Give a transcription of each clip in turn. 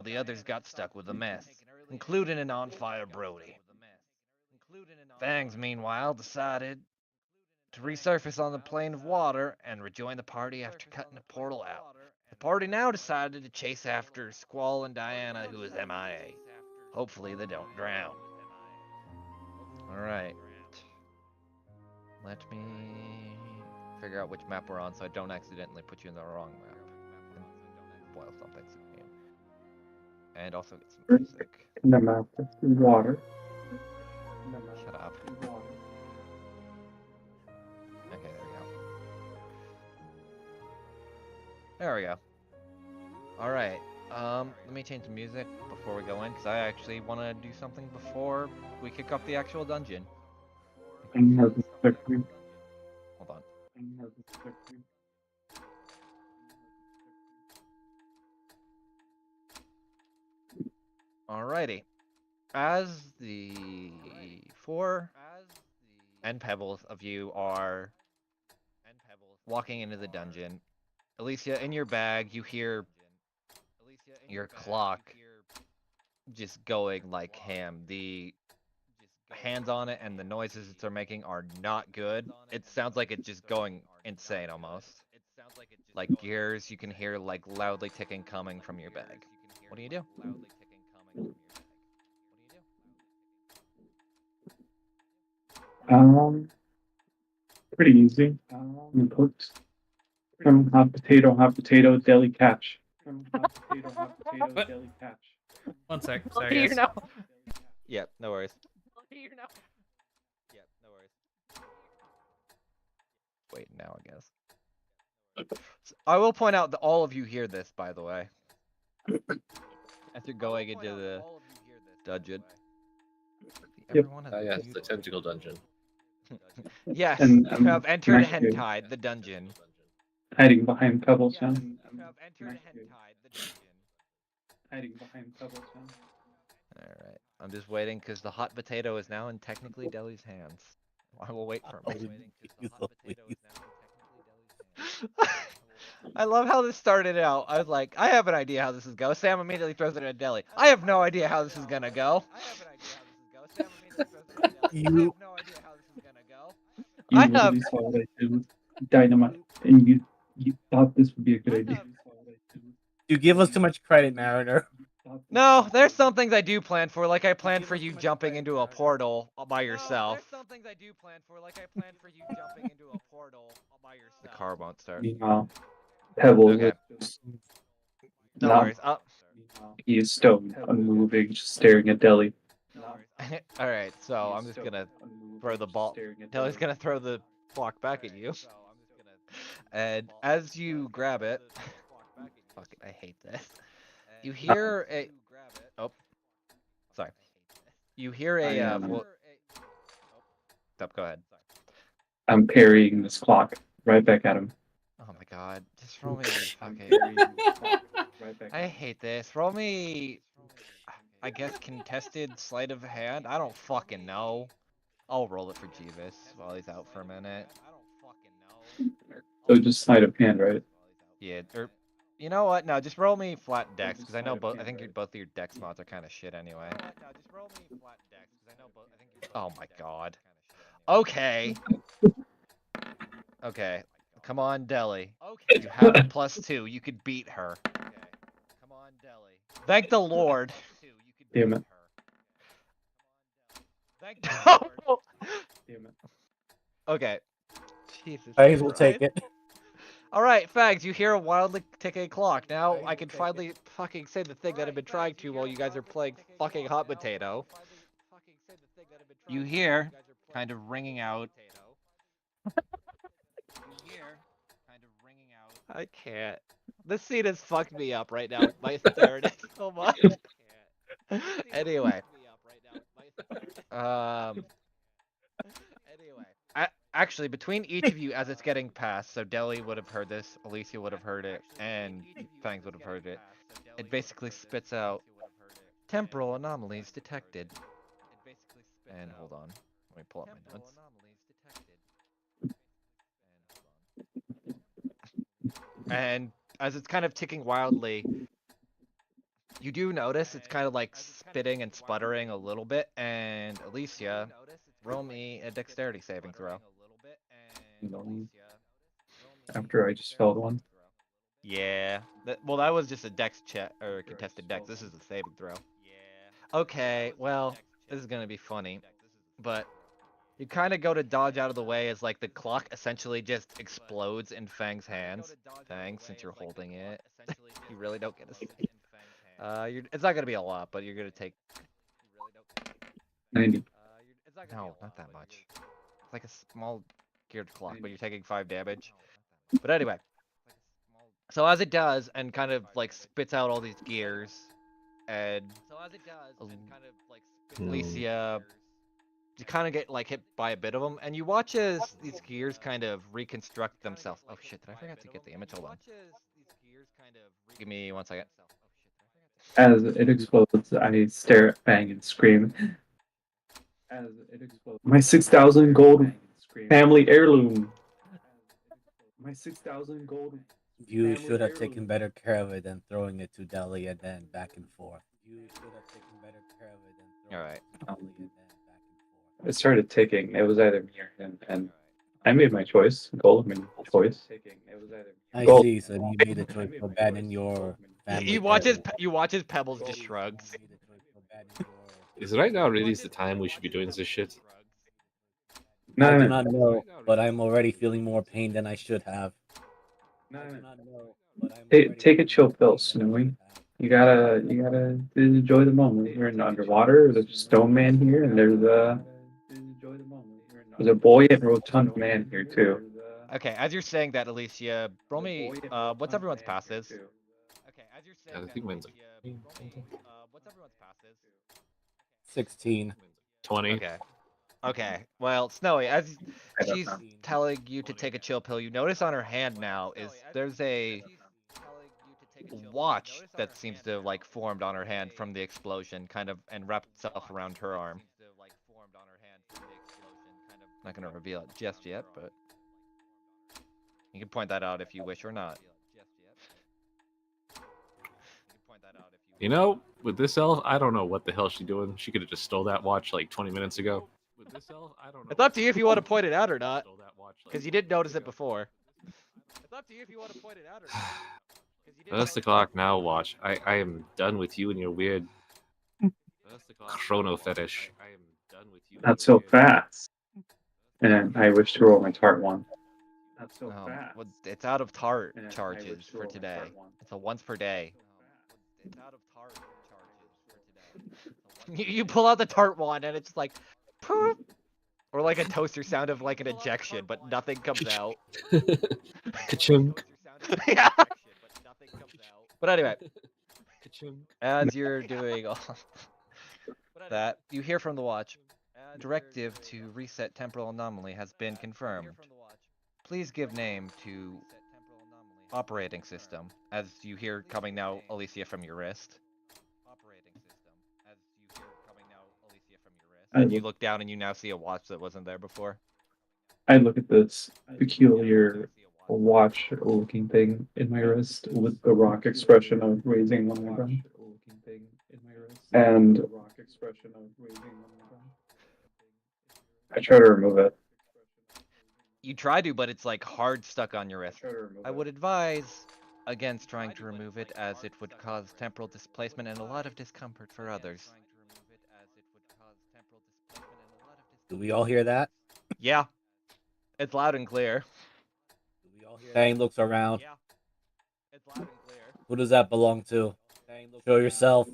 the others got stuck with the mess, including an on-fire Brody. Fangs, meanwhile, decided to resurface on the plane of water and rejoin the party after cutting a portal out. The party now decided to chase after Squall and Diana, who is MIA. Hopefully they don't drown. Alright. Let me figure out which map we're on so I don't accidentally put you in the wrong map. And spoil something. And also get some music. In the map of water. Shut up. Okay, there we go. There we go. Alright, let me change the music before we go in, because I actually want to do something before we kick off the actual dungeon. Hold on. Alrighty. As the four and pebbles of you are walking into the dungeon, Alicia, in your bag, you hear your clock just going like ham. The hands on it and the noises it's making are not good. It sounds like it's just going insane almost. Like gears you can hear like loudly ticking coming from your bag. What do you do? Pretty easy. Inputs from hot potato, deli catch. What? Deli catch. One sec. Look Sorry, here guys. now. Yep, no worries. Wait, now I guess. So, I will point out that all of you hear this, by the way. As you're going into the dungeon. Yep. Yes, the tentacle dungeon. Yes, And, you have entered actually- Hentai, the dungeon. Hiding behind pebbles now. Hiding behind pebbles now. Alright, I'm just waiting because the hot potato is now in technically Deli's hands. I will wait for a minute. I love how this started out. I was like, I have an idea how this is going. Sam immediately throws it at Deli. I have no idea how this is gonna go. You You literally saw what I did with dynamite, and you thought this would be a good idea. you give us too much credit, Mariner. No, there's some things I do plan for, like I planned for you jumping into a portal by yourself. The car won't start. Meanwhile, Pebble Okay. was No not- worries. Oh. he is stoned, unmoving, just staring at Deli. Alright, so I'm just gonna throw the ball. Deli's gonna throw the block back at you. And as you grab it, fuck it, I hate this. You hear a. Oh, sorry. You hear a. Stop. Go ahead. I'm parrying this clock right back at him. Oh my god, just roll me. Okay. Right back. I hate this. Roll me. I guess contested sleight of hand. I don't fucking know. I'll roll it for Jeeves while he's out for a minute. So just sleight of hand, right? Yeah, or you know what? No, just roll me flat dex because I know both. I think both of your dex mods are kind of shit anyway. Oh my god. Okay. Okay. Come on, Deli. You have a +2. You could beat her. Come on, Deli. Thank the Lord. Damn it. Thank the Lord. Damn it. Okay. Jesus. Fags will take it. Alright, Fags, you hear a wildly ticking clock. Now I can finally fucking say the thing that I've been trying to while you guys are playing fucking hot potato. You hear kind of ringing out. I can't. This scene has fucked me up right now by staring at it so much. Anyway. Actually, between each of you as it's getting passed, so Deli would have heard this, Alicia would have heard it, and Fangs would have heard it. It basically spits out temporal anomalies detected. And hold on, let me pull up my notes. And as it's kind of ticking wildly, You do notice it's kind of like spitting and sputtering a little bit, and Alicia, roll me a dexterity saving throw. No. After I just felt one. Yeah. Well, that was just a dex check or contested dex. This is a saving throw. Okay, well, this is gonna be funny, but you kind of go to dodge out of the way as like the clock essentially just explodes in Fang's hands. Fang, since you're holding it, you really don't get a save. It's not gonna be a lot, but you're gonna take 90. no, not that much. It's like a small geared clock, but you're taking 5 damage. But anyway, so as it does and kind of like spits out all these gears, and Alicia, you kind of get like hit by a bit of them, and you watch as these gears kind of reconstruct themselves. Oh shit! Did I forget to get the image? Hold on. Give me 1 second. As it explodes, I stare at Fang and scream. As it explodes, my 6,000 gold family heirloom. My 6,000 gold. You should have taken better care of it than throwing it to Delhi and then back and forth. You should have taken better care of it than throwing Alright. it to Delhi and then back and forth. It started ticking. It was either me or him, and I made my choice. Gold made my choice. I Gold. see. So you made a choice to abandon your family. You watch as heirloom. you watch as Pebbles just shrugs. You made a choice to abandon your- Is right now really the time we should be doing this shit? No, I no, do no. not know, but I'm already feeling more pain than I should have. No, I do no. not know, but I'm Take already a feeling chill more pill, pain than I Snowy. should have. You gotta enjoy the moment. You're in underwater. There's a stone man here, and there's a boy and rotund man here too. Okay, as you're saying that, Alicia, roll me. What's everyone's passes? I think mine's like 16. 20. Okay. Okay. Well, Snowy, as I don't she's know. telling you to take a chill pill, you notice on her hand now is there's a watch that seems to have like formed on her hand from the explosion, kind of, and wrapped itself around her arm. Not gonna reveal it just yet, but you can point that out if you wish or not. You know, with this elf, I don't know what the hell she's doing. She could have just stole that watch like 20 minutes ago. With this elf, I don't know. It's up to you if you want to point it out or not, because you did notice it before. It's up to you if you want to point it out or not. That's the clock now, watch. I am done with you and your weird chrono fetish. I am done with you. Not so fast. And I wish to roll my tart one. Not so fast. Well, it's out of tart And I charges wish to for roll my today. tart one. It's a once per day. It's out of tart charges for today. You pull out the tart wand and it's like, poop, or like a toaster sound of like an ejection, but nothing comes out. Ka-chunk. Yeah. But anyway, Ka-chunk. as you're doing all that, you hear from the watch. Directive to reset temporal anomaly has been confirmed. Please give name to operating system, as you hear coming now, Alicia, from your wrist. And you look down and you now see a watch that wasn't there before. I look at this peculiar watch-looking thing in my wrist with the rock expression of raising one eyebrow. And I try to remove it. You try to, but it's like hard stuck on your wrist. I would advise against trying to remove it, as it would cause temporal displacement and a lot of discomfort for others. Do we all hear that? Yeah, it's loud and clear. Fang looks around. Who does that belong to? Show yourself.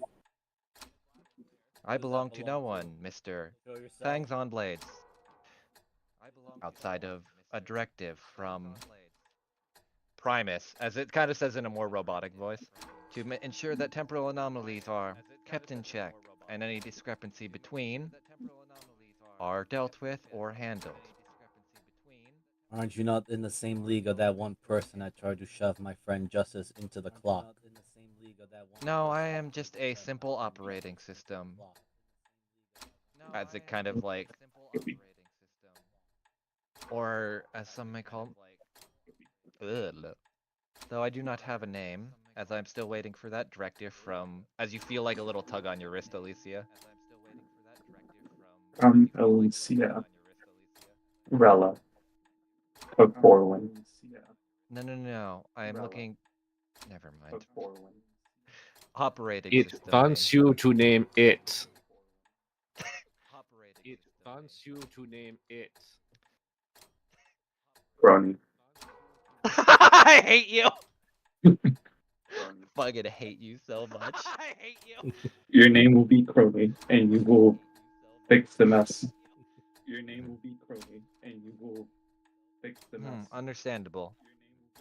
I belong to no one, Mr. Fangs on Blades. Outside of a directive from Primus, as it kind of says in a more robotic voice, to ensure that temporal anomalies are kept in check, and any discrepancy between are dealt with or handled. Aren't you not in the same league of that one person that tried to shove my friend Justice into the clock? No, I am just a simple operating system. As it kind of like, or as some may call, though I do not have a name, as I'm still waiting for that directive from, as you feel like a little tug on your wrist, Alicia. Alicia. Rella. Of Borland. No. I am Rella. looking. Never mind. Of Borland. Operating It system. wants you to name it. It wants you to name it. Crony. I hate you. Fucking hate you so much. I hate you. Your name will be Crony, and you will fix the mess. Your name will be Crony, and you will fix the mess. Understandable.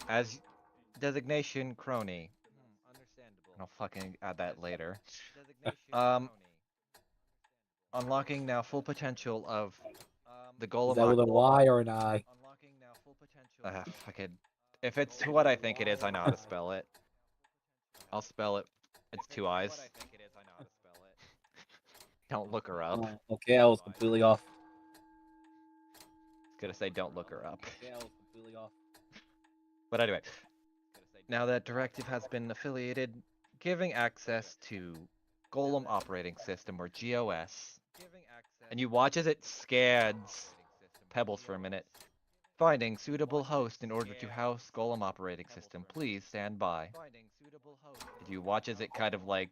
As designation crony. I'll fucking add that later. Unlocking now full potential of the Is that with a Golem. Y or an I? Fucking. If it's what I think it is, I know how to spell it. I'll spell it. It's 2 eyes. Don't look her up. Oh, okay, I was completely off. Gonna say don't look her up. Okay, I was completely off. But anyway, now that directive has been affiliated, giving access to Golem Operating System, or GOS, and you watch as it scans Pebbles for a minute. Finding suitable host in order to house Golem Operating System. Please stand by. You watch as it kind of like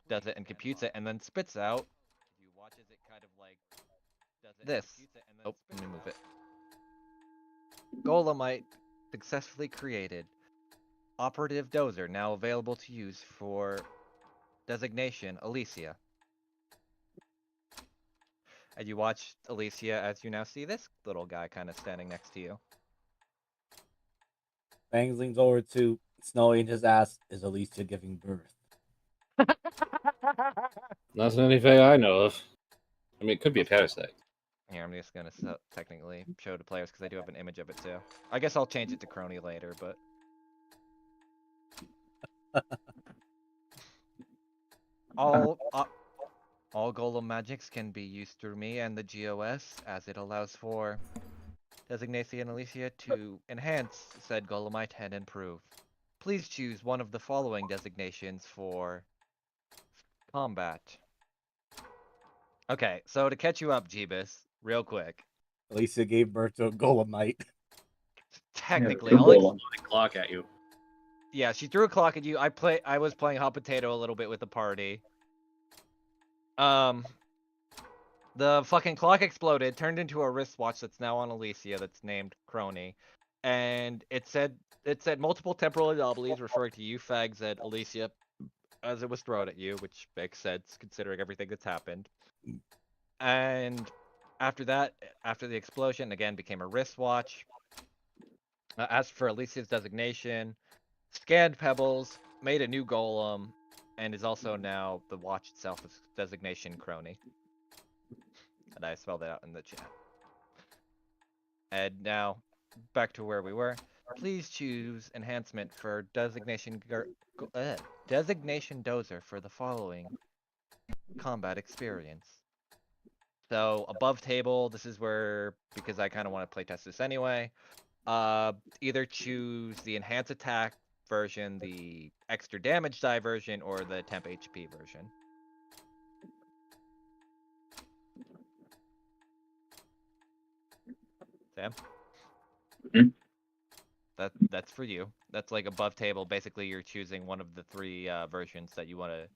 does it and computes it and then spits out this. Oh, let me move it. Golemite successfully created. Operative dozer now available to use for designation Alicia. And you watch Alicia as you now see this little guy kind of standing next to you. Bangs leans over to Snowy and his ass. Is Alicia giving birth? Not anything I know of. I mean, it could be a parasite. Here, I'm just gonna technically show to players because I do have an image of it too. I guess I'll change it to Crony later, but all Golem magics can be used through me and the GOS, as it allows for Designation Alicia to enhance said Golemite and improve. Please choose one of the following designations for combat. Okay, so to catch you up, Jeebus, real quick. Alicia gave birth to a Golemite. Technically, Yeah, I'll Clock at you. Yeah, she threw a clock at you. I was playing hot potato a little bit with the party. The fucking clock exploded, turned into a wristwatch that's now on Alicia that's named Crony. And it said multiple temporal anomalies referring to you fags and Alicia as it was thrown at you, which makes sense considering everything that's happened. And after that, after the explosion, again became a wristwatch. As for Alicia's designation, scanned Pebbles, made a new golem, and is also now the watch itself is designation Crony. And I spelled that out in the chat. And now, back to where we were. Please choose enhancement for designation dozer for the following combat experience. So above table, this is where, because I kind of want to playtest this anyway, either choose the enhanced attack version, the extra damage die version, or the temp HP version. Sam? That's for you. That's like above table. Basically, you're choosing one of the 3 versions that you want to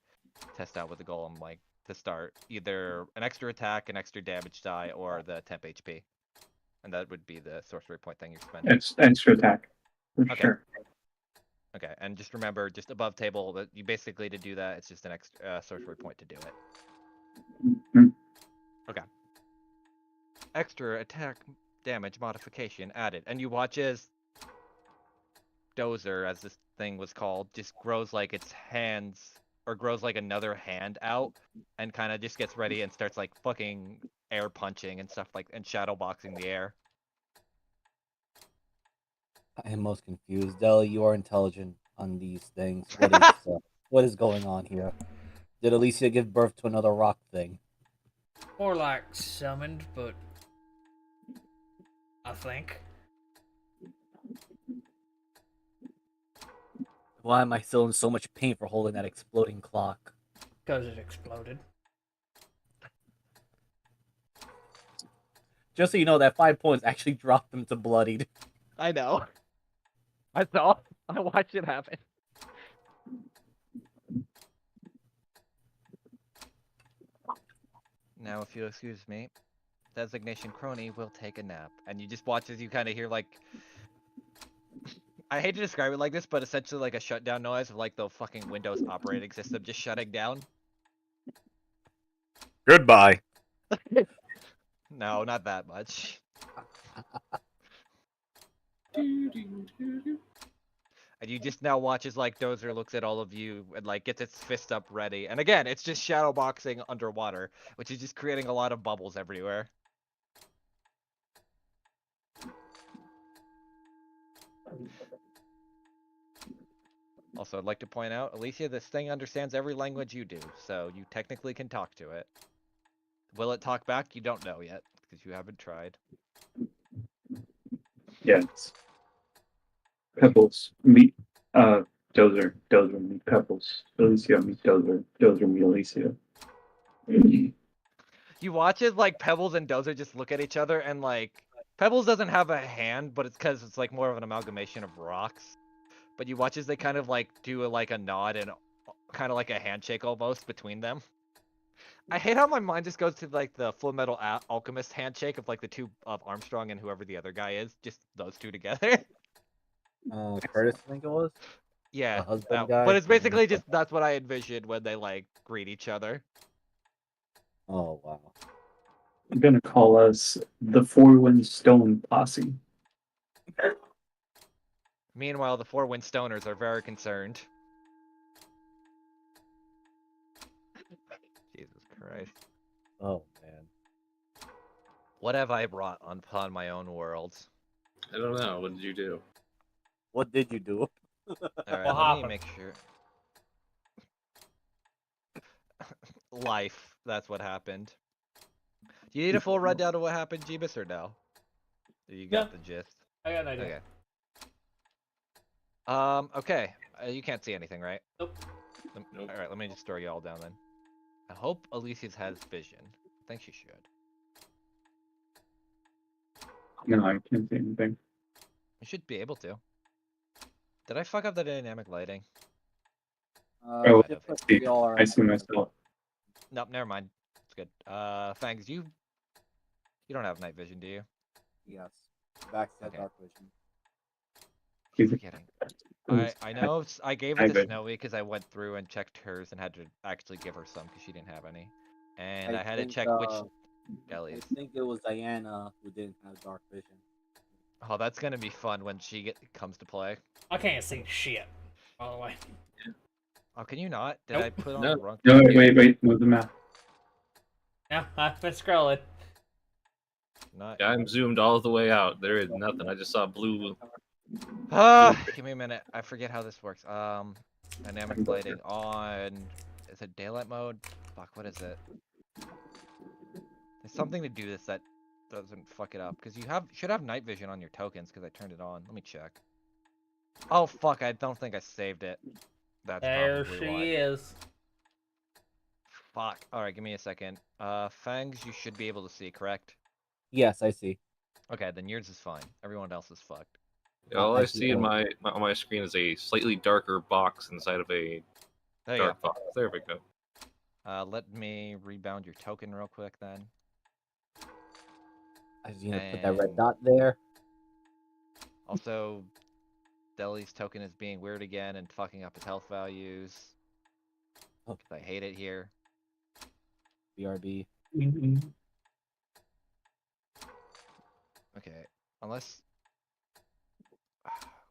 test out with the golem, like to start. Either an extra attack, an extra damage die, or the temp HP. And that would be the sorcery point thing you're spending. It's extra attack. For Okay. sure. Okay, and just remember, just above table, that you basically to do that, it's just an extra sorcery point to do it. Mm-hmm. Okay. Extra attack damage modification added, and you watch as Dozer, as this thing was called, just grows like its hands, or grows like another hand out, and kind of just gets ready and starts like fucking air punching and stuff like, and shadow boxing the air. I am most confused. Deli, you are intelligent on these things. What is going on here? Did Alicia give birth to another rock thing? More like summoned, but I think. Why am I still in so much pain for holding that exploding clock? Because it exploded. Just so you know, that 5 points actually dropped them to bloodied. I know. I saw. I watched it happen. Now, if you'll excuse me, designation crony will take a nap. And you just watch as you kind of hear, like... I hate to describe it like this, but essentially like a shutdown noise of like the fucking Windows operating system just shutting down. Goodbye. No, not that much. And you just now watch as like Dozer looks at all of you and like gets its fist up ready. And again, it's just shadow boxing underwater, which is just creating a lot of bubbles everywhere. Also, I'd like to point out, Alicia, this thing understands every language you do, so you technically can talk to it. Will it talk back? You don't know yet, because you haven't tried. Yes. Pebbles meet Dozer. Dozer meet Pebbles. Alicia meet Dozer. Dozer meet Alicia. You watch as like Pebbles and Dozer just look at each other and like Pebbles doesn't have a hand, but it's because it's like more of an amalgamation of rocks. But you watch as they kind of like do like a nod and kind of like a handshake almost between them. I hate how my mind just goes to like the Full Metal Alchemist handshake of like the two of Armstrong and whoever the other guy is, just those two together. Curtis, I think it was. Yeah, The husband guy. but it's basically just that's what I envisioned when they like greet each other. Oh wow. I'm gonna call us the Four Wind Stone Posse. Meanwhile, the Four Wind Stoners are very concerned. Jesus Christ. Oh man. What have I brought upon my own world? I don't know. What did you do? What did you do? Alright, What let me happened? make sure. Life. That's what happened. Do you need a full rundown of what happened, Jeebus, or no? You got the gist. I got an idea. Okay. Okay. You can't see anything, right? Nope. Nope. Alright, let me just throw you all down then. I hope Alicia's has vision. I think she should. No, I can't see anything. You should be able to. Did I fuck up the dynamic lighting? Oh, might have. we all are. I see myself. Nope, never mind. It's good. Fangs, you don't have night vision, do you? Yes. Back to Okay. dark vision. Keep forgetting. I know I gave it to bet. Snowy because I went through and checked hers and had to actually give her some because she didn't have any. And I had to think, check which I delis. think it was Diana who didn't have dark vision. Oh, that's gonna be fun when she comes to play. I can't see shit, by the way. Oh, can you not? Did Nope. I put on No. the wrong? No, wait, move the map. Yeah, I've been scrolling. Not. I'm zoomed all the way out. There is nothing. I just saw blue. Give me a minute. I forget how this works. Dynamic lighting on. Is it daylight mode? Fuck, what is it? There's something to do this that doesn't fuck it up because you should have night vision on your tokens because I turned it on. Let me check. Oh fuck! I don't think I saved it. That's There probably she why. is. Fuck. All right, give me a second. Fangs, you should be able to see, correct? Yes, I see. Okay, then yours is fine. Everyone else is fucked. All I I see see in it. on my screen is a slightly darker box inside of a There you dark box. There we go. go. Let me rebound your token real quick then. I just need to put that red And- dot there. Also, Deli's token is being weird again and fucking up his health values. Oh. I hate it here. BRB. Okay, unless...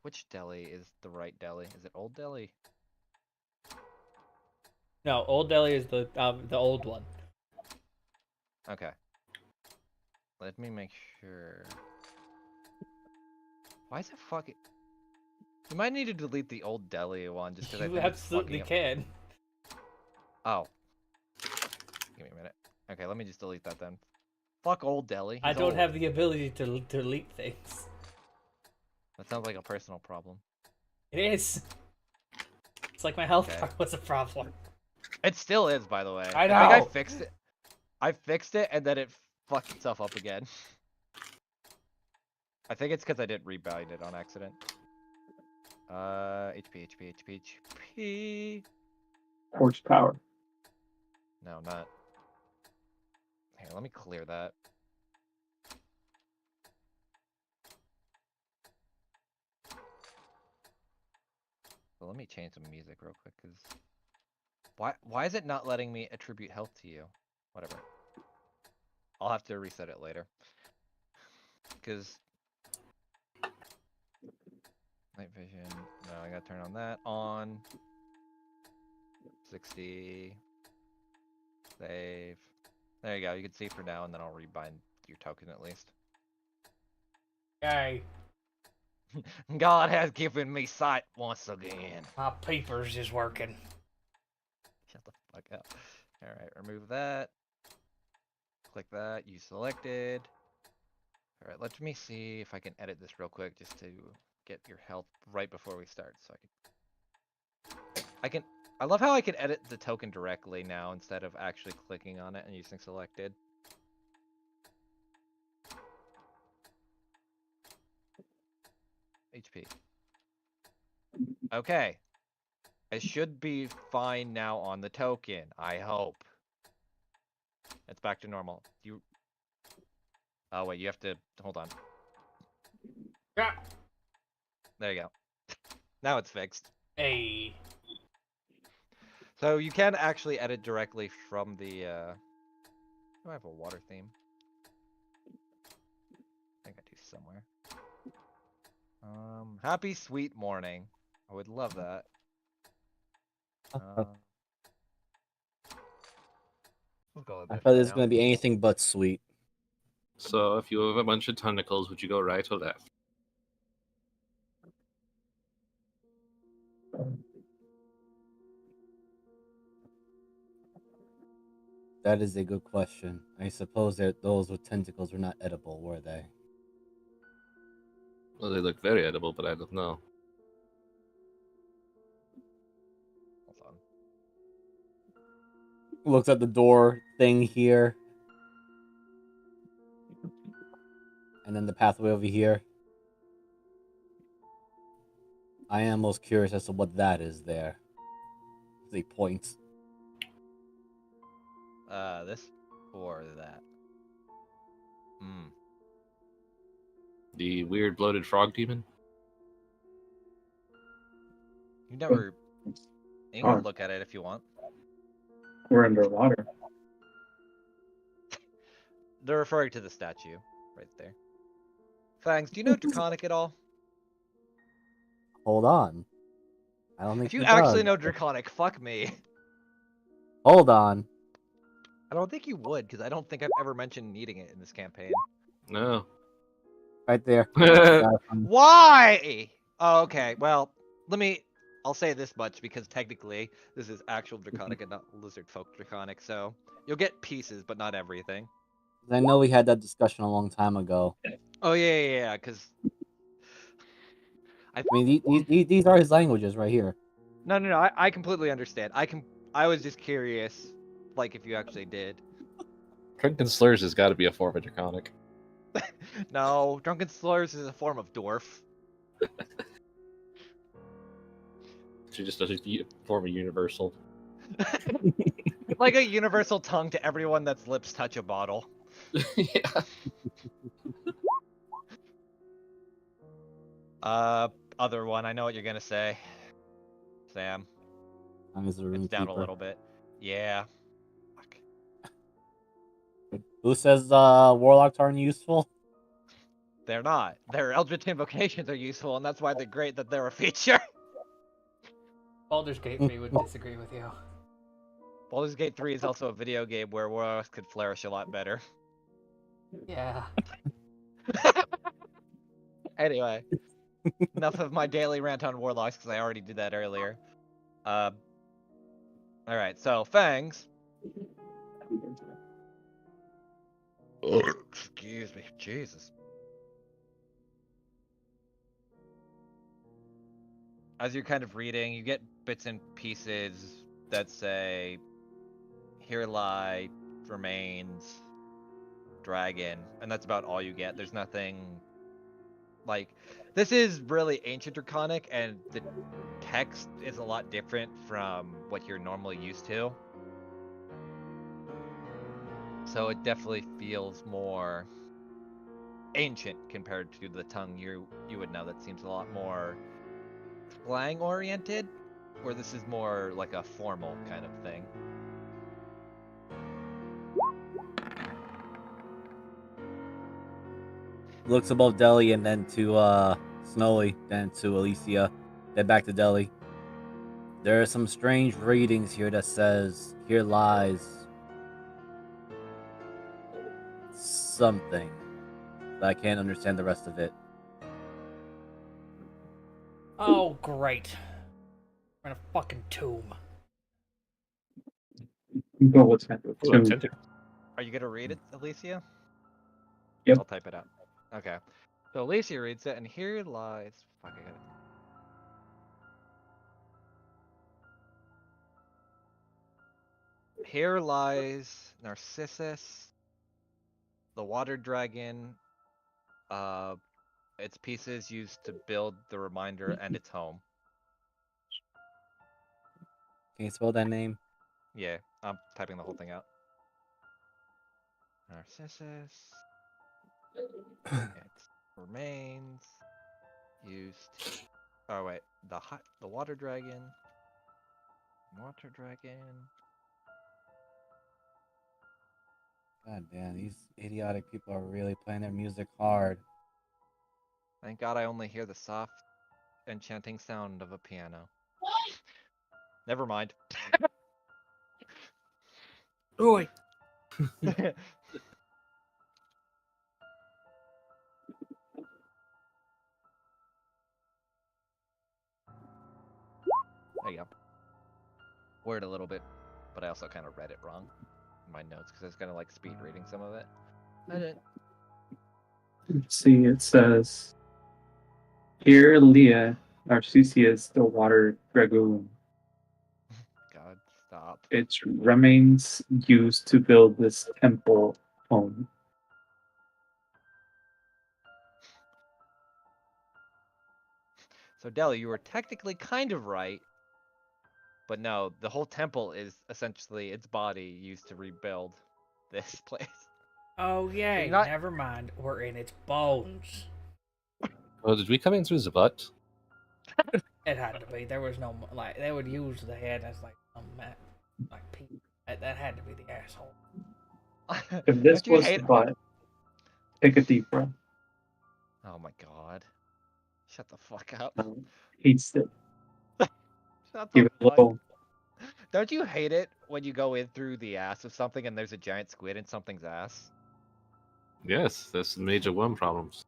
Which deli is the right deli? Is it Old Deli? No, Old Delhi is the old one. Okay. Let me make sure. Why is it fucking... You might need to delete the Old Deli one just because I You think it's absolutely fucking... can. Oh. Give me a minute. Okay, let me just delete that then. Fuck Old Deli. I He's don't old. have the ability to delete things. That sounds like a personal problem. It is. It's like my health Okay. bar was a problem. It still is, by the way. I think I know. fixed it. I fixed it, and then it fucked itself up again. I think it's because I didn't rebind it on accident. HP. Horsepower. No, not. Here, let me clear that. So let me change some music real quick, because why is it not letting me attribute health to you? Whatever. I'll have to reset it later. Because night vision. No, I gotta turn on that on. 60. Save. There you go. You can see for now, and then I'll rebind your token at least. Yay. God has given me sight once again. My peepers is working. Shut the fuck up. Alright, remove that. Click that. You selected. Alright, let me see if I can edit this real quick just to get your health right before we start. So I love how I can edit the token directly now instead of actually clicking on it and using selected. HP. Okay. It should be fine now on the token, I hope. It's back to normal. Oh wait, you have to hold on. Yeah. There you go. Now it's fixed. Hey. So you can actually edit directly from the do I have a water theme? I think I do somewhere. Happy sweet morning. I would love that. We'll go with I this thought for it was now. going to be anything but sweet. So if you have a bunch of tentacles, would you go right or left? That is a good question. I suppose that those with tentacles were not edible, were they? Well, they look very edible, but I don't know. Hold on. Looks at the door thing here. And then the pathway over here. I am most curious as to what that is there. They point. This or that. The weird bloated frog demon? You never. You can look at it if you want. We're underwater. They're referring to the statue right there. Fangs, do you know Draconic at all? Hold on. I don't think If you he actually does. know Draconic, fuck me. Hold on. I don't think you would, because I don't think I've ever mentioned needing it in this campaign. No. Right there. Why? Oh, okay. Well, I'll say this much, because technically this is actual Draconic and not Lizard Folk Draconic, so you'll get pieces, but not everything. I know we had that discussion a long time ago. Oh yeah, because I mean, these are his languages right here. No, I completely understand. I was just curious, like, if you actually did. Drunken Slurs has got to be a form of Draconic. No, Drunken Slurs is a form of dwarf. She just does a form of universal. Like a universal tongue to everyone that's lips touch a bottle. Yeah. Other one, I know what you're gonna say. Sam. It's down a little bit. Yeah. Fuck. Who says warlocks aren't useful? They're not. Their Eldritch Invocations are useful, and that's why they're great that they're a feature. Baldur's Gate 3 would disagree with you. Baldur's Gate 3 is also a video game where warlocks could flourish a lot better. Yeah. Anyway. Enough of my daily rant on warlocks, because I already did that earlier. Alright, so Fangs. Excuse me, Jesus. As you're kind of reading, you get bits and pieces that say, "Here lie remains dragon," and that's about all you get. There's nothing like this is really ancient draconic, and the text is a lot different from what you're normally used to. So it definitely feels more ancient compared to the tongue you would know. That seems a lot more slang oriented, where this is more like a formal kind of thing. Looks above Deli and then to Snowy, then to Alicia, then back to Deli. There are some strange readings here that says, "Here lies something," but I can't understand the rest of it. Oh, great. We're in a fucking tomb. Go with that. Ooh, a tentacle. Are you gonna read it, Alicia? Yep. I'll type it out. Okay. So Alicia reads it, and here lies. Fuck, I got it. Here lies Narcissus, the water dragon. Its pieces used to build the reminder and its home. Can you spell that name? Yeah, I'm typing the whole thing out. Narcissus. Its remains used. Oh wait, the water dragon. Water dragon. God damn, these idiotic people are really playing their music hard. Thank God I only hear the soft, enchanting sound of a piano. Never mind. Oi. There you go. Word a little bit, but I also kind of read it wrong in my notes because I was kind of like speed reading some of it. I didn't. See, it says, "Here, Leah, Narcissus, the water dragoon. God, stop. Its remains used to build this temple home." So Deli, you were technically kind of right, but no, the whole temple is essentially its body used to rebuild this place. Oh, So yay. you're not. Never mind. We're in its bones. Oh, did we come in through the butt? It had to be. There was no like they would use the head as like piece. That had to be the asshole. If this Don't you was hate? the butt, take a deep breath. Oh my God! Shut the fuck up! Hates it. Shut Give the it a fuck. little. Don't you hate it when you go in through the ass of something and there's a giant squid in something's ass? Yes, that's the major worm problems.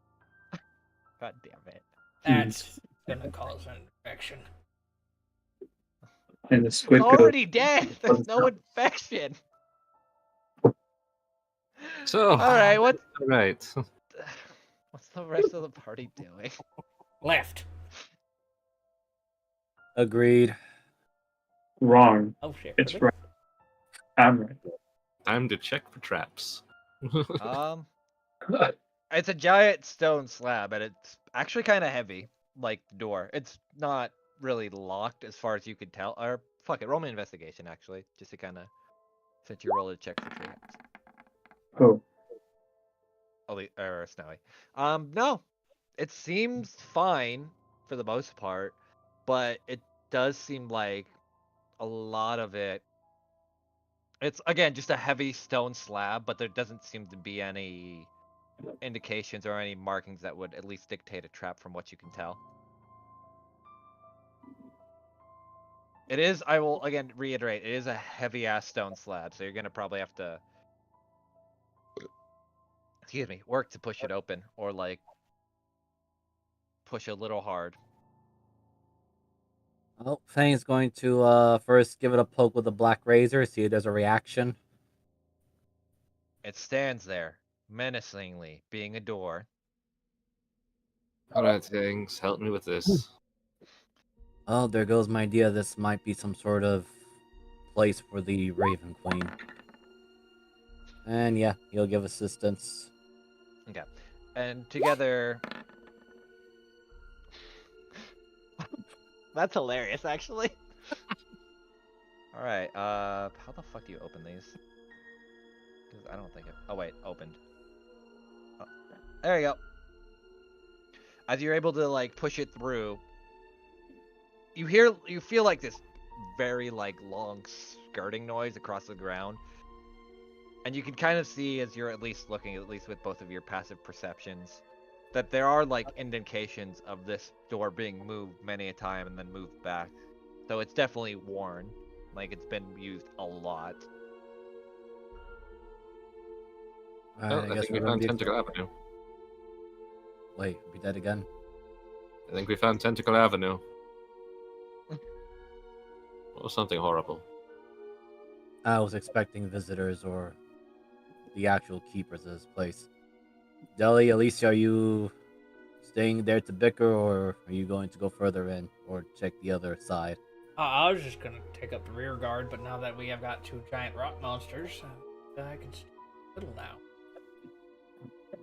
God damn it! That's gonna cause an infection. And the It's squid goes. already dead. There's no infection. So, All right, all right. what's the rest of the party doing? Left. Agreed. Wrong. Oh shit. It's Really? right. I'm right. Time to check for traps. It's a giant stone slab, and it's actually kind of heavy, like the door. It's not really locked as far as you could tell. Or fuck it, roll me investigation actually, just to kind of since you roll to check for traps. Oh, Or Snowy. No, it seems fine for the most part, but it does seem like a lot of it. It's again just a heavy stone slab, but there doesn't seem to be any indications or any markings that would at least dictate a trap from what you can tell. It is, I will again reiterate, it is a heavy ass stone slab, so you're gonna probably have to, excuse me, work to push it open or like push a little hard. Oh, Fang's going to first give it a poke with a black razor, see if there's a reaction. It stands there, menacingly, being a door. All right, things, help me with this. Oh, there goes my idea. This might be some sort of place for the Raven Queen. And yeah, he'll give assistance. Okay. And together. That's hilarious, actually. Alright, how the fuck do you open these? Because I don't think it. Oh, wait, opened. Oh, there you go. As you're able to, like, push it through, you feel like this very, like, long skirting noise across the ground. And you can kind of see, as you're at least looking, at least with both of your passive perceptions, that there are, like, indications of this door being moved many a time and then moved back. So it's definitely worn. Like, it's been used a lot. Alright, I I guess think we're we gonna found be. Tentacle Avenue. Wait, repeat that again. I think we found Tentacle Avenue. Or something horrible. I was expecting visitors or the actual keepers of this place. Deli, Alicia, are you staying there to bicker, or are you going to go further in or check the other side? I was just gonna take up the rear guard, but now that we have got 2 giant rock monsters, I can stay a little now.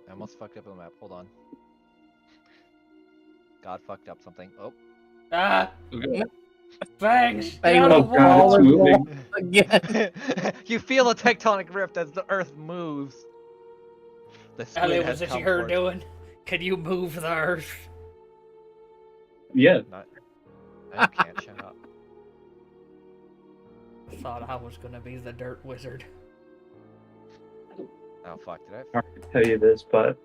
I almost fucked up on the map. Hold on. God fucked up something. Oh. Ah! Okay. Fangs! Hey, Get out oh of the god, wall! it's moving. Again. You feel a tectonic rift as the earth moves. The squid Ellie, has was this come her forth. doing? Can you move the earth? Yeah. Not... I can't shut up. I thought I was gonna be the dirt wizard. Oh fuck, did I? Hard to tell you this, but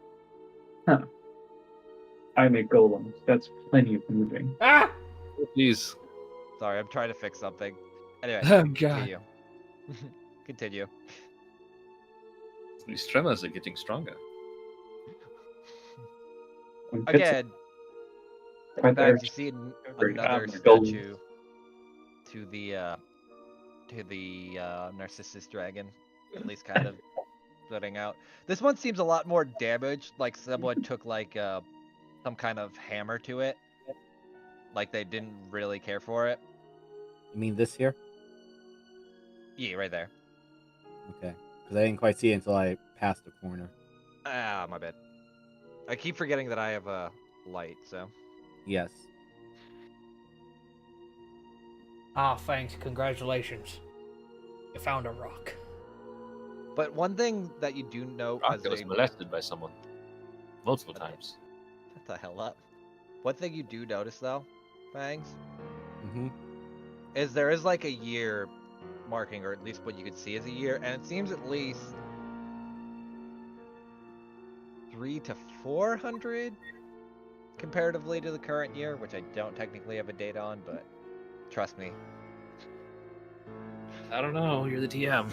I make golems. That's plenty of moving. Ah! Jeez. Sorry, I'm trying to fix something. Anyway, Oh god. continue. Continue. These tremors are getting stronger. When it's Again, right in there, fact, you see very another golems. statue to the Narcissus dragon, at least kind of splitting out. This one seems a lot more damaged, like someone took like some kind of hammer to it, like they didn't really care for it. You mean this here? Yeah, right there. Okay. Because I didn't quite see it until I passed the corner. Ah, my bad. I keep forgetting that I have a light, so. Yes. Ah, thanks. Congratulations. You found a rock. But one thing that you do know as Rocco was a molested by someone. Multiple times. shut the hell up. One thing you do notice though, Fangs, Mm-hmm. is there is like a year marking, or at least what you could see as a year, and it seems at least 300 to 400 comparatively to the current year, which I don't technically have a date on, but trust me. I don't know. You're the TM.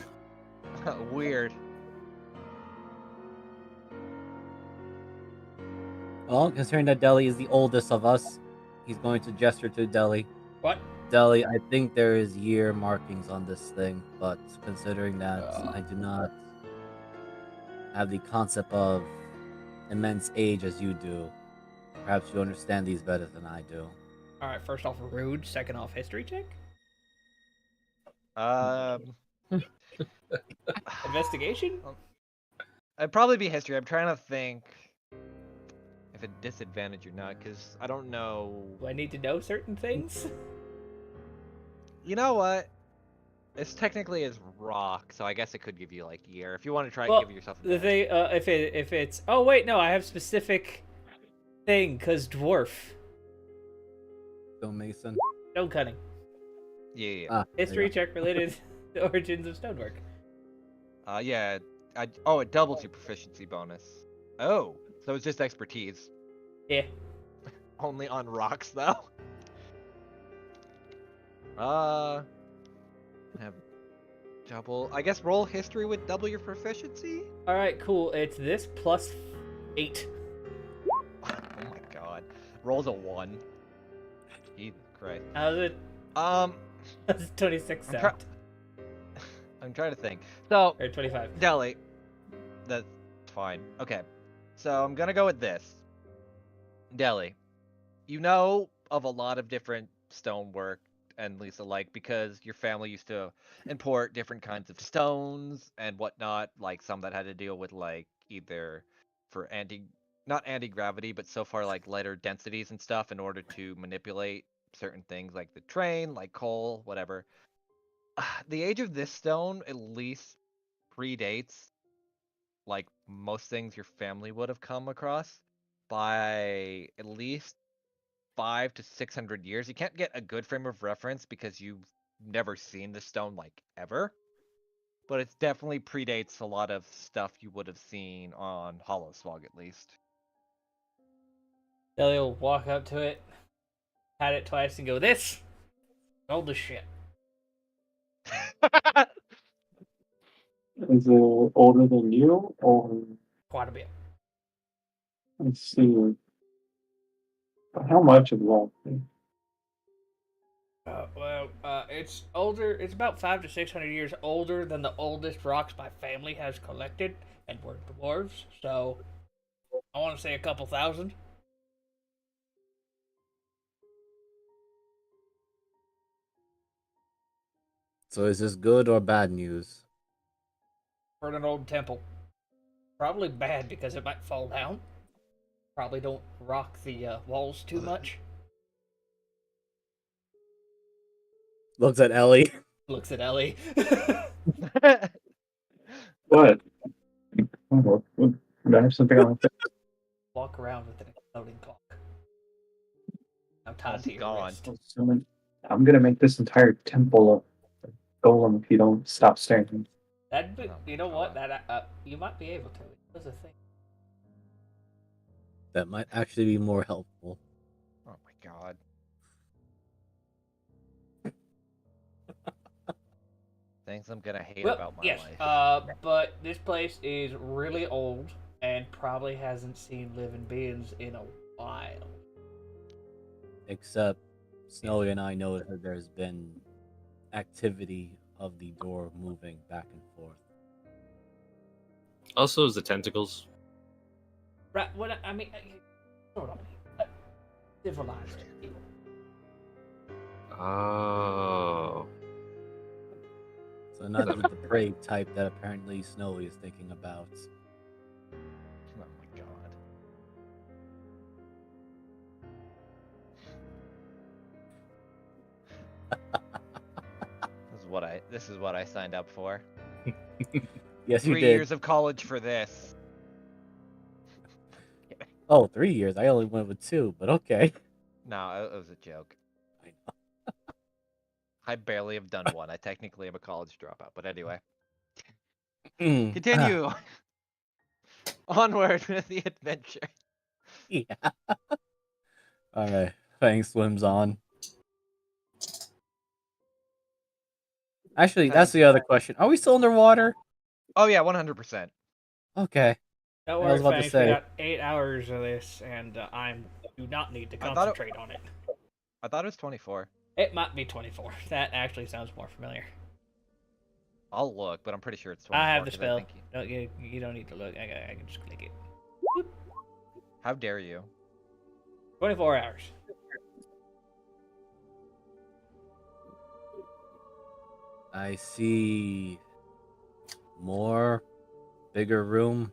Weird. Well, considering that Deli is the oldest of us, he's going to gesture to Deli. What? Deli, I think there is year markings on this thing, but considering that I do not have the concept of immense age as you do, perhaps you understand these better than I do. Alright, first off, rude. Second off, history check? Investigation? It'd probably be history. I'm trying to think if a disadvantage or not, because I don't know. Do I need to know certain things? You know what? It's technically is rock, so I guess it could give you like year. If you want to try Well, and give yourself a the thing, if it's... Oh, wait, no, I have specific thing, because dwarf. Stone Mason. Stone cutting. Yeah. History check related to the origins of stonework. Yeah. It doubles your proficiency bonus. Oh, so it's just expertise. Yeah. Only on rocks though. Have double. I guess roll history with double your proficiency. Alright, cool. It's this plus 8. Oh my god. Rolls a 1. Jesus Christ. How's it? That's 26 I'm, sound. I'm trying to think. So, Or 25. Deli. That's fine. Okay. So I'm gonna go with this. Deli. You know of a lot of different stonework and Lisa like because your family used to import different kinds of stones and whatnot, like some that had to deal with like either for not anti-gravity, but so far like lighter densities and stuff in order to manipulate certain things like the train, like coal, whatever. The age of this stone at least predates like most things your family would have come across by at least 500 to 600 years. You can't get a good frame of reference because you've never seen the stone like ever, but it definitely predates a lot of stuff you would have seen on Hollow Swag at least. Ellie will walk up to it, pat it twice, and go, "This old as shit." Is it older than you, or Quite a bit. let's see, how much of that? It's older. It's about 500 to 600 years older than the oldest rocks my family has collected, and we're dwarves. So I want to say a couple thousand. So is this good or bad news? For an old temple. Probably bad because it might fall down. Probably don't rock the walls too much. Looks at Ellie. Looks at Ellie. What? Oh, I have something on my face. Walk around with an exploding clock. Now tied to your God. wrist. I'm gonna make this entire temple a golem if you don't stop staring. That'd be, Oh you know my what? God. That you might be able to. It was a thing. That might actually be more helpful. Oh my God. Things I'm gonna hate about my life. But this place is really old and probably hasn't seen living beings in a while. Except Snowy and I know that there's been activity of the door moving back and forth. Also, is the tentacles. Right? What I mean, hold on. Civilized people. Oh. So not the depraved type that apparently Snowy is thinking about. Oh my God. This is what I signed up for. Yes, you 3 did. years of college for this. Oh, 3 years. I only went with 2, but okay. No, it was a joke. I know. I barely have done one. I technically am a college dropout, but anyway. Ah, Continue. Onward with the adventure. yeah. All right. Fang swims on. Actually, that's the other question. Are we still underwater? Oh yeah, 100%. Okay. Don't I worry, was about to Fangs. We say. got 8 hours of this, and I do not need to concentrate on it. I thought it was 24. It might be 24. That actually sounds more familiar. I'll look, but I'm pretty sure it's 24. I have the 'cause spell. think No, you don't need to look. I can just click it. How dare you? 24 hours. I see more bigger room.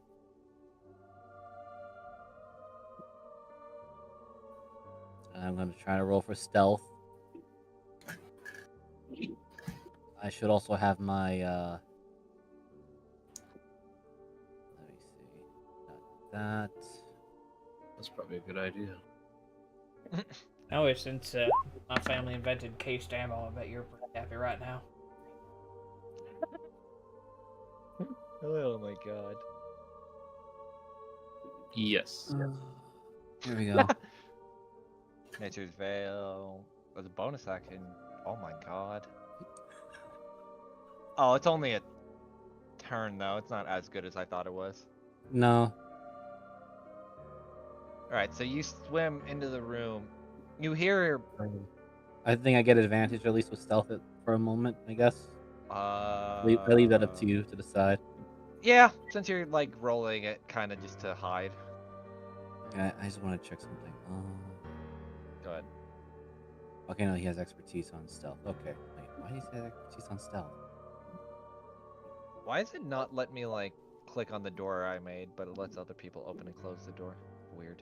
I'm going to try to roll for stealth. I should also have my let me see. Got that. That's probably a good idea. No, since my family invented cased ammo, I bet you're pretty happy right now. Oh my God. Yes. Here we go. Nature's Veil. There's a bonus action. Oh my God. Oh, it's only a turn though. It's not as good as I thought it was. No. Alright, so you swim into the room. You hear I think I get advantage, at least with stealth for a moment, I guess. I leave that up to you to decide. Yeah, since you're like rolling it kind of just to hide. I just want to check something. Go ahead. Okay, no, he has expertise on stealth. Okay, wait, why does he have expertise on stealth? Why is it not let me like click on the door I made, but it lets other people open and close the door? Weird.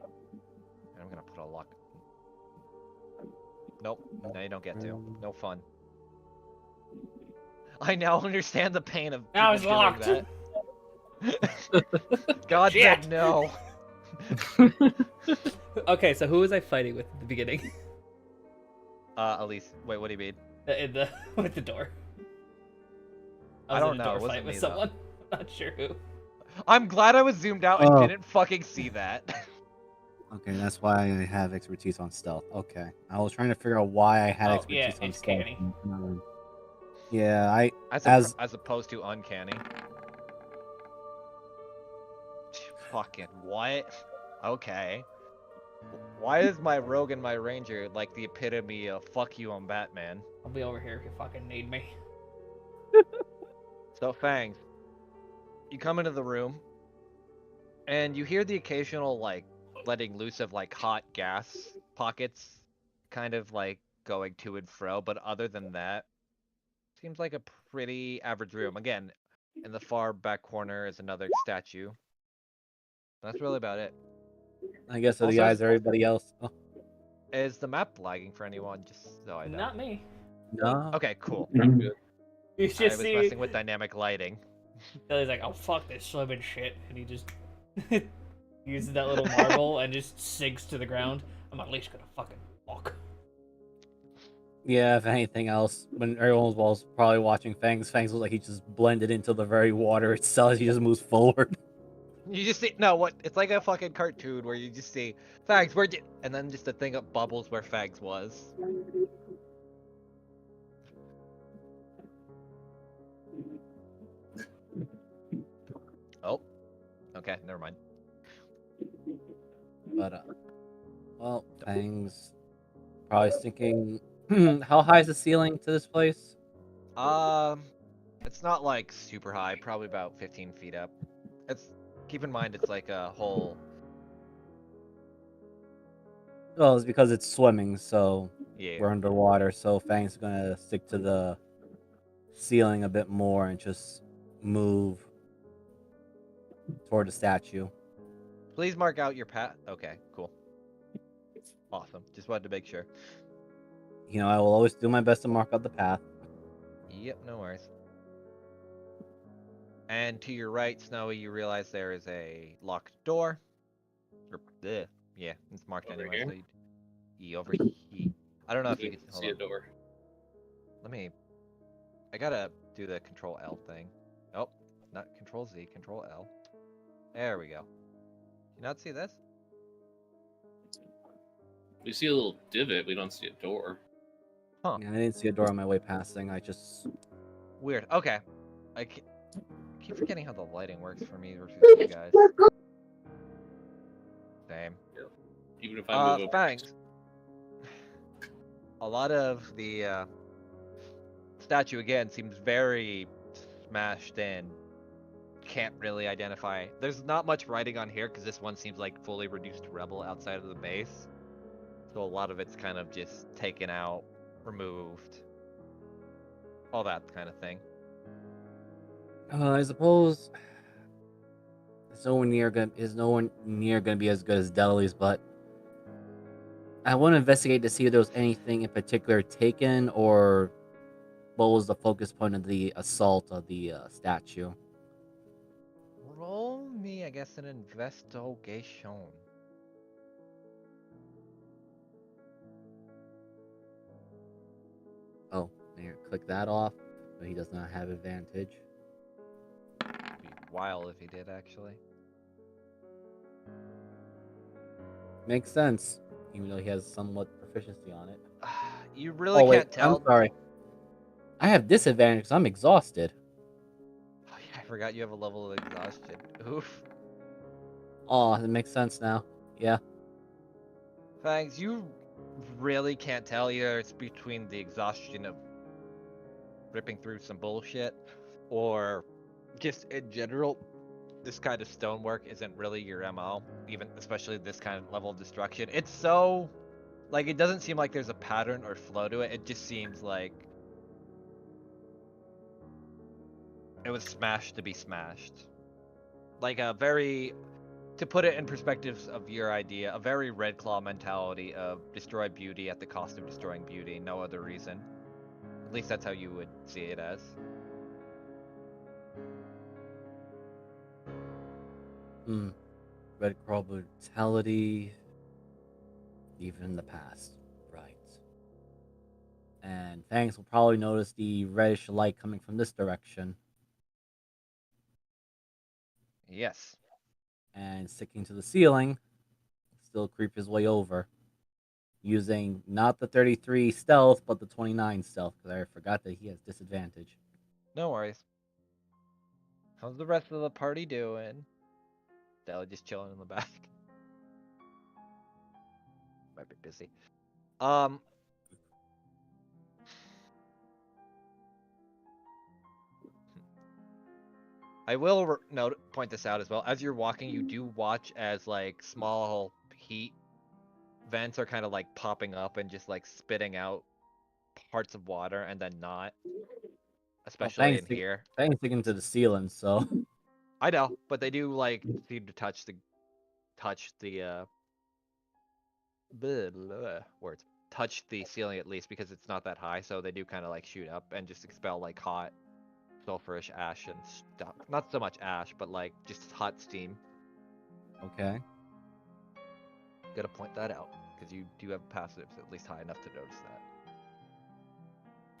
And I'm gonna put a lock. Nope. Now you don't get to. No fun. I now understand the pain of Now people it's doing locked. that. God said Shit. no. Okay, so who was I fighting with at the beginning? Elise, wait, what do you mean? In the with the door. I was don't in a know, door it wasn't fight with me, though. someone. I'm not sure who. I'm glad I was zoomed out and Oh. didn't fucking see that. Okay, that's why I have expertise on stealth. Okay, I was trying to figure out why I had Oh, expertise yeah, on it's stealth. canny. Yeah, As opposed to uncanny. Fucking what? Okay. Why is my rogue and my ranger like the epitome of fuck you on Batman? I'll be over here if you fucking need me. So Fangs, you come into the room and you hear the occasional like letting loose of like hot gas pockets kind of like going to and fro, but other than that, seems like a pretty average room. Again, in the far back corner is another statue. That's really about it. I guess so. The Also, eyes of everybody else. Oh, Is the map lagging for anyone? Just so I know. Not me. no. Okay, cool. Mhm. You I just was see messing with dynamic lighting. Billy's like, oh fuck this swimming shit, and he just uses that little marble and just sinks to the ground. I'm at least gonna fucking walk. Yeah, if anything else, when everyone was probably watching Fangs was like he just blended into the very water itself. He just moves forward. You just see no what? It's like a fucking cartoon where you just see Fags, where'd you? And then just a thing of bubbles where Fags was. Oh, okay, never mind. But well, Fangs probably thinking, how high is the ceiling to this place? It's not like super high, probably about 15 feet up. It's keep in mind it's like a whole. Well, it's because it's swimming, so Yeah. we're underwater. So Fang's gonna stick to the ceiling a bit more and just move toward the statue. Please mark out your path. Okay, cool. Awesome. Just wanted to make sure. You know, I will always do my best to mark out the path. Yep, no worries. And to your right, Snowy, you realize there is a locked door. Or, yeah, it's marked Over anyway. here? So over here. I don't know if you can hold see a on. door. Let me. I gotta do the Control L thing. Oh, not Control Z, Control L. There we go. You not see this? We see a little divot. We don't see a door. Huh. Yeah, I didn't see a door on my way passing. I just Weird. Okay. I keep forgetting how the lighting works for me versus you guys. Same. Even if I move over. Fangs. A lot of the statue again seems very smashed in. Can't really identify. There's not much writing on here because this one seems like fully reduced rebel outside of the base. So a lot of it's kind of just taken out, removed, all that kind of thing. I suppose it's no one near gonna be as good as Deli's, but I want to investigate to see if there was anything in particular taken or what was the focus point of the assault of the statue. Roll me, I guess, an investigation. Oh, here, click that off. But he does not have advantage. It'd be wild if he did, actually. Makes sense, even though he has somewhat proficiency on it. You really Oh wait, can't tell. I'm sorry. I have disadvantage because I'm exhausted. Oh, yeah, I forgot you have a level of exhaustion. Oof. Oh, that makes sense now. Yeah. Fangs, you really can't tell either it's between the exhaustion of ripping through some bullshit or just in general, this kind of stonework isn't really your MO, even especially this kind of level of destruction. It's so Like, it doesn't seem like there's a pattern or flow to it. It just seems like it was smashed to be smashed. Like a very, to put it in perspectives of your idea, a very Red Claw mentality of destroy beauty at the cost of destroying beauty, no other reason. At least that's how you would see it as. Red Claw brutality, even in the past. Right. And Fangs will probably notice the reddish light coming from this direction. Yes. And sticking to the ceiling, still creep his way over. Using not the 33 stealth, but the 29 stealth, because I forgot that he has disadvantage. No worries. How's the rest of the party doing? Della just chilling in the back. Might be busy. I will point this out as well. As you're walking, you do watch as like small heat vents are kind of like popping up and just like spitting out parts of water and then not, especially in here. Fangs sticking to the ceiling, so I know, but they do like seem to touch the words. Touch the ceiling at least because it's not that high, so they do kind of like shoot up and just expel like hot sulfurish ash and stuff. Not so much ash, but like just hot steam. okay. Gotta point that out because you do have passives at least high enough to notice that.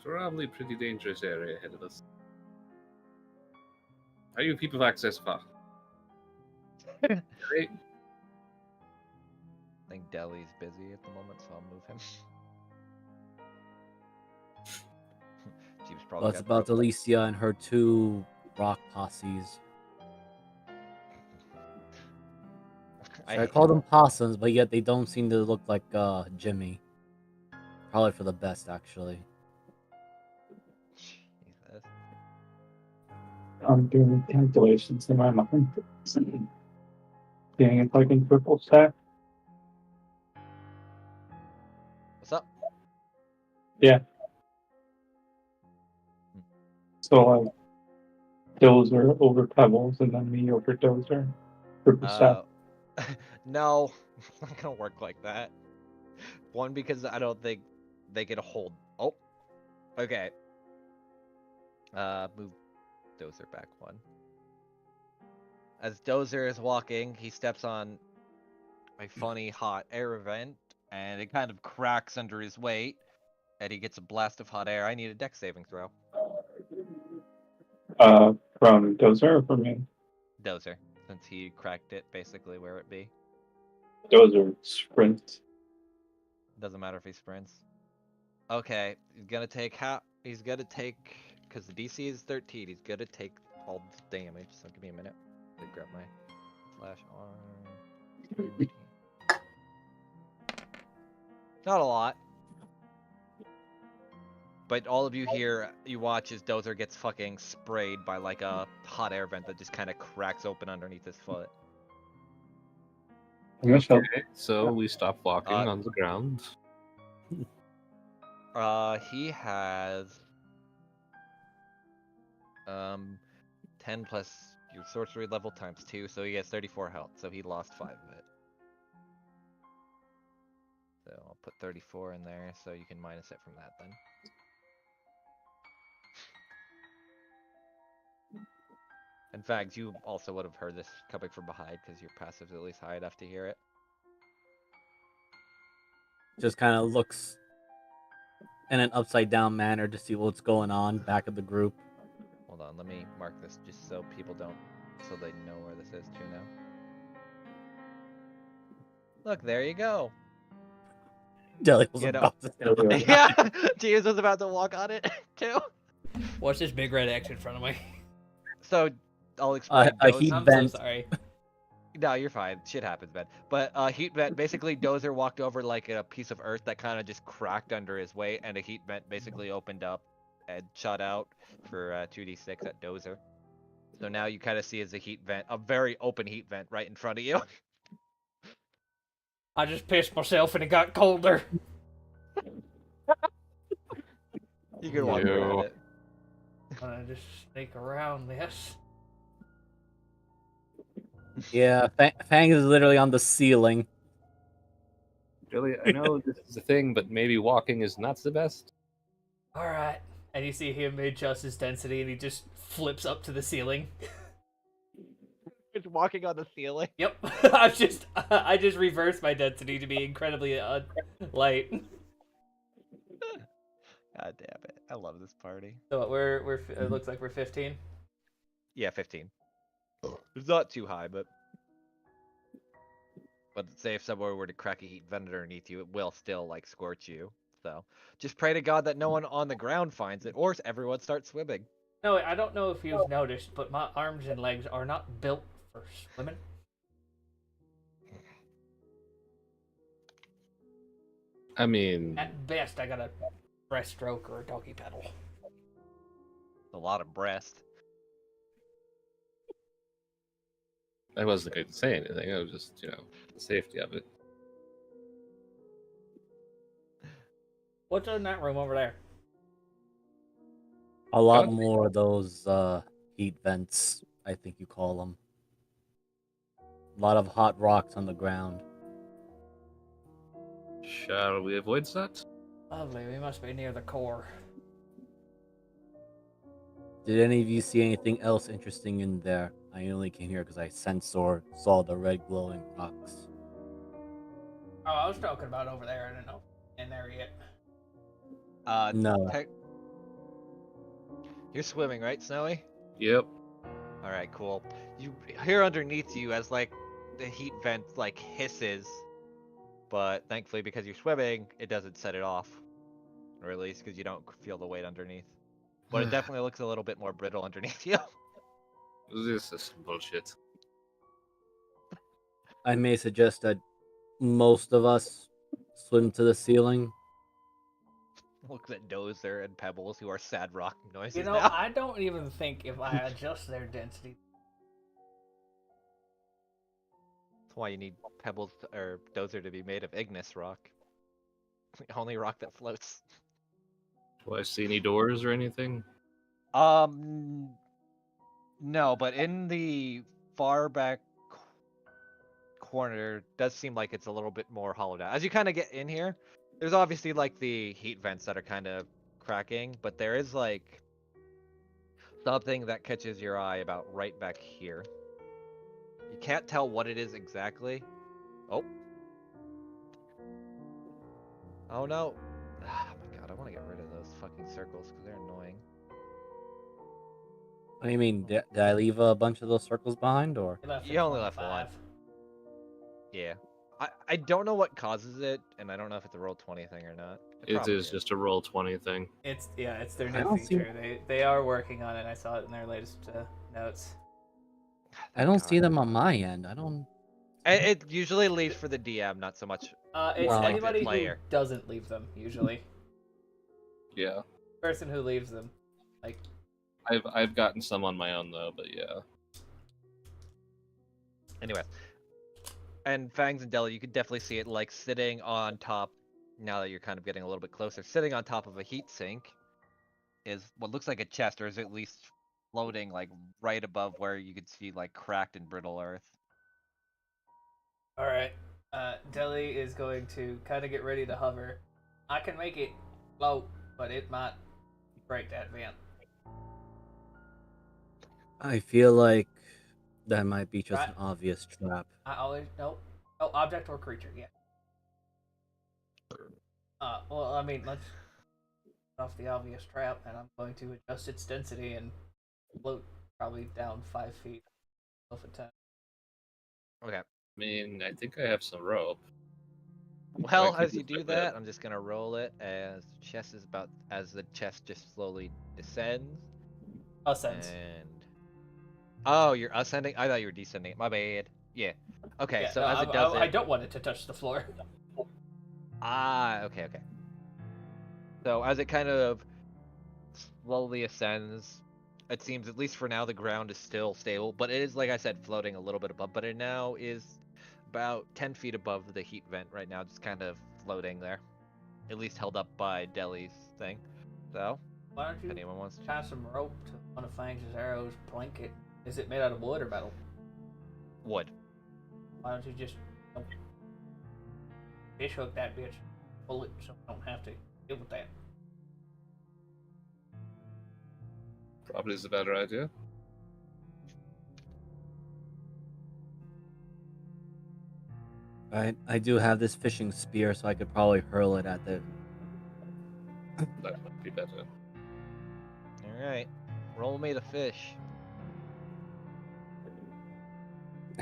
Probably pretty dangerous area ahead of us. How you people access far? Right? I think Delhi's busy at the moment, so I'll move him. Jeep's probably Well, it's about Alicia and her two rock posses. I call them possums, but yet they don't seem to look like Jimmy. Probably for the best, actually. Jesus. I'm doing calculations in my mind. Seeing if I can triple stack. What's up? Yeah. So like Dozer over Pebbles and then me over Dozer. Triple stack. No, it's not gonna work like that. One, because I don't think they get a hold. Oh, okay. Move Dozer back one. As Dozer is walking, he steps on a funny hot air vent, and it kind of cracks under his weight, and he gets a blast of hot air. I need a dex saving throw. From Dozer or from me? Dozer, since he cracked it basically where it be. Dozer sprint. Doesn't matter if he sprints. Okay, he's gonna take he's gonna take, because the DC is 13, he's gonna take all the damage, so give me a minute to grab my slash arm. Not a lot. But all of you here, you watch as Dozer gets fucking sprayed by like a hot air vent that just kind of cracks open underneath his foot. Okay, so we stop walking on the ground. He has 10 plus your sorcery level times 2, so he has 34 health, so he lost 5 of it. So I'll put 34 in there, so you can minus it from that then. In fact, you also would have heard this coming from behind, because your passive's at least high enough to hear it. Just kind of looks in an upside down manner to see what's going on back of the group. Hold on, let me mark this just so people don't, so they know where this is too now. Look, there you go. Jelly was about to say yeah, James was about to walk on it too. What's this big red X in front of me? So I'll explain. A heat I'm vent. so sorry. No, you're fine. Shit happens, man. But heat vent, basically Dozer walked over like a piece of earth that kind of just cracked under his weight, and a heat vent basically opened up and shot out for 2d6 at Dozer. So now you kind of see as a heat vent, a very open heat vent right in front of you. I just pissed myself and it got colder. You can walk around Ew. it. I just sneak around this. Yeah, Fang is literally on the ceiling. Really, I know this is a thing, but maybe walking is not the best. Alright. And you see him adjust his density and he just flips up to the ceiling. It's walking on the ceiling. Yep. I just reversed my density to be incredibly light. God damn it! I love this party. So we're it looks like we're 15. Yeah, 15. It's not too high, but say if someone were to crack a heat vent underneath you, it will still like scorch you. So just pray to God that no one on the ground finds it, or everyone starts swimming. No, I don't know if you've noticed, but my arms and legs are not built for swimming. I mean, At best, I got a breaststroke or a doggy paddle. A lot of breast. I wasn't going to say anything. I was just, the safety of it. What's in that room over there? A lot Huh? more of those heat vents, I think you call them. A lot of hot rocks on the ground. Shall we avoid that? Lovely, we must be near the core. Did any of you see anything else interesting in there? I only came here because I sensed or saw the red glowing rocks. Oh, I was talking about over there. I don't know. In there yet. No. You're swimming, right, Snowy? Yep. All right, cool. You hear underneath you as like the heat vent like hisses, but thankfully because you're swimming, it doesn't set it off, or at least because you don't feel the weight underneath. But it definitely looks a little bit more brittle underneath you. This is some bullshit. I may suggest that most of us swim to the ceiling. Looks at Dozer and Pebbles, who are sad rock noises You know, now. I don't even think if I adjust their density. That's why you need Pebbles or Dozer to be made of igneous rock. The only rock that floats. Do I see any doors or anything? No, but in the far back corner does seem like it's a little bit more hollowed out. As you kind of get in here, there's obviously like the heat vents that are kind of cracking, but there is like something that catches your eye about right back here. You can't tell what it is exactly. Oh. Oh no. Oh my god, I want to get rid of those fucking circles because they're annoying. What do you mean? Did I leave a bunch of those circles behind, or? You only left one. Yeah. I don't know what causes it, and I don't know if it's a roll 20 thing or not. It probably is just a roll 20 thing. It's their I new don't see- feature. They are working on it. I saw it in their latest notes. I don't God. see them on my end. I don't. It usually leaves for the DM, not so much. It's Well, anybody who player. doesn't leave them usually. Yeah. Person who leaves them, like I've gotten some on my own though, but yeah. Anyway. And Fangs and Deli, you could definitely see it like sitting on top, now that you're kind of getting a little bit closer, sitting on top of a heat sink is what looks like a chest, or is at least floating like right above where you could see like cracked and brittle earth. all right. Deli is going to kind of get ready to hover. I can make it float, but it might break that vent. I feel like that might be just Right. an obvious trap. I always nope. Oh, object or creature, yeah. Well, I mean, let's get off the obvious trap, and I'm going to adjust its density and float probably down 5 feet, off a 10. Okay. I mean, I think I have some rope. Well, I as you keep do it like that, I'm just gonna roll it as the chest just slowly descends. Ascends. And oh, you're ascending? I thought you were descending. My bad. Yeah. Okay, Yeah, so no, as it does I it. don't want it to touch the floor. Okay. So as it kind of slowly ascends, it seems, at least for now, the ground is still stable, but it is, like I said, floating a little bit above. But it now is about 10 feet above the heat vent right now, just kind of floating there. At least held up by Deli's thing. So, Why don't if you anyone wants to. tie some rope to one of Fangs' arrows, plank it? Is it made out of wood or metal? Wood. Why don't you just fish hook that bitch, pull it so we don't have to deal with that? Probably is a better idea. I do have this fishing spear, so I could probably hurl it at the. That might be better. Alright. Roll me to fish.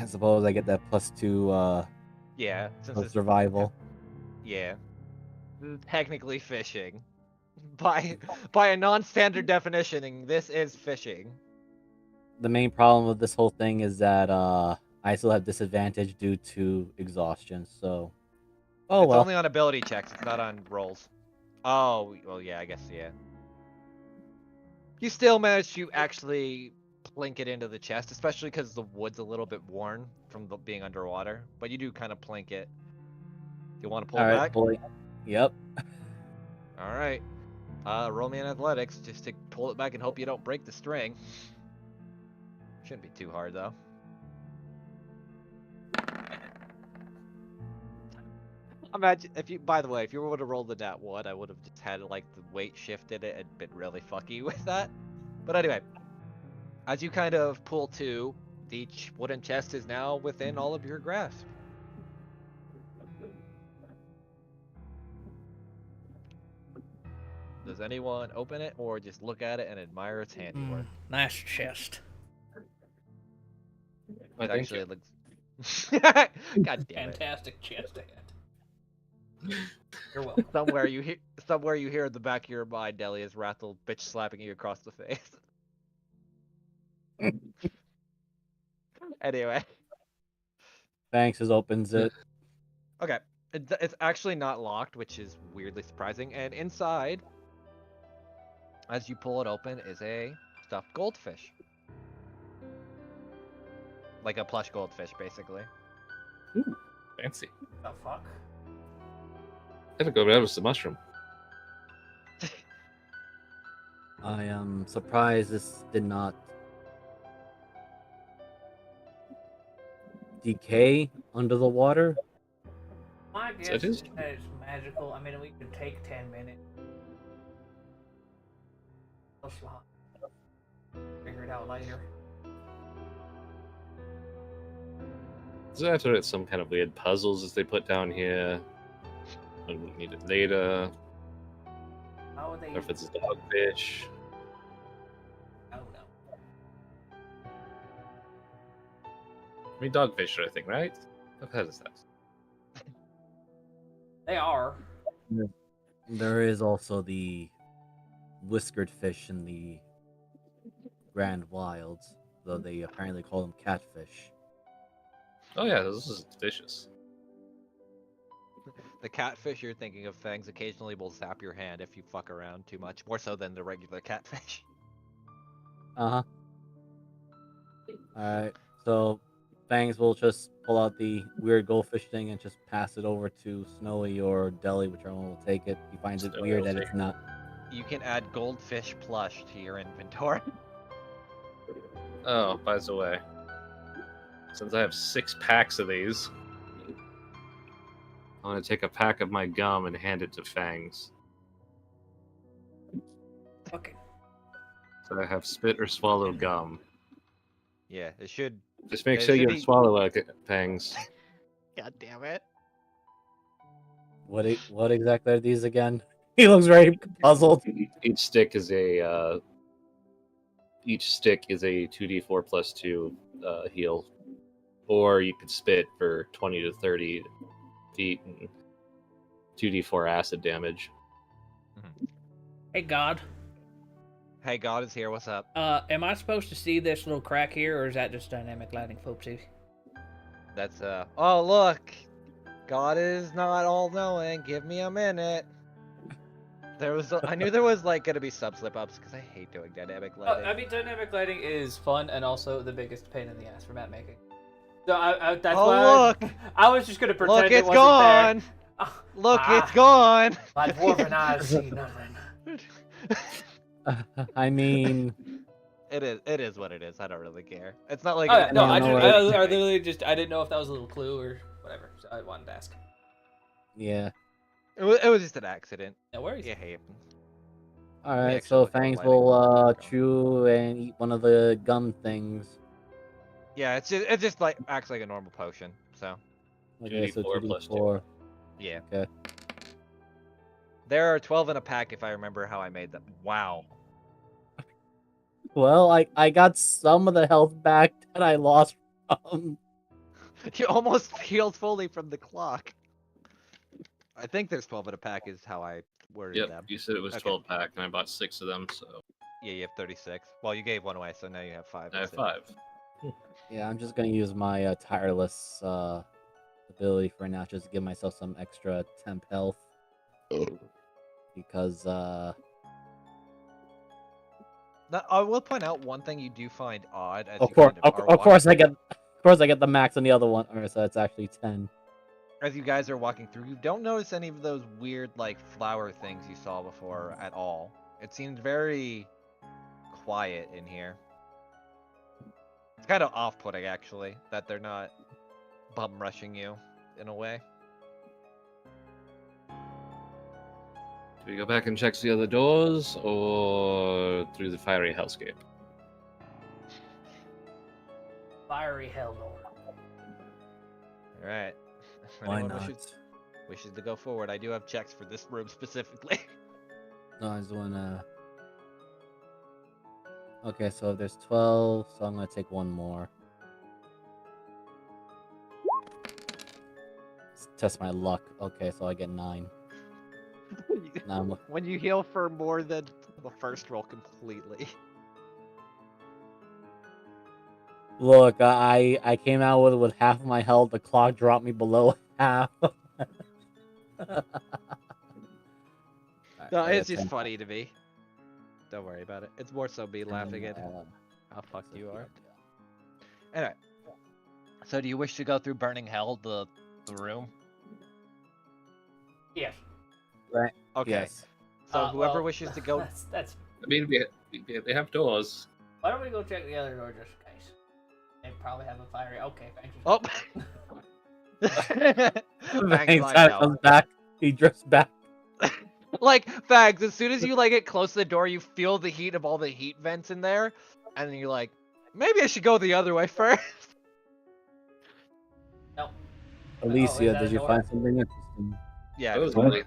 I suppose I get that +2 Yeah, since of it's survival. yeah. Technically fishing. By a non-standard definition, this is fishing. The main problem with this whole thing is that I still have disadvantage due to exhaustion. So, oh It's well. only on ability checks, it's not on rolls. Oh, well, yeah, I guess, yeah. You still managed to actually plink it into the chest, especially because the wood's a little bit worn from being underwater. But you do kind of plink it. Do you want to pull All it right, back? boy. Yep. All right. Roll me in athletics just to pull it back and hope you don't break the string. Shouldn't be too hard though. Imagine if you. By the way, if you were to roll the nat one, I would have just had like the weight shifted it and been really fucky with that. But anyway, as you kind of pull to, the wooden chest is now within all of your grasp. Does anyone open it or just look at it and admire its handiwork? Nice chest. I It think actually you. looks. God damn it! Fantastic chest ahead. You're welcome. Somewhere you hear in the back of your mind, Deli is Rathel bitch slapping you across the face. Anyway, Thanks. As opens it. okay, it's actually not locked, which is weirdly surprising. And inside, as you pull it open, is a stuffed goldfish, like a plush goldfish, basically. Ooh, fancy. The fuck? I gotta go grab us some mushroom. I am surprised this did not decay under the water. My So guess it is is. that it's magical. I mean, we could take 10 minutes. Figure it out later. Is that or it's some kind of weird puzzles as they put down here? And we need it later. How would they? Or if it's a dogfish. Oh no. I mean, dogfish are a thing, right? I've heard of that. They are. There is also the whiskered fish in the Grand Wilds, though they apparently call them catfish. Oh yeah, this is delicious. The catfish you're thinking of, Fangs, occasionally will zap your hand if you fuck around too much, more so than the regular catfish. Uh-huh. Alright, so Fangs will just pull out the weird goldfish thing and just pass it over to Snowy or Deli, whichever one will take it. He finds it Snowy weird will that take it's not. You can add goldfish plush to your inventory. Oh, by the way, since I have 6 packs of these, I'm gonna take a pack of my gum and hand it to Fangs. Okay. So I have spit or swallow gum. Yeah, it should. Just make It sure should you be- swallow it, Fangs. God damn it. What exactly are these again? He looks very puzzled. Each stick is a 2d4 plus 2 heal, or you could spit for 20 to 30 feet and 2d4 acid damage. Hey God. Hey, God is here. What's up? Am I supposed to see this little crack here, or is that just dynamic lighting, Foopsie? That's Oh, look. God is not all knowing. Give me a minute. I knew there was like gonna be sub slip ups because I hate doing dynamic lighting. I mean, dynamic lighting is fun and also the biggest pain in the ass for map making. So that's Oh, why look! I was just gonna pretend Look, it it's wasn't gone! there. Look, it's gone! My dwarven eyes see nothing. I mean, It is what it is. I don't really care. It's not like Oh it yeah, was no, I I don't just know I, where- I literally just I didn't know if that was a little clue or whatever, so I wanted to ask. yeah. It was just an accident. No worries. It happens. All me right, actually so look at the Fangs lighting will on the background. chew and eat one of the gum things. Yeah, it just like acts like a normal potion. So Okay, so 2d4 plus 2. 2d4. yeah, Okay. there are 12 in a pack if I remember how I made them. Wow. Well, I got some of the health back that I lost from. You almost healed fully from the clock. I think there's 12 in a pack is how I worded Yep, them. you said it was Okay. 12 pack, and I bought 6 of them, so Yeah, you have 36. Well, you gave one away, so now you have 5. I have instead. 5. Yeah, I'm just gonna use my tireless ability for now, just to give myself some extra temp health. Because Now, I will point out one thing you do find odd as of you course, kind of are of course walking- I get the max on the other one. Alright, so it's actually 10. as you guys are walking through, you don't notice any of those weird like flower things you saw before at all. It seemed very quiet in here. It's kind of off-putting actually that they're not bum rushing you in a way. Do we go back and check the other doors, or through the fiery hellscape? Fiery hell door. All right. Why Anyone not? wishes to go forward? I do have checks for this room specifically. No, I just wanna. Okay, so there's 12, so I'm gonna take one more. Let's test my luck. Okay, so I get 9. Now I'm When you heal for more than the first roll completely. Look, I came out with half of my health. The clock dropped me below half. No, Alright, I it's got just 10. funny to me. Don't worry about it. It's more so me laughing at Uh, how fucked you are. Anyway, so do you wish to go through Burning Hell, the room? Yes. Right. Okay. Yes. So whoever well, wishes to go. That's. I mean, they have doors. Why don't we go check the other door just in case? They probably have a fiery. Okay, thank you. Oh. Thanks, Thanks, I know. comes back. He drifts back. Like Fags, as soon as you like get close to the door, you feel the heat of all the heat vents in there, and then you're like, maybe I should go the other way first. No. Alicia, is that did a you door? find something interesting? Yeah. That was What? great.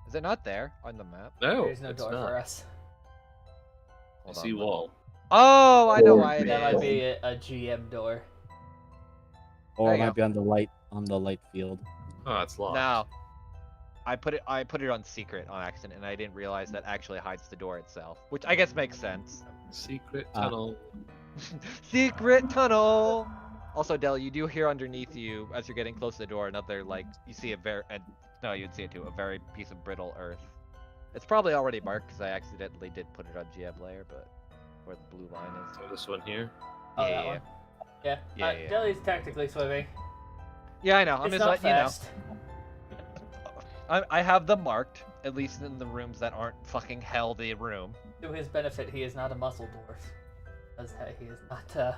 Is it not there on the map? No, There's no it's door not. for us. I Hold see on, wall. Oh, I know why it That is. might be a GM door. Or There it you might go. be on the light field. Oh, it's locked. No. I put it on secret on accident, and I didn't realize that actually hides the door itself, which I guess makes sense. Secret Ah. tunnel. Secret tunnel. Also, Del, you do hear underneath you as you're getting close to the door another like you see a no, you'd see it too, a very piece of brittle earth. It's probably already marked because I accidentally did put it on GM layer, but where the blue line is. So this one here. Oh, Yeah, that yeah. one. Yeah. Yeah. Delhi's technically swimming. Yeah, I know. I'm It's just not letting you know. fast. I have them marked, at least in the rooms that aren't fucking hell the room. To his benefit, he is not a muscle dwarf. As he is not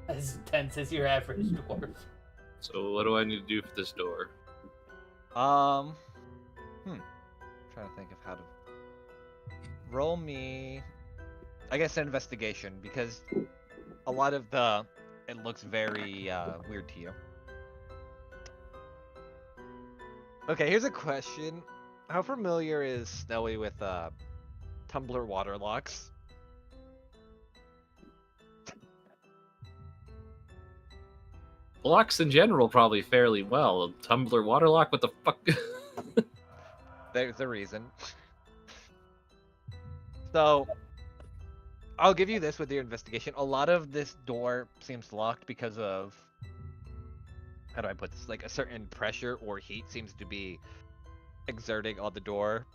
as tense as your average dwarf. So what do I need to do for this door? Trying to think of how to roll me. I guess an investigation because a lot of it looks very weird to you. Okay, here's a question: how familiar is Snowy with tumbler water locks? Locks in general probably fairly well. Tumbler water lock. What the fuck? There's a reason. So, I'll give you this with your investigation. A lot of this door seems locked because of, how do I put this? Like a certain pressure or heat seems to be exerting on the door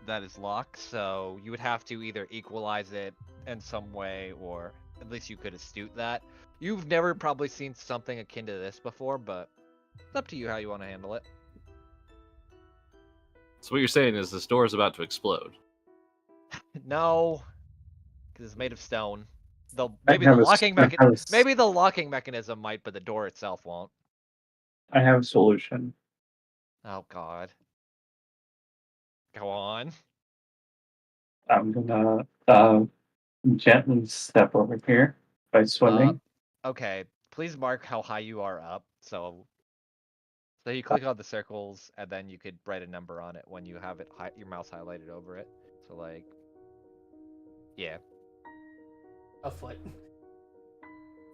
that is locked. So you would have to either equalize it in some way or at least you could astute that. You've never probably seen something akin to this before, but it's up to you how you want to handle it. So what you're saying is this door is about to explode. No, because it's made of stone. I Maybe the have a s- locking I have a s- maybe the locking mechanism might, but the door itself won't. I have a solution. Oh God. Go on. I'm gonna gently step over here by swimming. Okay. Please mark how high you are up. So you click on the circles, and then you could write a number on it when you have it your mouse highlighted over it. So like, yeah. A foot.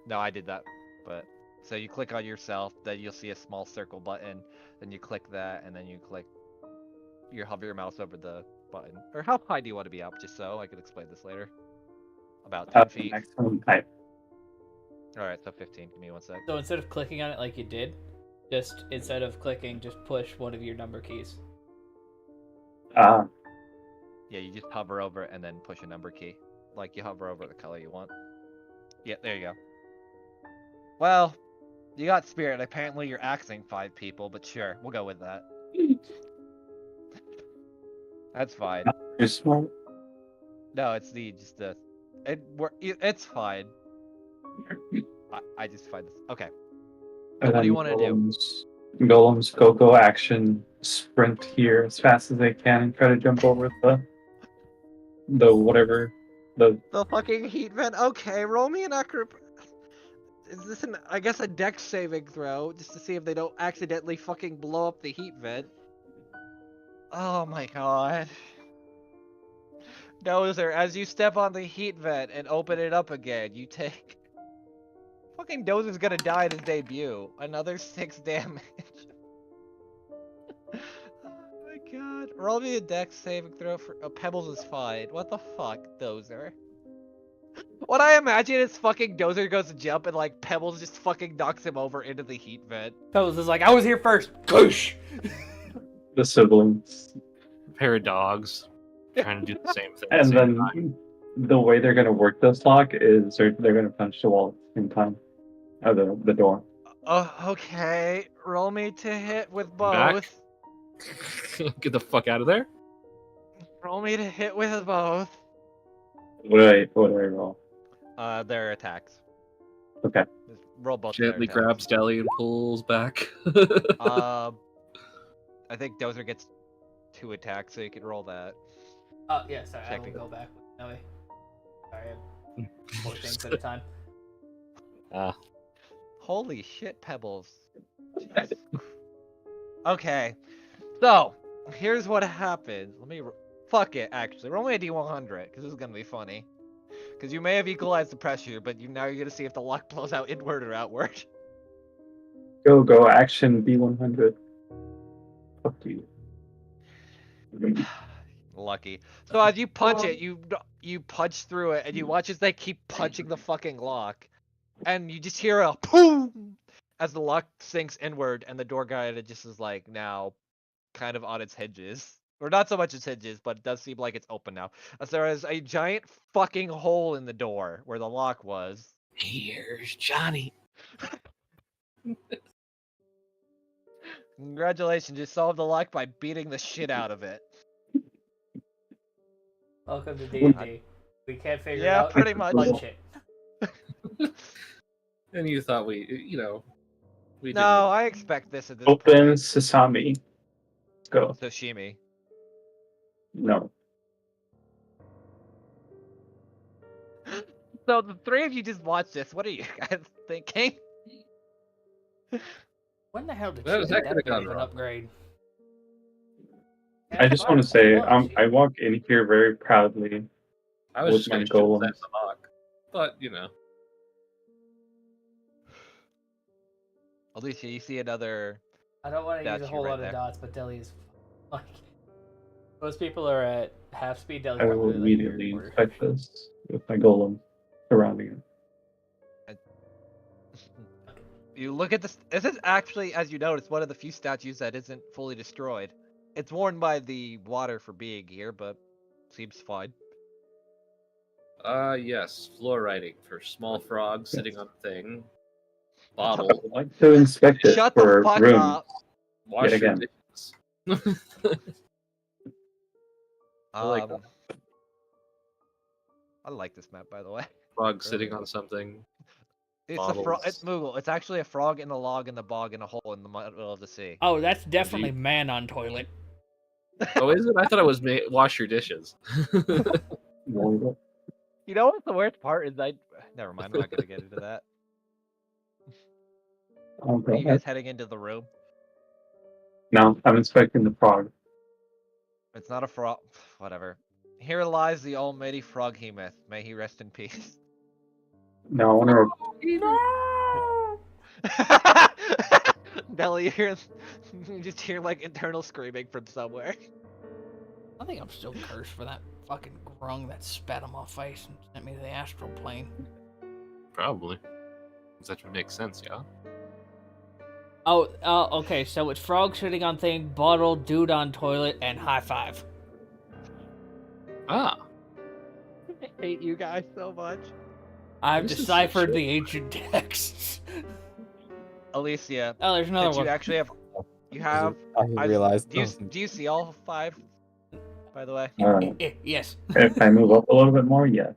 No, I did that. But so you click on yourself, then you'll see a small circle button. Then you click that, and then you hover your mouse over the button. Or how high do you want to be up? Just so I could explain this later. About 10 feet. Maximum height. All right, so 15. Give me 1 sec. So instead of clicking on it like you did, just instead of clicking, just push one of your number keys. Yeah, you just hover over it and then push a number key. Like you hover over the color you want. Yeah, there you go. Well, you got spirit. Apparently you're axing 5 people, but sure, we'll go with that. That's fine. You're smart. No, it's it's fine. I just find this okay. So what do you want to do? Golems go action, sprint here as fast as they can, and try to jump over the whatever the. The fucking heat vent. Okay, roll me an Is this I guess a dex saving throw just to see if they don't accidentally fucking blow up the heat vent? Oh my god. Dozer, as you step on the heat vent and open it up again, you take. Fucking Dozer's gonna die in his debut. Another 6 damage. Oh my god. Roll me a dex saving throw for. Pebbles is fine. What the fuck, Dozer? What I imagine is fucking Dozer goes to jump and like Pebbles just fucking knocks him over into the heat vent. Pebbles is like, I was here first. Goosh! The siblings. A pair of dogs trying to do the same thing. And then the way they're gonna work this lock is they're gonna punch the wall at the same time. Or the door. Oh, okay. Roll me to hit with Back. both. Get the fuck out of there. Roll me to hit with both. What do I roll? Their attacks. Okay. Just roll both their Gently attacks. grabs Deli and pulls back. I think Dozer gets 2 attacks, so you can roll that. Oh, yeah, sorry, I will Technically. go back. No way. Sorry, I have 4 things at a time. Holy shit, Pebbles. Jesus. Okay, so here's what happened. Fuck it, actually. Roll me a D100, because this is gonna be funny. Because you may have equalized the pressure, but now you're gonna see if the lock blows out inward or outward. Go action B100. Fuck you. Lucky. So as you punch it, you punch through it, and you watch as they keep punching the fucking lock, and you just hear a boom as the lock sinks inward, and the door guide just is like now kind of on its hinges. Or not so much its hinges, but it does seem like it's open now. As there is a giant fucking hole in the door where the lock was. Here's Johnny. Congratulations, you solved the lock by beating the shit out of it. Welcome to D&D. We can't figure it out. pretty much. Punch it. And you thought we No, didn't. I expect this at this Open point. sesame. Go. Sashimi. No. So the 3 of you just watched this. What are you guys thinking? When the hell did That she was get that that could've big of gone an wrong. upgrade? I just want to say I walk in here very proudly. I was with just my gonna shoot golems. that the lock, but you know. Alicia, you see another. I don't want to use a That's whole you right lot there. of dots, but Deli is like most people are at half speed. Deli's I will probably like immediately near inspect this with my golem surrounding it. You look at this. This is actually, as you notice, one of the few statues that isn't fully destroyed. It's worn by the water for being here, but seems fine. Yes, floor writing for small frog sitting on a thing. I Bottle. would like to inspect it Shut the for fuck rooms. up. Wash Yet your again. dishes. like that. I like this map, by the way. Frog sitting on something. It's a frog. It's Bottles. Moogle. It's actually a frog in a log in the bog in a hole in the middle of the sea. Oh, that's definitely man on toilet. Oh, is it? I thought it was wash your dishes. No, You know what the worst part is? Never mind. I'm not gonna get into that. Are you guys heading into the room? No, I'm inspecting the frog. It's not a frog. Whatever. Here lies the almighty froghemoth. May he rest in peace. No, I want to. No! Nelly, you just hear like internal screaming from somewhere. I think I'm still cursed for that fucking grung that spat on my face and sent me to the astral plane. Probably. That would make sense, yeah. Oh, okay, so it's frog sitting on thing, bottle, dude on toilet, and high five. Ah. I hate you guys so much. I've This is deciphered shit. the ancient texts. Alicia, Oh, there's another since one. you actually have, you have. I realized. Do you see all 5? By the way. Yes. If I move up a little bit more, yes.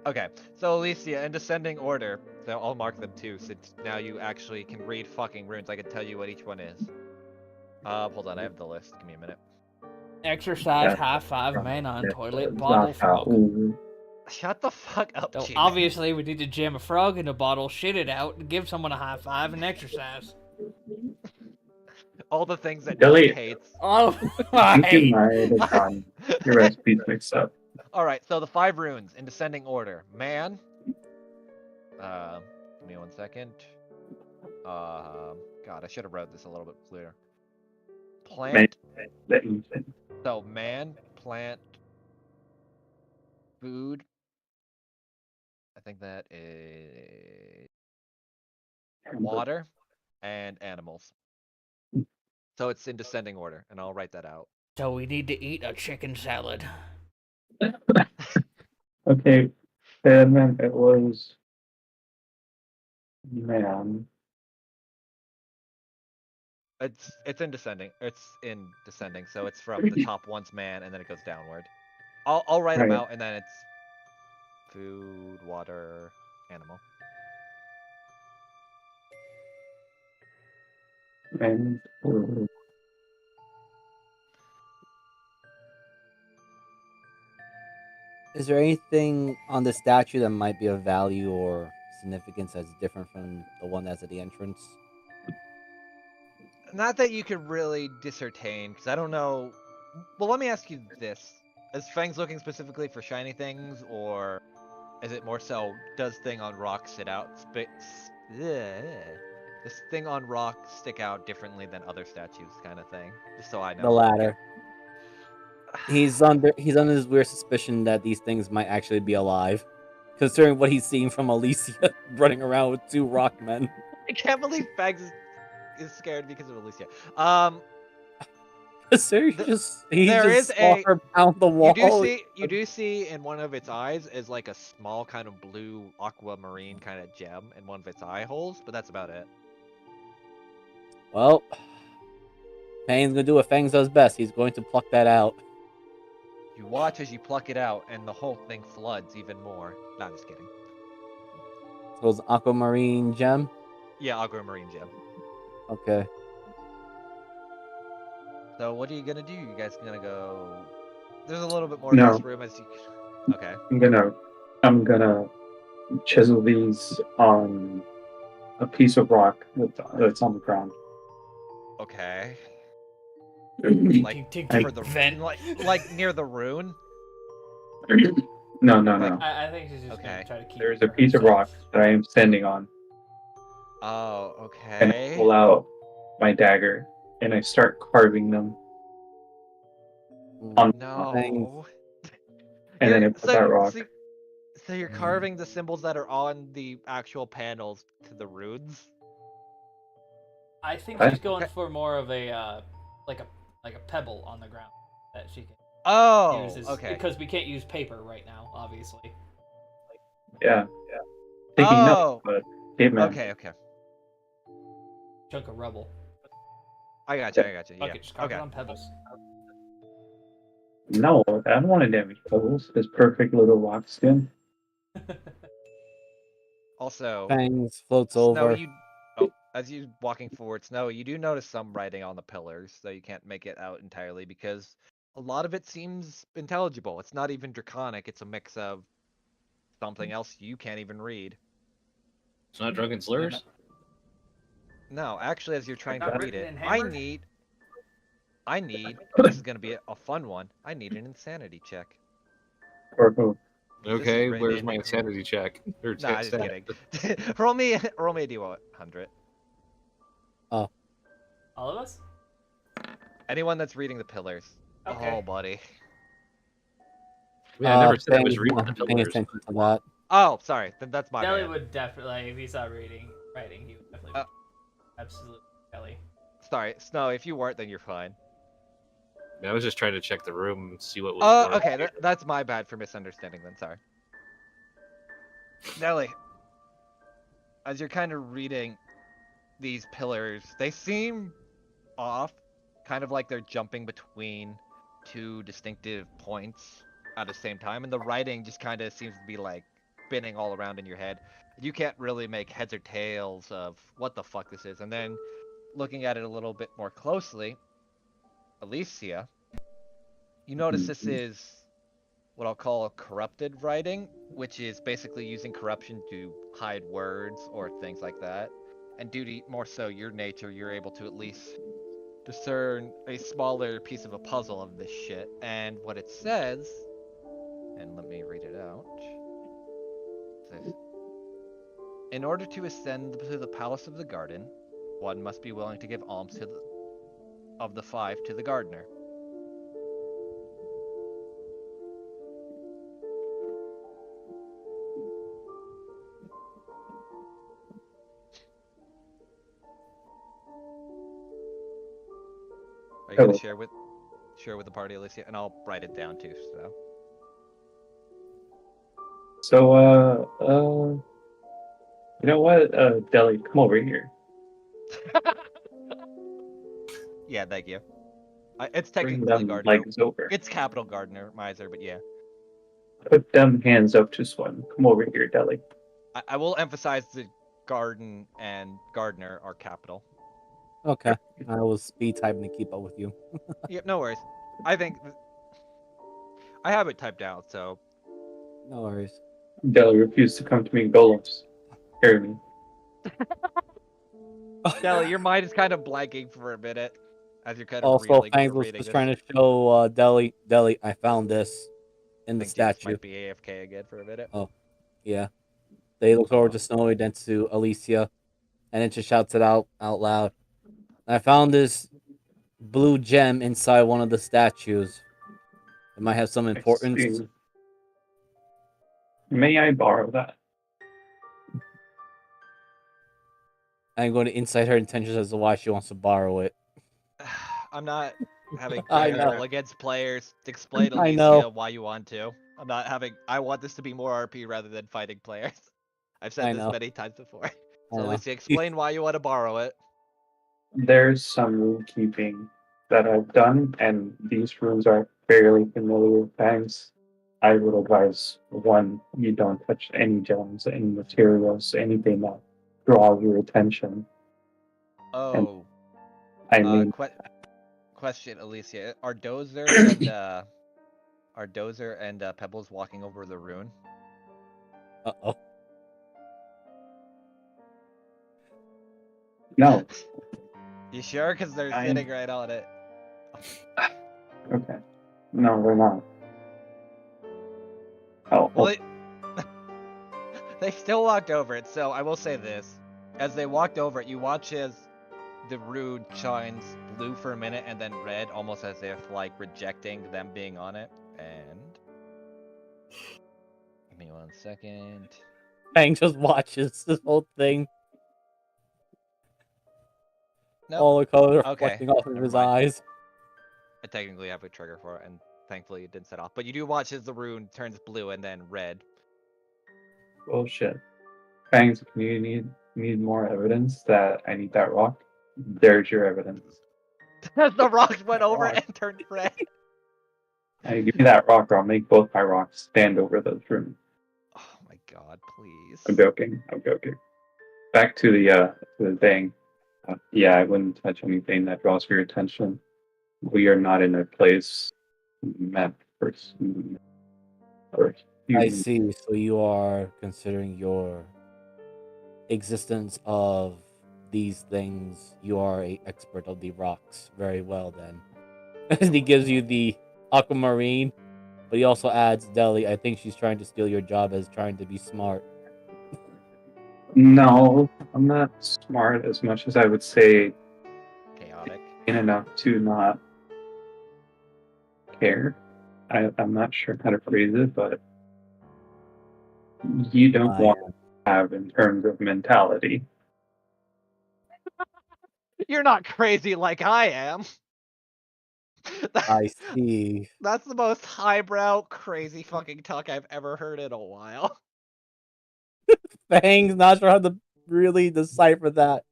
Okay, so Alicia, in descending order, so I'll mark them too, since now you actually can read fucking runes. I can tell you what each one is. Hold on, I have the list. Give me a minute. Exercise, Yeah. high five, man on Yeah, toilet, it's bottle, not frog. ooh. Shut the fuck up, So G-Man. obviously, we need to jam a frog in a bottle, shit it out, give someone a high five, and exercise. All the things that Delete. Nelly hates. Oh, I think you my. might have gotten your recipes mixed up. Alright, so the 5 runes in descending order. Man. Give me 1 second. God, I should have wrote this a little bit clearer. Plant. So man, plant, food. I think that is water and animals. So it's in descending order, and I'll write that out. So we need to eat a chicken salad. Okay, and then it was man. It's in descending. It's in descending. So it's from the top one's man, and then it goes downward. I'll write them Right. out, and then it's food, water, animal. And Is there anything on the statue that might be of value or significance that's different from the one that's at the entrance? Not that you could really discertain, because I don't know. Well, let me ask you this: is Fang's looking specifically for shiny things, or is it more so does thing on rock sit out? This thing on rock stick out differently than other statues, kind of thing. Just so I know. The latter. He's under this weird suspicion that these things might actually be alive, considering what he's seeing from Alicia running around with 2 rock men. I can't believe Fangs is scared because of Alicia. So he there just is saw a- her pound the wall. You do see in one of its eyes is like a small kind of blue aquamarine kind of gem in one of its eye holes, but that's about it. Well, Fang's gonna do what Fang does best. He's going to pluck that out. You watch as you pluck it out, and the whole thing floods even more. No, I'm just kidding. So it's aquamarine gem. Yeah, aquamarine gem. Okay. So what are you gonna do? You guys gonna go? There's a little bit more No. to this room as you. Okay. I'm gonna chisel these on a piece of rock that's on the ground. Okay. Like, For the vent. like near the rune. No. I think she's just Okay. gonna try to keep There's it a for piece of herself. rock that I am standing on, Oh, and I okay. pull out my dagger and I start carving them. On No. and then I put that rock. So you're carving the symbols that are on the actual panels to the runes. I think What? she's going for more of a like a pebble on the ground that she can Oh, use. okay. Because we can't use paper right now, obviously. Yeah. Taking notes, Oh, but caveman. okay. Chunk of rubble. I got you. Yeah. Fuck it, just carve Okay. it on pebbles. No, I don't want to damage pebbles. His perfect little rock skin. Also, Fangs floats Snow, over. as you walking forward, Snow, you do notice some writing on the pillars, though you can't make it out entirely because a lot of it seems intelligible. It's not even draconic. It's a mix of something else you can't even read. It's not drunken slurs. No, actually, as you're trying to Not read written it, in I hammer? need. This is gonna be a fun one. I need an insanity check. Or who? Okay, written where's in my the- insanity check? Or Nah, just stat? kidding. roll me a D100. All of us? Anyone that's reading the pillars. Okay. Oh, buddy. Yeah, I never said I Fangs was reading not the paying pillars. attention to that. Oh, sorry. Then that's my Deli bad. would definitely, like, if he saw writing, he would definitely. Uh, Absolutely, Deli. Sorry, Snow. If you weren't, then you're fine. I was just trying to check the room and see what was Oh, going okay. on. That's my bad for misunderstanding. Then sorry. Nelly, as you're kind of reading these pillars, they seem off, kind of like they're jumping between two distinctive points at the same time, and the writing just kind of seems to be like spinning all around in your head. You can't really make heads or tails of what the fuck this is. And then looking at it a little bit more closely, Alicia, you notice this is what I'll call corrupted writing, which is basically using corruption to hide words or things like that. And due to more so your nature, you're able to at least discern a smaller piece of a puzzle of this shit. And what it says, and let me read it out. It says, in order to ascend to the palace of the garden, one must be willing to give alms of the 5 to the gardener. Are you gonna share with the party, Alicia? And I'll write it down too. So, you know what? Deli, come over here. Yeah, thank you. It's Bring technically them gardener. legs over. It's capital gardener miser, but yeah. Put them hands up to swim. Come over here, Deli. I will emphasize the garden and gardener are capital. Okay, I was speed typing to keep up with you. Yep, no worries. I think I have it typed out, so No worries. Deli refused to come to me, golems. Hear me. Deli, your mind is kind of blanking for a minute as you're kind of Also, reeling Fangs was reading just this. trying to show Deli, I found this in I the think Jinx statue. might be AFK again for a minute. Oh, yeah. They look over Oh. to Snowy, then to Alicia, and then just shouts it out loud. I found this blue gem inside one of the statues. It might have some importance. Excuse me. May I borrow that? I'm going to insight her intentions as to why she wants to borrow it. I'm not having I players know. roll against players. Explain, I Alicia, know. why you want to. I'm not having. I want this to be more RP rather than fighting players. I've I said this know. many times before. I So, know. Alicia, explain why you want to borrow it. There's some rune keeping that I've done, and these runes are fairly familiar with things. I would advise one, you don't touch any gems, any materials, anything that draws your attention. Oh, I mean, question, Alicia. Are Dozer and Pebbles walking over the rune? Uh-oh. no. You sure? Because they're sitting right on it. Okay. No, they're not. Oh, Well, they still walked over it, so I will say this. As they walked over it, you watch as the rune shines blue for a minute and then red, almost as if like rejecting them being on it. And give me 1 second. Fang just watches this whole thing. Nope. All the color Okay, reflecting off of never his mind. eyes. I technically have a trigger for it, and thankfully it didn't set off. But you do watch as the rune turns blue and then red. Bullshit. Fangs, if you need more evidence that I need that rock, there's your evidence. The rocks went That over rock. and turned red. Hey, give me that rock, or I'll make both my rocks stand over those rooms. Oh my god, please. I'm joking. Back to the thing. Yeah, I wouldn't touch anything that draws your attention. We are not in a place meant for I humans. see. So you are considering your existence of these things. You are a expert of the rocks. Very well then. And he gives you the aquamarine, but he also adds, Deli, I think she's trying to steal your job as trying to be smart. No, I'm not smart as much as I would say Chaotic. enough to not care. I'm not sure how to phrase it, but you don't I want to have in terms of mentality. You're not crazy like I am. I see. That's the most highbrow, crazy fucking talk I've ever heard in a while. Fang's not sure how to really decipher that.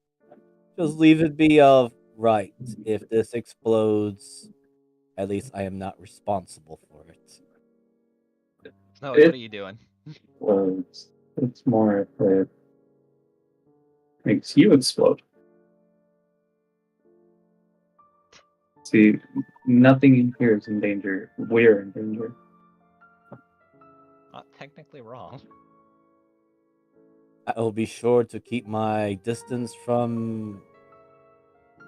Just leave it be of, right, if this explodes, at least I am not responsible for it. Snowy, what are you doing? Well, it's more if it makes you explode. See, nothing in here is in danger. We're in danger. Not technically wrong. I will be sure to keep my distance from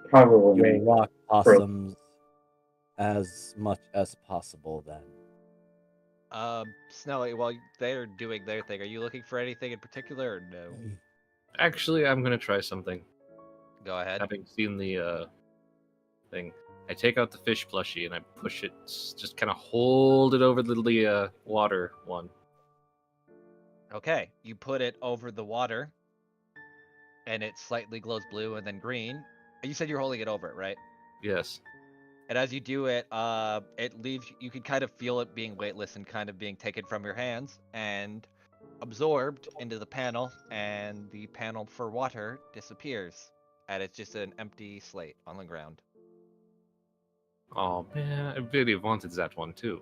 Probably your make rock possums as much as possible then. Snowy, while they're doing their thing, are you looking for anything in particular or no? Actually, I'm gonna try something. Go ahead. Having seen the thing, I take out the fish plushie and I push it, just kind of hold it over the water one. Okay, you put it over the water, and it slightly glows blue and then green. You said you're holding it over it, right? Yes. And as you do it, it leaves. You can kind of feel it being weightless and kind of being taken from your hands and absorbed into the panel, and the panel for water disappears, and it's just an empty slate on the ground. Oh man, I really wanted that one too.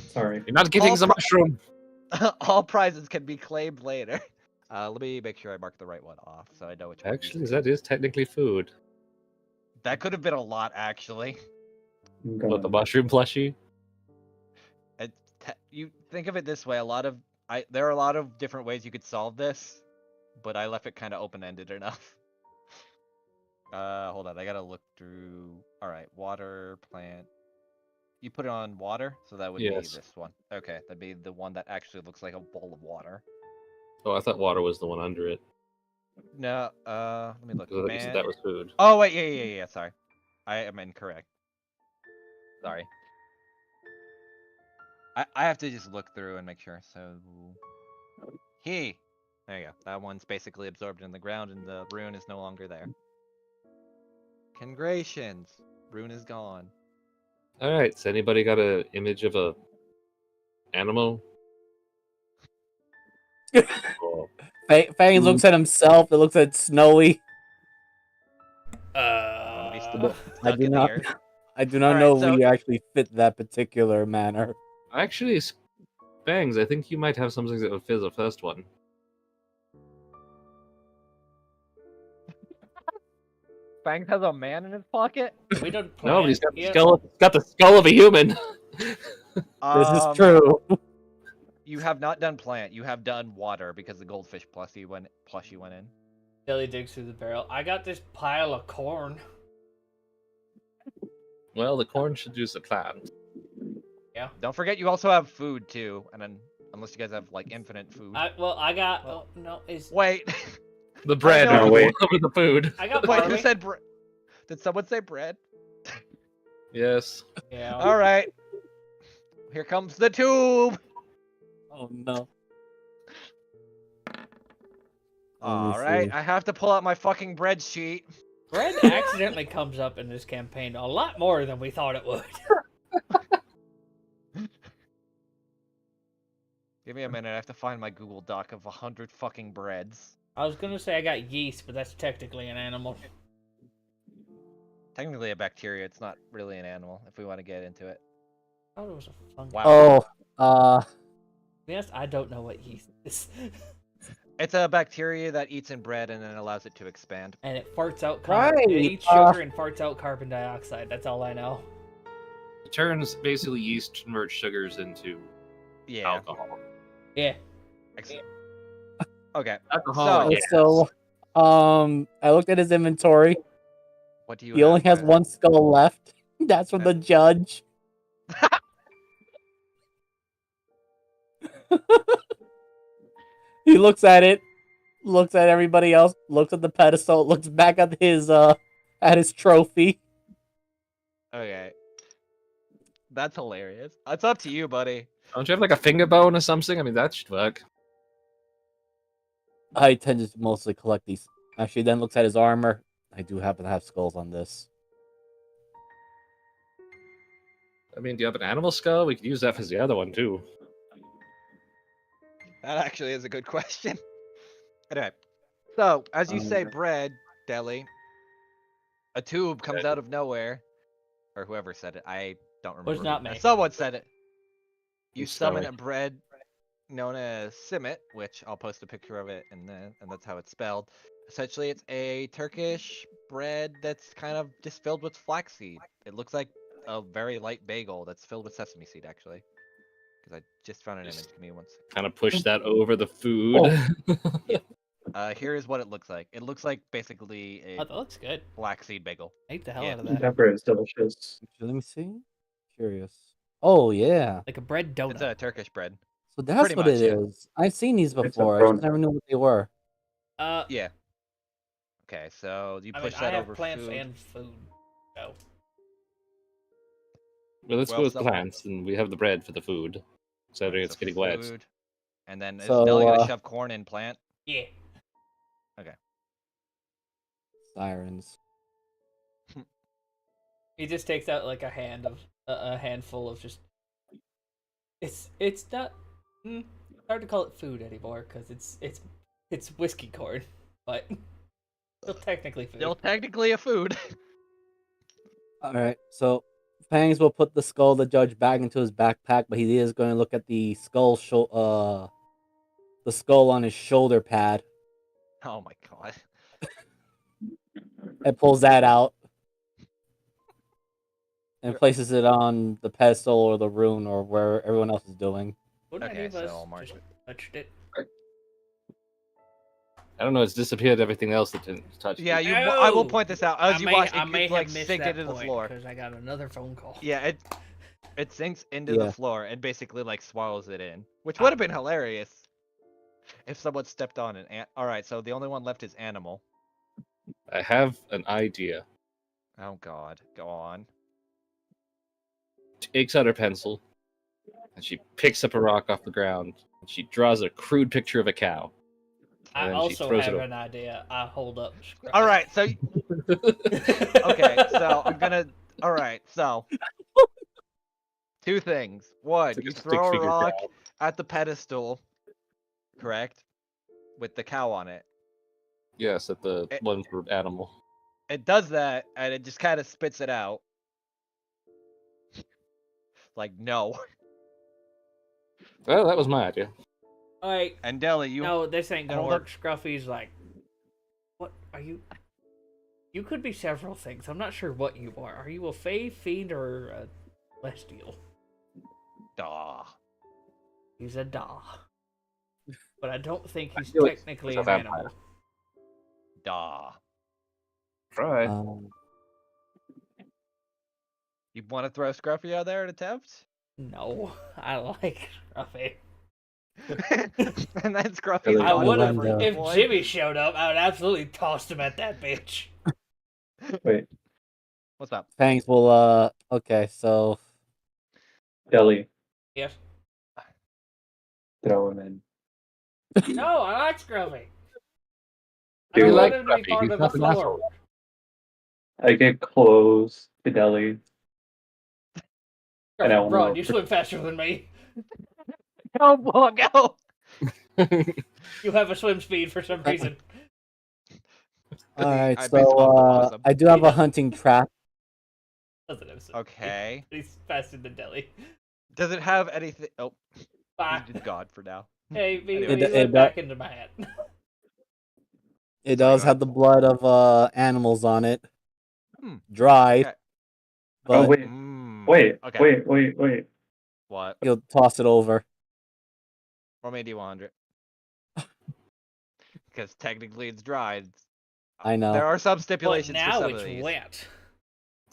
Sorry. You're not getting All the pri- mushroom. All prizes can be claimed later. Let me make sure I mark the right one off so I know which one. Actually, that is technically food. That could have been a lot, actually. What, the mushroom plushie? You think of it this way: there are a lot of different ways you could solve this, but I left it kind of open-ended enough. Hold on, I gotta look through. All right, water plant. You put it on water, so that would Yes. be this one. Okay, that'd be the one that actually looks like a bowl of water. Oh, I thought water was the one under it. No, let me look. You said that was food. Oh wait, yeah. Sorry, I am incorrect. Sorry. I have to just look through and make sure. So, there you go. That one's basically absorbed in the ground, and the rune is no longer there. Congratulations, rune is gone. All right. So anybody got an image of a animal? Oh, Fang looks at himself. It looks at Snowy. Wanna be stuck I do in not. the earth? I do not Alright, know so- if we actually fit that particular manner. actually, Bangs, I think you might have something that would fit the first one. Fangs has a man in his pocket. We don't No, but he's got plan- the skull of a human. This is true. You have not done plant. You have done water because the goldfish plushie went in. Billy digs through the barrel. I got this pile of corn. Well, the corn should use the plant. Don't forget, you also have food too, and then unless you guys have like infinite food. I got. Oh no, is Wait. The bread know. over, Wait. over the food. I got Wait, barley. who said bread? Did someone say bread? Yes. Yeah. All right. Here comes the tube. Oh no. All right, I have to pull out my fucking bread sheet. Bread accidentally comes up in this campaign a lot more than we thought it would. Give me a minute. I have to find my Google Doc of 100 fucking breads. I was gonna say I got yeast, but that's technically an animal. Technically a bacteria. It's not really an animal. If we want to get into it. I thought it was a fungus. Wow. Oh, Yes, I don't know what yeast is. It's a bacteria that eats in bread and then allows it to expand. And it farts out Right, It eats sugar and farts out carbon dioxide. That's all I know. It turns basically yeast converts sugars into Yeah. alcohol. Yeah. Okay. Alcohol. So, I looked at his inventory. what do you He have? only has one skull left. That's from the judge. He looks at it, looks at everybody else, looks at the pedestal, looks back at his trophy. Okay. That's hilarious. It's up to you, buddy. Don't you have like a finger bone or something? I mean, that should work. I tend to mostly collect these. Actually, then looks at his armor. I do happen to have skulls on this. I mean, do you have an animal skull? We could use that as the other one too. That actually is a good question. Anyway, so as you say, Um, bread, Deli, a tube comes out of nowhere, or whoever said it. I don't remember. Was not me. Someone said it. You I'm summon sorry. a bread known as simit, which I'll post a picture of it, and that's how it's spelled. Essentially, it's a Turkish bread that's kind of just filled with flaxseed. It looks like a very light bagel that's filled with sesame seed, actually. Because I just found an image. Give me one second. Kind of push that over the food. Here is what it looks like. It looks like basically Oh, a that looks good. flaxseed bagel. I ate the hell Yeah. out of that. that bread is delicious. Actually, let me see. Curious. Oh yeah. Like a bread donut. It's a Turkish bread. So that's Pretty what much, it yeah. is. I've seen these It's a before. I just donut. never knew what they were. Yeah. Okay, so you I push mean, I that have over plants food. and food. So Well, let's Well, go with so- plants, and we have the bread for the food. So Alright, it's getting wet. food. And then is So, Deli gonna shove corn in plant? yeah. Sirens. He just takes out like a handful of just. It's not hard to call it food anymore because it's whiskey corn, but still technically food. Still technically a food. All right. So Fangs will put the skull of the judge back into his backpack, but he is going to look at the skull the skull on his shoulder pad Oh my god. and pulls that out and places it on the pedestal or the rune or where everyone else is doing. Wouldn't Okay, any of us so I'll mark just it. touched it? I don't know. It's disappeared everything else that didn't touch. Yeah, it. I will No! point this out. As you watch, I may it like have missed sink that into the point floor. because I got another phone call. Yeah, it sinks into Yeah. the floor and basically like swallows it in, which would have been hilarious if someone stepped on an ant. All right, so the only one left is animal. I have an idea. Oh god, go on. Takes out her pencil, and she picks up a rock off the ground, and she draws a crude picture of a cow. I And then she also throws it have over. an idea. I hold up. All right, so okay, so I'm gonna. All right, so two things. One, It's like you a throw a stick-figure rock cow. at the pedestal, correct? With the cow on it. Yes, at the It- one for animal. It does that, and it just kind of spits it out. Like no. Well, that was my idea. Alright, And Deli, you no, this ain't gonna hold up. work. Scruffy's like, what are you? You could be several things. I'm not sure what you are. Are you a fae, fiend, or a celestial? Duh. He's a da. But I don't think he's feel like technically he's a an vampire. animal. Duh. Try. You want to throw Scruffy out there and attempt? No, I like Scruffy. And then Scruffy's Really? I gone would have, Wonder. if boy. Jimmy showed up, I would absolutely tossed him at that bitch. Wait, What's up? Fangs will okay, so Deli, Yes. throw him in. No, I like Scruffy. I Do don't you want like him to be Scruffy? part He's of the not an floor. asshole. I get close to Deli. And I Run, will- you swim faster than me. Go, Bullock, go! You have a swim speed for some reason. All right, I so based upon the laws of- I do have a hunting trap. Doesn't have swim Okay. speed. He's faster than Delhi. Does it have anything? Oh, Ah, he's God for now. hey, we Anyway. went back into my head. It Sorry, does go have ahead. the blood of animals on it, Hmm. dried, Okay. but Oh wait, Okay. wait. What? you'll toss it over. Or maybe 100. Because technically it's dried. I know. There are some But stipulations for now some it's of these. wet.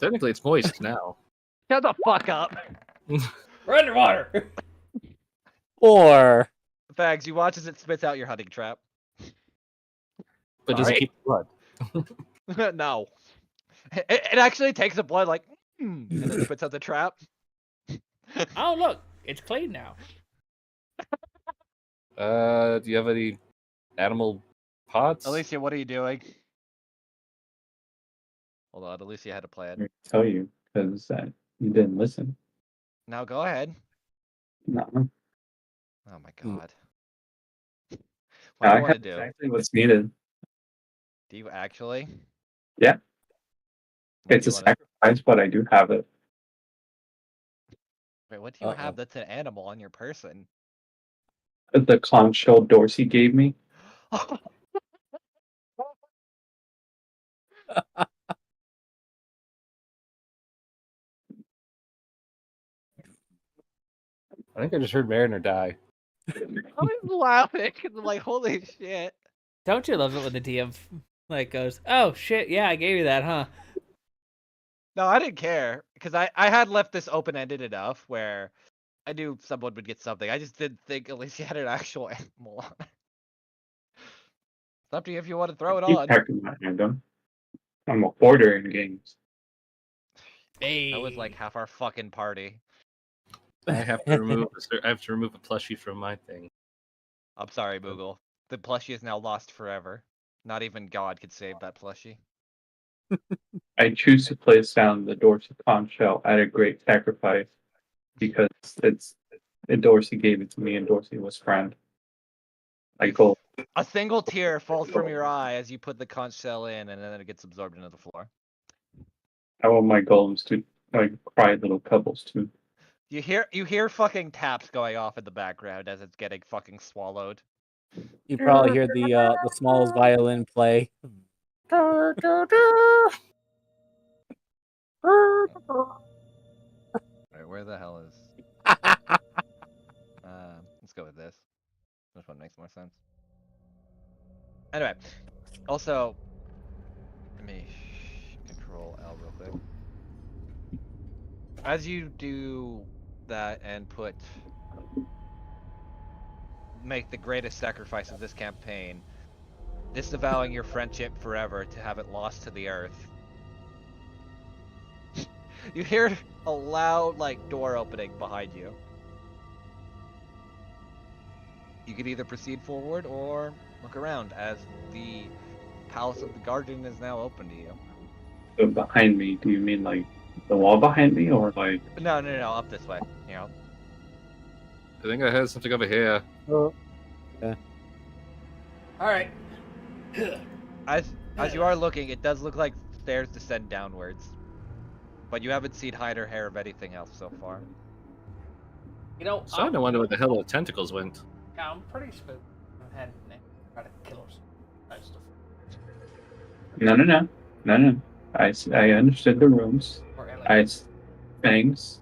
Technically, it's moist now. Shut the fuck up. We're underwater. Or Fags, you watch as it spits out your hunting trap. But does it Sorry. keep the blood? No. It actually takes the blood like, and then spits out the trap. Oh, look. It's clean now. Do you have any animal pots? Alicia, what are you doing? Hold on, Alicia had a plan. I tell you because you didn't listen. Now go ahead. No, Oh my Hmm. god. What do I you want to have do? exactly what's needed. Do you actually? Yeah. What It's do a you wanna... sacrifice, but I do have it. Wait, what do you Uh-oh. have that's an animal on your person? The conch shell Dorsey gave me. I think I just heard Mariner die. I was laughing. I'm like, holy shit. Don't you love it when the DM like goes, "Oh shit, yeah, I gave you that, huh?" No, I didn't care because I had left this open ended enough where I knew someone would get something. I just didn't think Alicia had an actual animal on her. It's up to you if you want to throw it Keep on. packing my random. I'm a hoarder in games. Hey. That was like half our fucking party. I have to remove. I have to remove a plushie from my thing. I'm sorry, Moogle. The plushie is now lost forever. Not even God could save that plushie. I choose to place down the Dorsey conch shell at a great sacrifice because Dorsey gave it to me and Dorsey was friend. I go. A single tear falls from your eye as you put the conch shell in, and then it gets absorbed into the floor. I want my golems to like cry little pebbles too. You hear fucking taps going off in the background as it's getting fucking swallowed. you probably hear the smallest violin play. Alright, where the hell is? Let's go with this. This one makes more sense. Anyway, also, let me control L real quick. As you do that and make the greatest sacrifice of this campaign, disavowing your friendship forever to have it lost to the earth. You hear a loud, like, door opening behind you. You could either proceed forward or look around as the Palace of the Guardian is now open to you. So behind me, do you mean like the wall behind me or like? No, up this way. You know. I think I heard something over here. All right. As you are looking, it does look like stairs descend downwards. But you haven't seen hide or hair of anything else so far. You know, I'm starting to wonder where the hell the tentacles went. Yeah, I'm pretty spooked. I had try to kill us. No. I understood the rooms. I things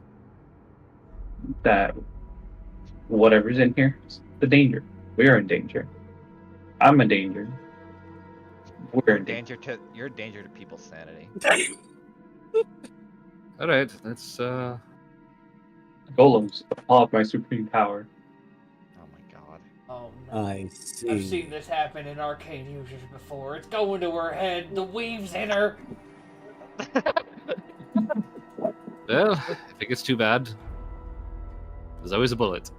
that whatever's in here, the danger. We are in danger. I'm a danger. We're in danger. You're a danger to people's sanity. All right, let's. Golems, all of my supreme power. Oh my god. Oh no. I see. I've seen this happen in arcane users before. It's going to her head. The weave's in her. Well, if it gets too bad, there's always a bullet.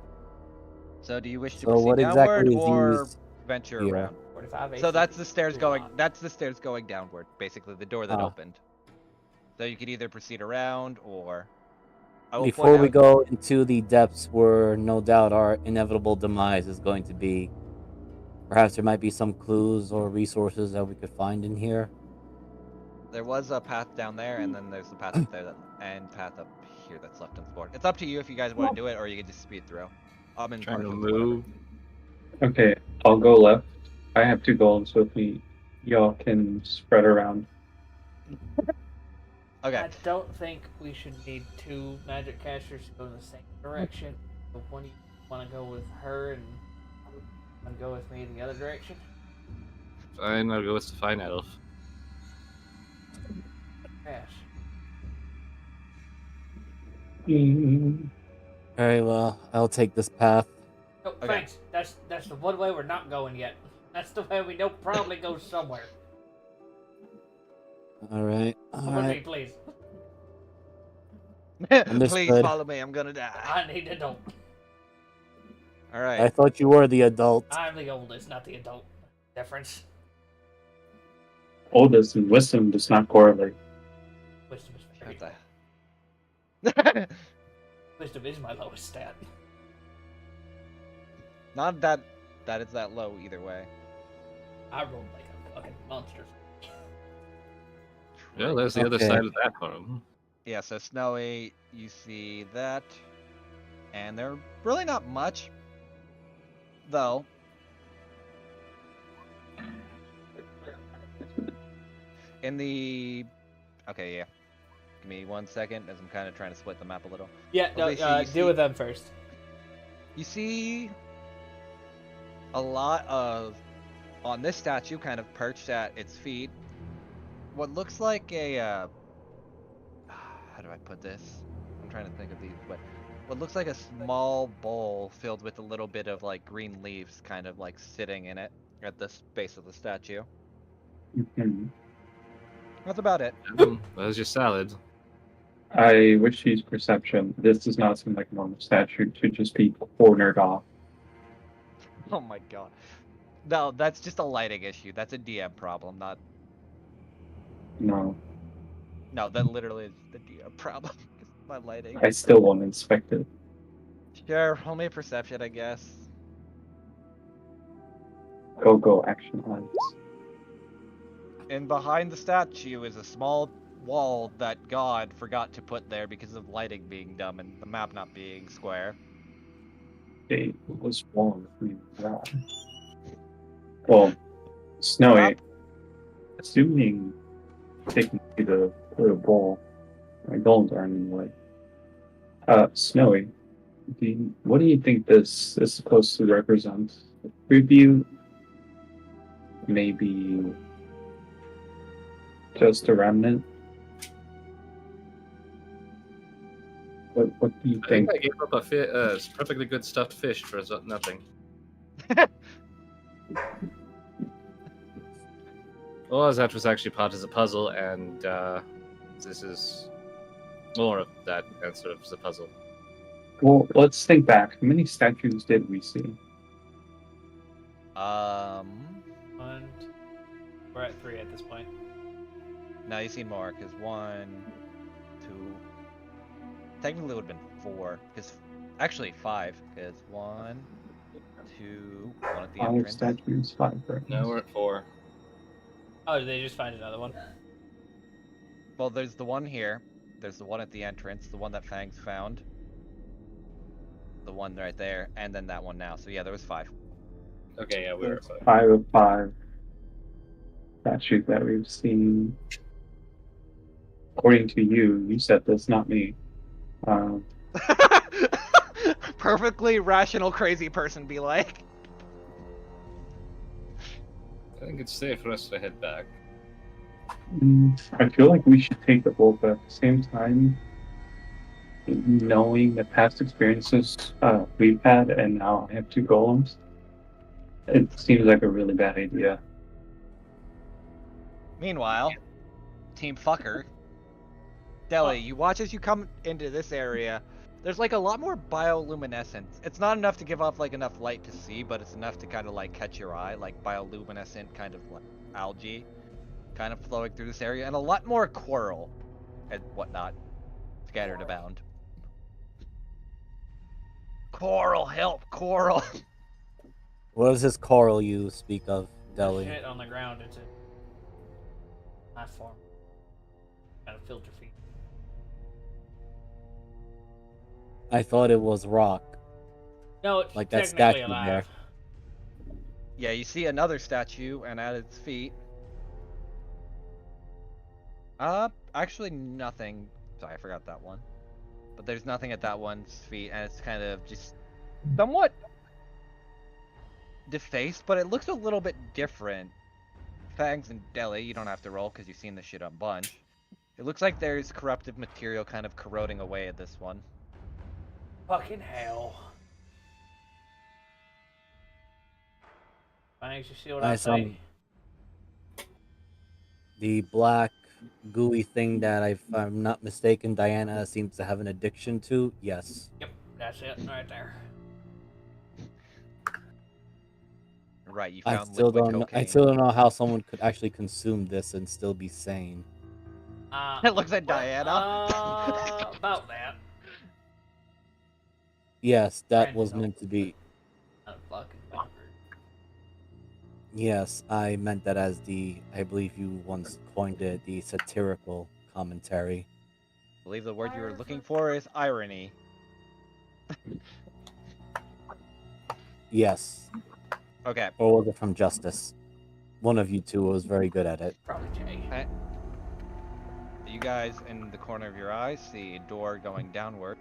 So do you wish to So proceed what downward exactly is or used venture here? around? 45 So AC. that's the stairs going. Come on. That's the stairs going downward. Basically, the door that Ah. opened. So you could either proceed around or I will Before point we out go into the depths where no doubt our inevitable demise is going to be, perhaps there might be some clues or resources that we could find in here. there was a path down there, and then there's the path up there and path up here that's left unexplored. It's up to you if you guys want to do it, or you can just speed through. I'm in Trying to partials, whatever. move. Okay, I'll go left. I have 2 golems with me. Y'all can spread around. Okay. I don't think we should need 2 magic casters to go in the same direction. But one of you want to go with her and one go with me in the other direction. Fine, I'll go with the Fine Elf. Yes. Very well, I'll take this path. Oh, Okay. thanks. That's the one way we're not going yet. That's the way we know probably goes somewhere. All right, all Come with me, right. please. Please Understood. follow me. I'm gonna die. I need to know. All right. I thought you were the adult. I'm the oldest, not the adult. Difference. Oldest and wisdom does not correlate. Wisdom is very What low. the- Wisdom is my lowest stat. Not that it's that low either way. I rolled like a fucking monster. Yeah, there's the other Okay. side of that home. Yeah, so Snowy, you see that, and they're really not much, though. In the, okay, yeah. Give me 1 second, as I'm kind of trying to split the map a little. Yeah, no, Okay, so you see- deal with them first. You see a lot of, on this statue, kind of perched at its feet, what looks like a, how do I put this? I'm trying to think of these, but what looks like a small bowl filled with a little bit of like green leaves kind of like sitting in it at the base of the statue. Mhm. That's about it. There's your salad. I wish to use perception. This does not seem like a normal statue to just be cornered off. Oh my god. No, that's just a lighting issue. That's a DM problem, not. No, No, that literally is the DM problem. It's my lighting. I still want to inspect it. Sure, roll me a perception, I guess. Go action items. And behind the statue is a small wall that God forgot to put there because of lighting being dumb and the map not being square. Okay, what was wrong with me? That? Well, Snowy, Map? assuming taking the ball, my goals aren't in the way. Snowy, what do you think this is supposed to represent? Preview? Maybe just a remnant? What do you I think? think I gave up a perfectly good stuffed fish for nothing. Well, that was actually part of the puzzle, and this is more of that answer of the puzzle. Well, let's think back. How many statues did we see? And we're at 3 at this point. No, you've seen more, because 1, 2, technically it would have been 4, because, actually 5, because 1, 2, 1 at the 5 entrance. statues, 5 right? No, we're at 4. Oh, did they just find another one? Well, there's the one here, there's the one at the entrance, the one that Fangs found, the one right there, and then that one now. So yeah, there was 5. Okay, yeah, we were at That's 5. 5 of 5 statues that we've seen. According to you, you said this, not me. Perfectly rational, crazy person be like. I think it's safe for us to head back. I feel like we should take the boat, but at the same time, knowing the past experiences we've had, and now I have 2 golems, it seems like a really bad idea. Meanwhile, Team Fucker, Deli, you watch as you come into this area. There's like a lot more bioluminescence. It's not enough to give off like enough light to see, but it's enough to kind of like catch your eye, like bioluminescent kind of like algae kind of flowing through this area, and a lot more coral and whatnot scattered about. Coral, help, Coral. What is this coral you speak of, The Deli? shit on the ground. It's a platform. Gotta filter feed. I thought it was rock. No, it's Like that technically statue alive. Yeah, you see another statue, and at its feet. Actually nothing. Sorry, I forgot that one. But there's nothing at that one's feet, and it's kind of just somewhat defaced, but it looks a little bit different. Fangs and Deli, you don't have to roll because you've seen this shit a bunch. It looks like there's corruptive material kind of corroding away at this one. Fucking hell. Thanks, you see what I say? The black gooey thing that, if I'm not mistaken, Diana seems to have an addiction to. Yes. Yep, that's it right there. Right, you I found still liquid don't. cocaine. I still don't know how someone could actually consume this and still be sane. It looks at Diana. About that. Yes, that Granted, was no. meant to be. Not fucking bonkers. Yes, I meant that as the. I believe you once coined it, the satirical commentary. I believe the word you were looking for is irony. Yes. Okay. Or was it from Justice? One of you two was very good at it. Probably Jay. You guys in the corner of your eyes see a door going downward.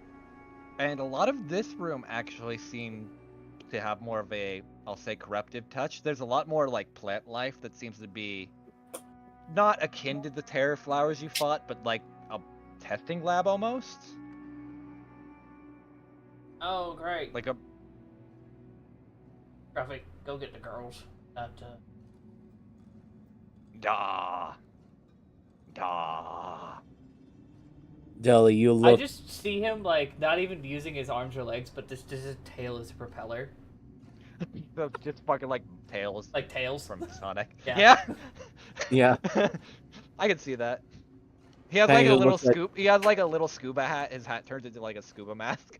And a lot of this room actually seemed to have more of a, I'll say, corruptive touch. There's a lot more like plant life that seems to be not akin to the terror flowers you fought, but like a testing lab almost. Oh, great. Like a Traffic, go get the girls. da da. Deli, you I look. just see him like not even using his arms or legs, but just his tail as a propeller, Just fucking like tails like tails from Sonic. Yeah. Yeah. I can see that. He has Fang, like a it little looks like- scoop. He has like a little scuba hat. His hat turns into like a scuba mask.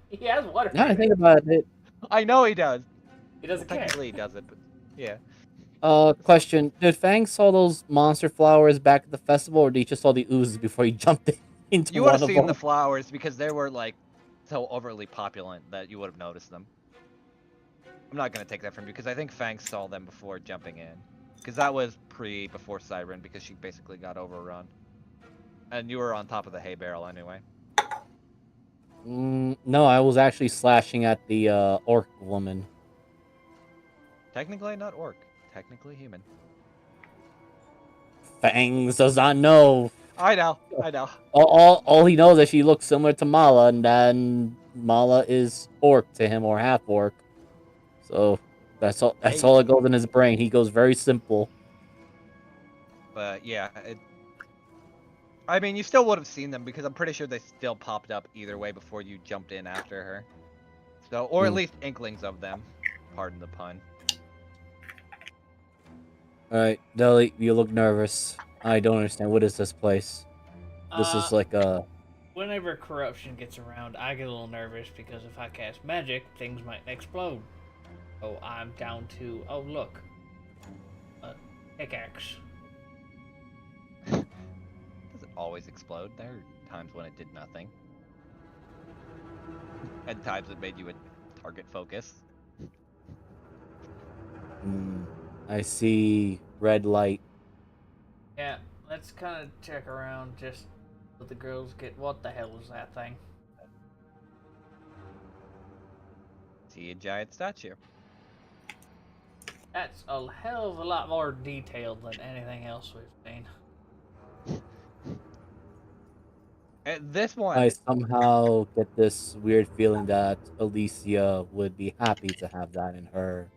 He has water. Now I think about it. I know he does. He doesn't care. Technically, he doesn't, but yeah. Question: did Fang saw those monster flowers back at the festival, or did he just saw the oozes before he jumped into You would one have of seen them? the flowers because they were like so overly populent that you would have noticed them. I'm not gonna take that from you because I think Fang saw them before jumping in, because that was before Siren, because she basically got overrun, and you were on top of the hay barrel anyway. No, I was actually slashing at the orc woman. Technically not orc, technically human. Fangs does not know. I know. All he knows is she looks similar to Mala, and then Mala is orc to him, or half orc. So that's all. That's all that goes in his brain. He goes very simple. But yeah, I mean, you still would have seen them because I'm pretty sure they still popped up either way before you jumped in after her. So, or at least inklings of them. Pardon the pun. Alright, Deli, you look nervous. I don't understand. What is this place? This is like a... Whenever corruption gets around, I get a little nervous because if I cast magic, things might explode. So I'm down to, oh look, a pickaxe. Does it always explode? There are times when it did nothing. And times it made you a target focus. I see red light. Yeah, let's kind of check around just so the girls get, what the hell is that thing? See a giant statue. That's a hell of a lot more detailed than anything else we've seen. This one. I somehow get this weird feeling that Alicia would be happy to have that in her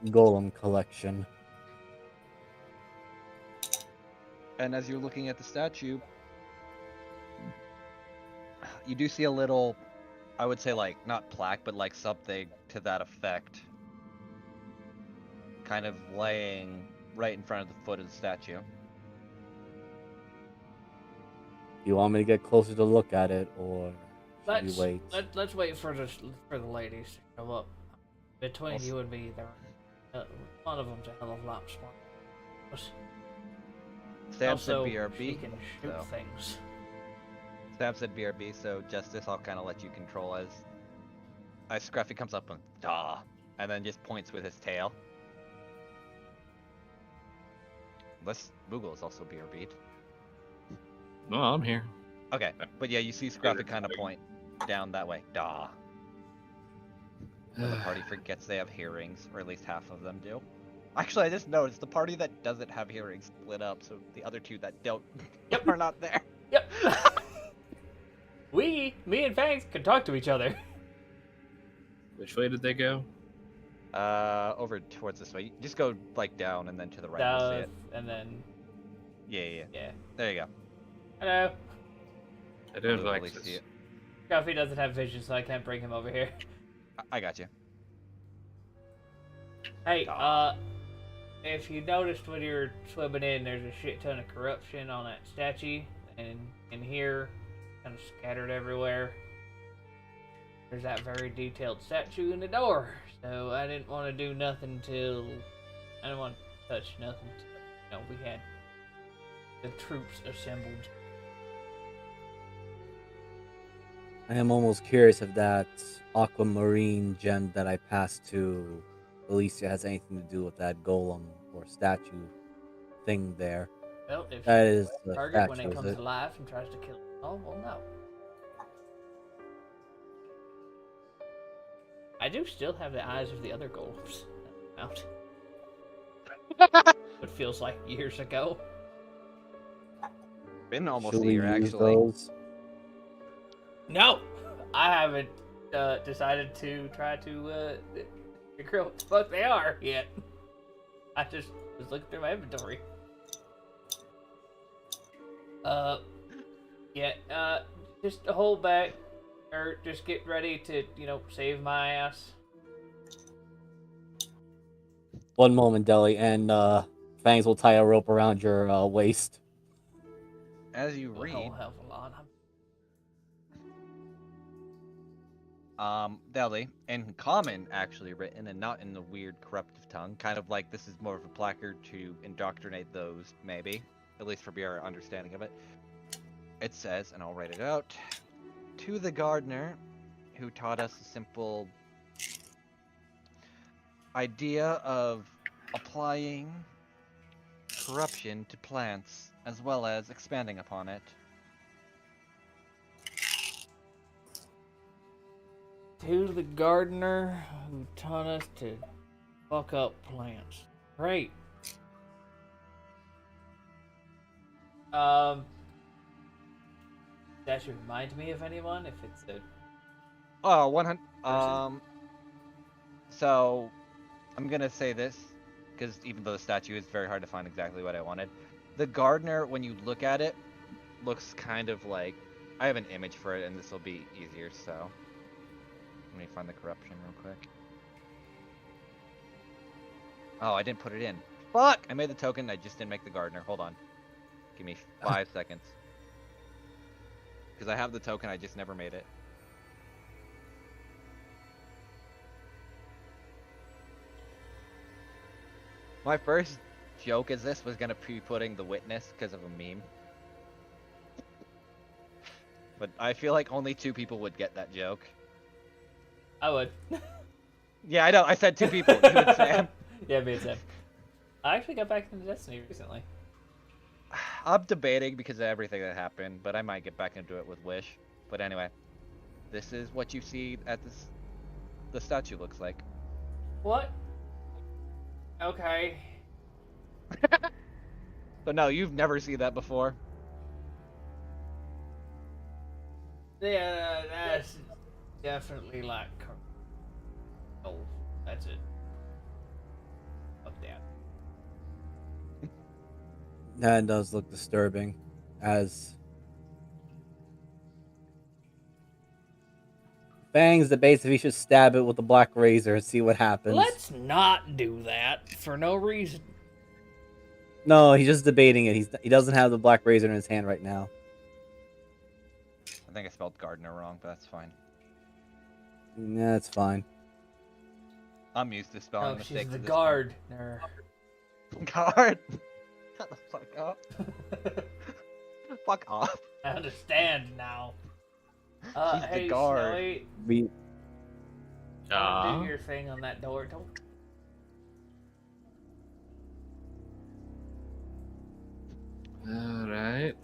golem collection. And as you're looking at the statue, you do see a little, I would say, like, not plaque, but like something to that effect. Kind of laying right in front of the foot of the statue. You want me to get closer to look at it, or Should we wait? Let's wait for the ladies to show up. Between you and me, one of them's a hell of a lot smart. Sam said Also, BRB. she can shoot so. things. Sam said BRB, so Justice, I'll kind of let you control as Scruffy comes up and "Duh," and then just points with his tail. Unless Moogle is also BRB'd. No, I'm here. Okay, but yeah, you see Scruffy kind of point down that way. "Duh." And the party forgets they have hearings, or at least half of them do. Actually, I just noticed the party that doesn't have hearings split up, so the other two that don't are not there. Yep. Me and Fangs can talk to each other. Which way did they go? Over towards this way. Just go like down and then to the right. You'll see it. And then Yeah. yeah. There you go. Hello. I don't You'll have at least access. see it. Scruffy doesn't have vision, so I can't bring him over here. I got you. Hey, if you noticed when you were swimming in, there's a shit ton of corruption on that statue, and in here, kind of scattered everywhere. There's that very detailed statue in the door, so I didn't want to do nothing till... I didn't want to touch nothing till, we had the troops assembled. I am almost curious if that aquamarine gem that I passed to Alicia has anything to do with that golem or statue thing there. Well, if That she is hits the the target when statue, it is comes it? alive and tries to kill it, oh, well, no. I do still have the eyes of the other golems out. It feels like years ago. Been almost Should a we year, use actually. those? No! I haven't decided to try to figure out what the fuck they are yet. I just was looking through my inventory. Just hold back, or just get ready to, save my ass. One moment, Deli, and Fangs will tie a rope around your waist. As you A read, hell of a lot. Deli, in common actually written and not in the weird corruptive tongue, kind of like this is more of a placard to indoctrinate those, maybe, at least for your understanding of it. It says, and I'll write it out, to the gardener who taught us a simple idea of applying corruption to plants as well as expanding upon it. To the gardener who taught us to fuck up plants. Great. That should remind me of anyone if it's a... Oh, 100. Person? So I'm gonna say this because even though the statue is very hard to find exactly what I wanted, the gardener, when you look at it, looks kind of like I have an image for it, and this will be easier. So let me find the corruption real quick. Oh, I didn't put it in. Fuck! I made the token. I just didn't make the gardener. Hold on. Give me 5 seconds. Because I have the token, I just never made it. My first joke as this was gonna be putting the witness because of a meme. But I feel like only 2 people would get that joke. I would. Yeah, I know. I said 2 people. You and Sam. Yeah, me and Sam. I actually got back into Destiny recently. I'm debating because of everything that happened, but I might get back into it with Wish. But anyway, this is what you see at this. The statue looks like. What? Okay. But no, you've never seen that before. Yeah, that's definitely like... Oh, that's it. Up down. That does look disturbing, as Fangs debates if he should stab it with a black razor and see what happens. Let's not do that for no reason. No, he's just debating it. He doesn't have the black razor in his hand right now. think I spelled gardener wrong, but that's fine. Yeah, it's fine. I'm used to spelling No, mistakes. she's the at this point. gardener. Guard. Shut the fuck up. Fuck off. I understand now. She's the Hey, guard. Snowy, We don't do your thing on that door. Don't. All right.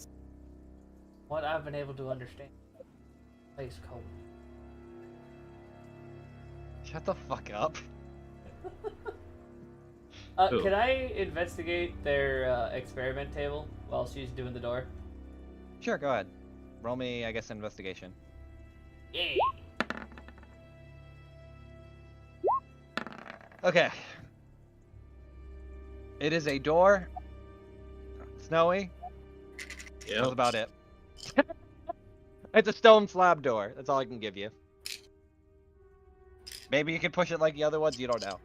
What I've been able to understand. Place cold. Shut the fuck up. Who? Can I investigate their experiment table while she's doing the door? Sure, go ahead. Roll me, I guess, investigation. Yeah. Okay. It is a door. Snowy. Yep. That's about it. It's a stone slab door. That's all I can give you. Maybe you can push it like the other ones. You don't know.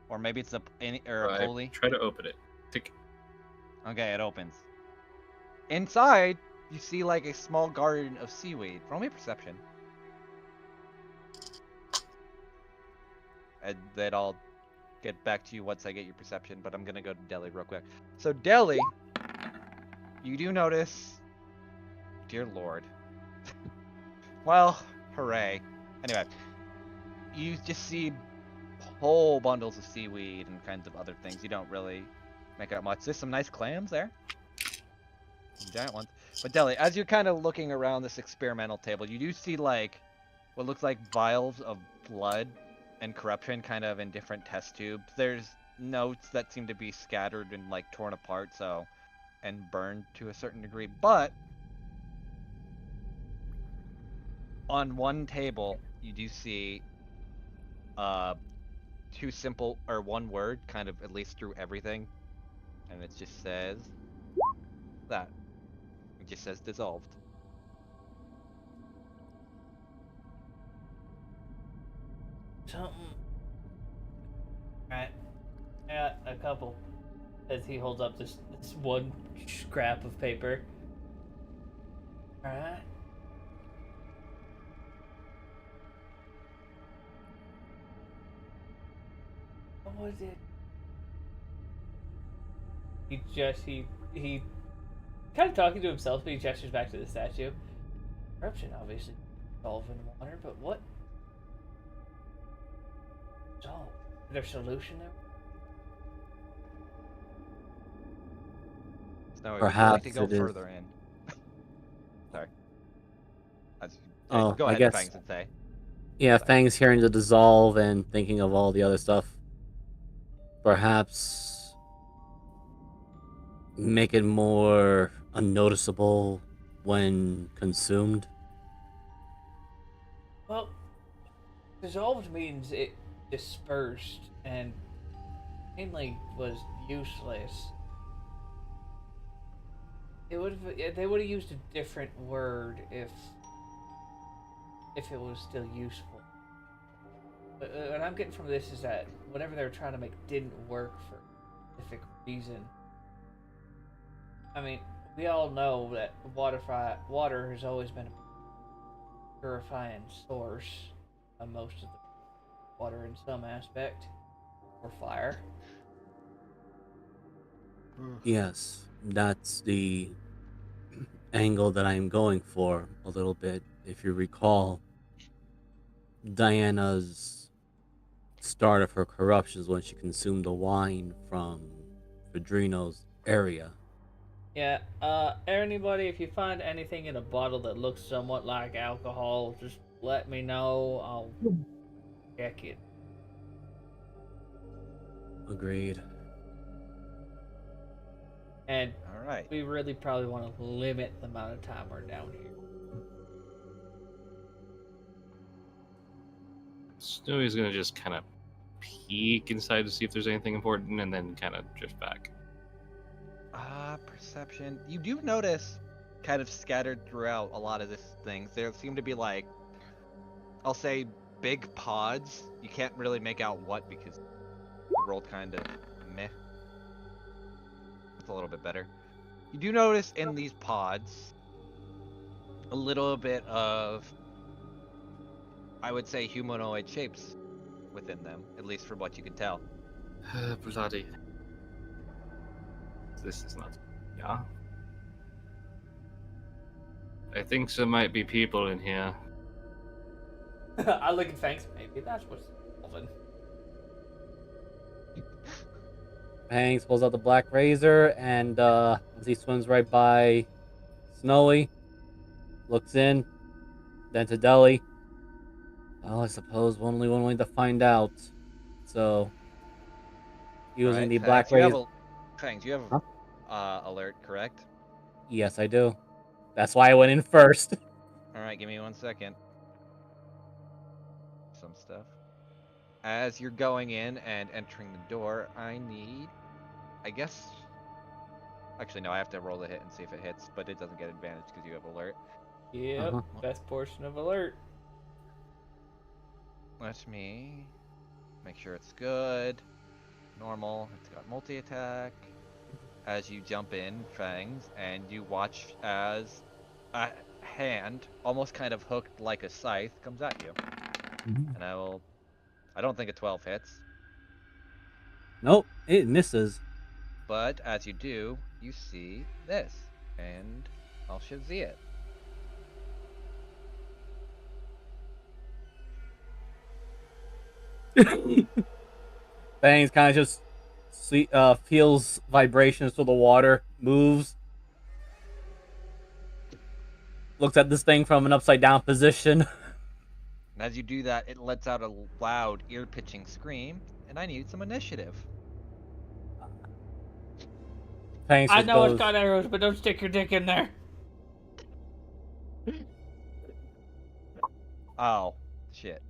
Or maybe it's a pulley. Try to open it. Tick. Okay, it opens. Inside, you see like a small garden of seaweed. Roll me a perception. And then I'll get back to you once I get your perception, but I'm gonna go to Deli real quick. So Deli, you do notice, dear Lord. Well, hooray. Anyway, you just see whole bundles of seaweed and kinds of other things. You don't really make out much. There's some nice clams there. Some giant ones. But Deli, as you're kind of looking around this experimental table, you do see like what looks like vials of blood and corruption kind of in different test tubes. There's notes that seem to be scattered and like torn apart, and burned to a certain degree. But on one table, you do see two simple or one word kind of at least through everything, and it just says that. It just says dissolved. Something. Alright. I got a couple. As he holds up this one scrap of paper. Alright. What was it? He kind of talking to himself, but he gestures back to the statue. Corruption obviously dissolve in water, but what? Dissolve. Is there a solution there? So would you like Perhaps to go it is- further in? Sorry. Oh, Go I ahead, guess- Fangs, and say. Yeah, Sorry. Fang's hearing the dissolve and thinking of all the other stuff. Perhaps make it more unnoticeable when consumed. Well, dissolved means it dispersed and mainly was useless. They would have used a different word if it was still useful. But what I'm getting from this is that whatever they were trying to make didn't work for a specific reason. I mean, we all know that water has always been a purifying source of most of the water in some aspect, or fire. Yes, that's the angle that I'm going for a little bit. If you recall, Diana's start of her corruptions when she consumed the wine from Vedrino's area. Yeah, anybody, if you find anything in a bottle that looks somewhat like alcohol, just let me know. I'll check it. Agreed. And All right. we really probably want to limit the amount of time we're down here. Snowy's gonna just kind of peek inside to see if there's anything important, and then kind of drift back. Perception. You do notice, kind of scattered throughout a lot of this things, there seem to be like, I'll say, big pods. You can't really make out what because the rolled kind of meh. It's a little bit better. You do notice in these pods, a little bit of, I would say, humanoid shapes within them, at least from what you can tell. Bloody. This is not. Yeah. I think there might be people in here. I look at Fangs. Maybe that's what's involved. Hanks pulls out the black razor, and as he swims right by Snowy, looks in, then to Deli. Well, I suppose only one way to find out. So, using Alright, the Fangs, black razor. Fangs, you have Huh? alert, correct? Yes, I do. That's why I went in first. Alright, give me 1 second. Some stuff. As you're going in and entering the door, I need, I guess. Actually, no, I have to roll the hit and see if it hits, but it doesn't get advantage because you have alert. Yep, best portion of alert. Let me make sure it's good. Normal. It's got multi-attack. As you jump in, Fangs, and you watch as a hand, almost kind of hooked like a scythe, comes at you. And I don't think a 12 hits, Nope, it misses. but as you do, you see this, and I'll see it. Fangs kind of just feels vibrations through the water, moves, looks at this thing from an upside down position. And as you do that, it lets out a loud, ear-pitching scream, and I need some initiative. Fangs I just know goes, it's got arrows, but don't stick your dick in there. Oh, shit.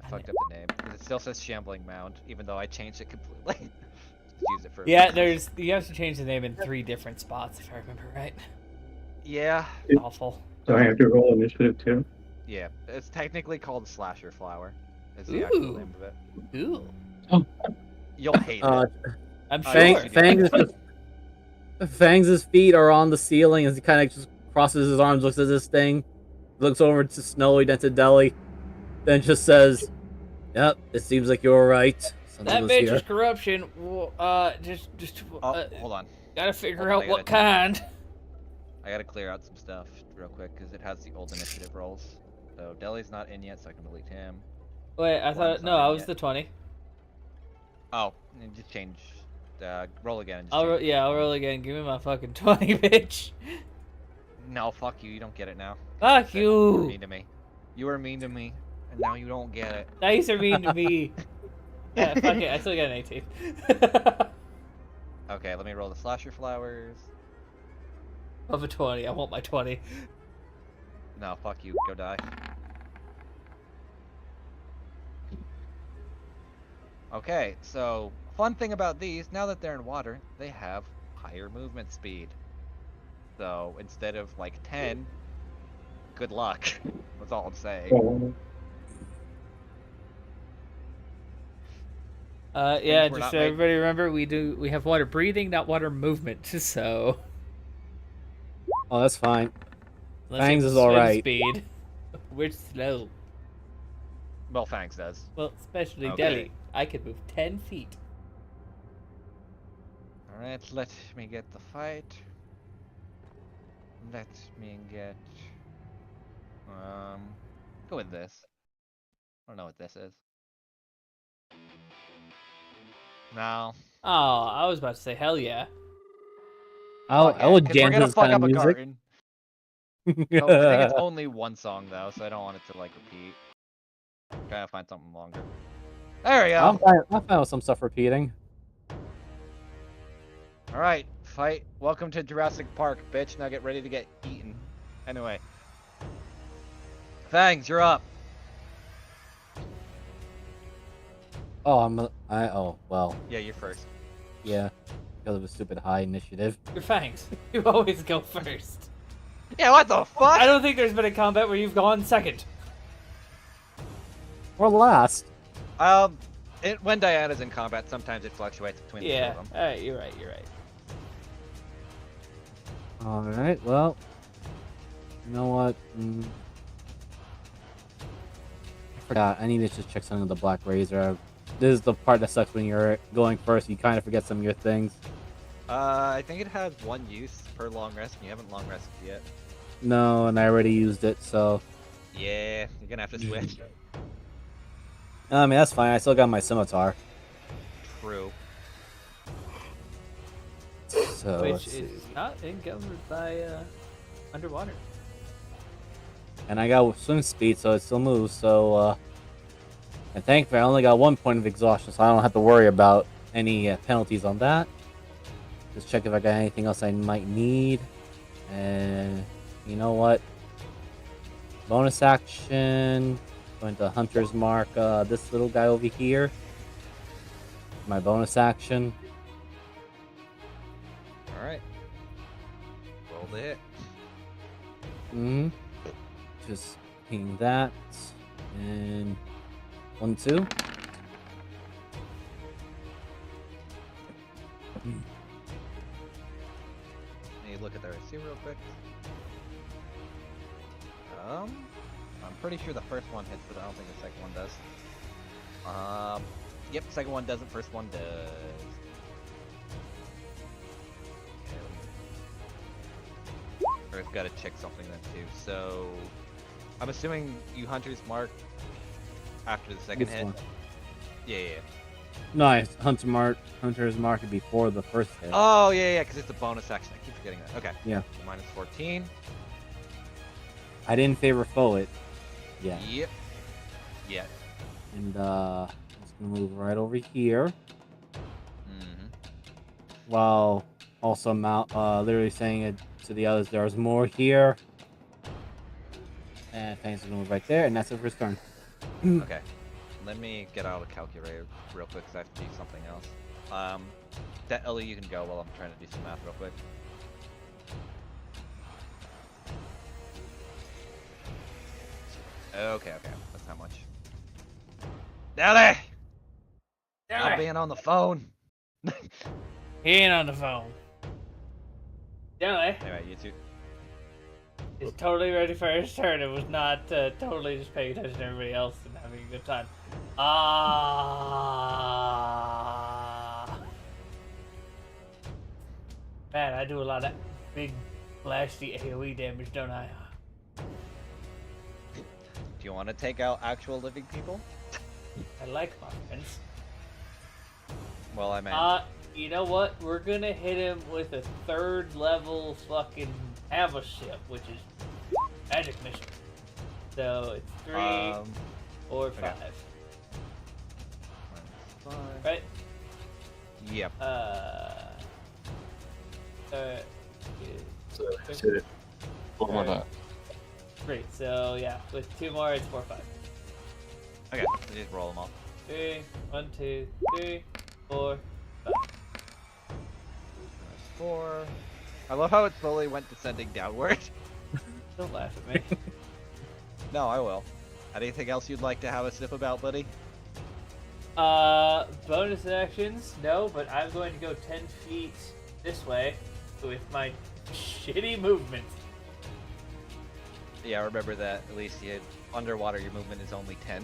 I fucked up the name. 'Cause it still says Shambling Mound, even though I changed it completely. Just use it for Yeah, you have to change the name in 3 different spots, if I remember right. Yeah. Awful. So I have to roll initiative too. Yeah. It's technically called Slasher Flower. Is the actual Ooh. name of it. Ooh. You'll hate it. I'm Fang- sure. Fangs' feet are on the ceiling as he kind of just crosses his arms, looks at this thing, looks over to Snowy, then to Deli, then just says, "Yep, it seems like you're right. Something That was bitch here." is corruption. Hold on. Gotta figure Hold on, out what kind. I gotta clear out some stuff real quick because it has the old initiative rolls. So Deli's not in yet, so I can delete him. Wait, I One's thought not I in was yet. the 20. Oh, and just change. Roll again. And just I'll change it. I'll roll again. Give me my fucking 20, bitch. No, fuck you. You don't get it now. Fuck You were you. mean to me. You were mean to me, and now you don't get it. Nice or mean to me. Yeah, fuck it. I still got an 18. Okay, let me roll the Slasher Flowers. Of a 20. I want my 20. No, fuck you. Go die. Okay, so fun thing about these, now that they're in water, they have higher movement speed. So instead of like 10, good luck. That's all I'm saying. Oh, Yeah, we're just not so made- everybody remember, we have water breathing, not water movement. So Oh, that's fine. unless Fangs you have is all swim right. Speed. We're slow. Well, Fangs does. Well, especially Okay. Deli. I could move 10 feet. Alright, let me get the fight. Let me get... Go with this. I don't know what this is. No. Oh, I was about to say hell yeah. Fuck I it, would 'cause we're jam gonna this fuck kind of up a music. carton. Oh, I think it's only one song though, so I don't want it to like repeat. Gotta find something longer. There we I'm go. fine with some stuff repeating. Alright, fight. Welcome to Jurassic Park, bitch. Now get ready to get eaten. Anyway. Fangs, you're up. Oh, oh, well, Yeah, you're first. yeah, because of a stupid high initiative. Your Fangs. You always go first. Yeah, what the fuck? I don't think there's been a combat where you've gone second. Or last. When Diana's in combat, sometimes it fluctuates between the two Yeah. of them. Alright, you're right. Alright, well, You know what? I forgot. I need to just check something with the Black Razor. This is the part that sucks when you're going first. You kind of forget some of your things. I think it has one use per long rest, and you haven't long rested yet. No, and I already used it, so. Yeah, you're gonna have to switch. I mean, that's fine. I still got my scimitar. True. So, Which let's see. is not encumbered by underwater. And I got swim speed, so it still moves. So, and thankfully, I only got 1 point of exhaustion, so I don't have to worry about any penalties on that. Just check if I got anything else I might need. And you know what? Bonus action. Going to Hunter's Mark. This little guy over here. My bonus action. All right. Roll the hit. Just ping that. And 1, 2. Let me look at the receiver real quick. I'm pretty sure the first one hits, but I don't think the second one does. Yep, second one doesn't, first one does. Okay, I've got to check something then too. So, I'm assuming you Hunter's Mark after the second This hit. one. Yeah. Nice. Hunter's Mark before the first hit. Oh yeah, because it's a bonus action. I keep forgetting that. Okay. Yeah. So minus 14. I didn't favor foe it. Yeah. Yep. Yeah. And I'm just gonna move right over here. Mm-hmm. While also literally saying it to the others, there's more here. And Fangs is gonna move right there, and that's it for his turn. Okay. Let me get out a calculator real quick because I have to do something else. That Ellie, you can go while I'm trying to do some math real quick. Okay, that's how much. Ellie! Stop being on the phone! He ain't on the phone. Anyway, Anyway, you two. he's totally ready for his turn. It was not totally just paying attention to everybody else and having a good time. Man, I do a lot of big, blasty AoE damage, don't I? Do you want to take out actual living people? I like my friends. Well, I meant. You know what? We're gonna hit him with a 3rd level fucking Hava ship, which is magic mission. So it's 3, 4, 5. okay. Minus 5. Right? Yep. So just hit it. One more time. Great. So yeah, with 2 more, it's 4, 5. Okay, so just roll them all. 3, 1, 2, 3, 4, 5. Minus 4. I love how it slowly went descending downward. Don't laugh at me. No, I will. Anything else you'd like to have a sniff about, buddy? Bonus actions? No, but I'm going to go 10 feet this way with my shitty movement. Yeah, remember that. At least underwater, your movement is only 10.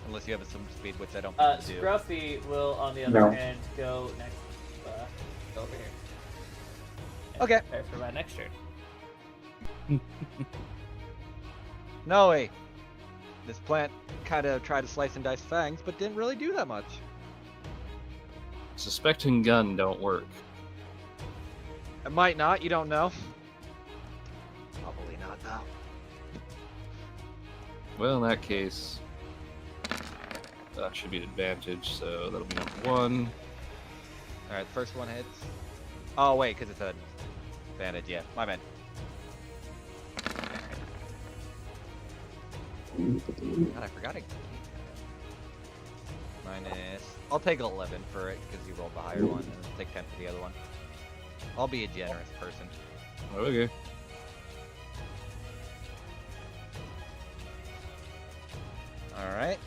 Unless you have some speed, which I don't think you do. Scruffy will, on the other No. hand, go next. Go over here. And Okay. prepare for my next turn. No way. This plant kind of tried to slice and dice fangs, but didn't really do that much. Suspecting gun don't work. It might not. You don't know. Probably not, though. Well, in that case, that should be an advantage, so that'll be number 1. Alright, first one hits. Oh, wait, because it's an advantage. Yeah, my bad. God, I forgot it. Minus. I'll take 11 for it because you rolled the higher one, and I'll take 10 for the other one. I'll be a generous person. Okay. Alright.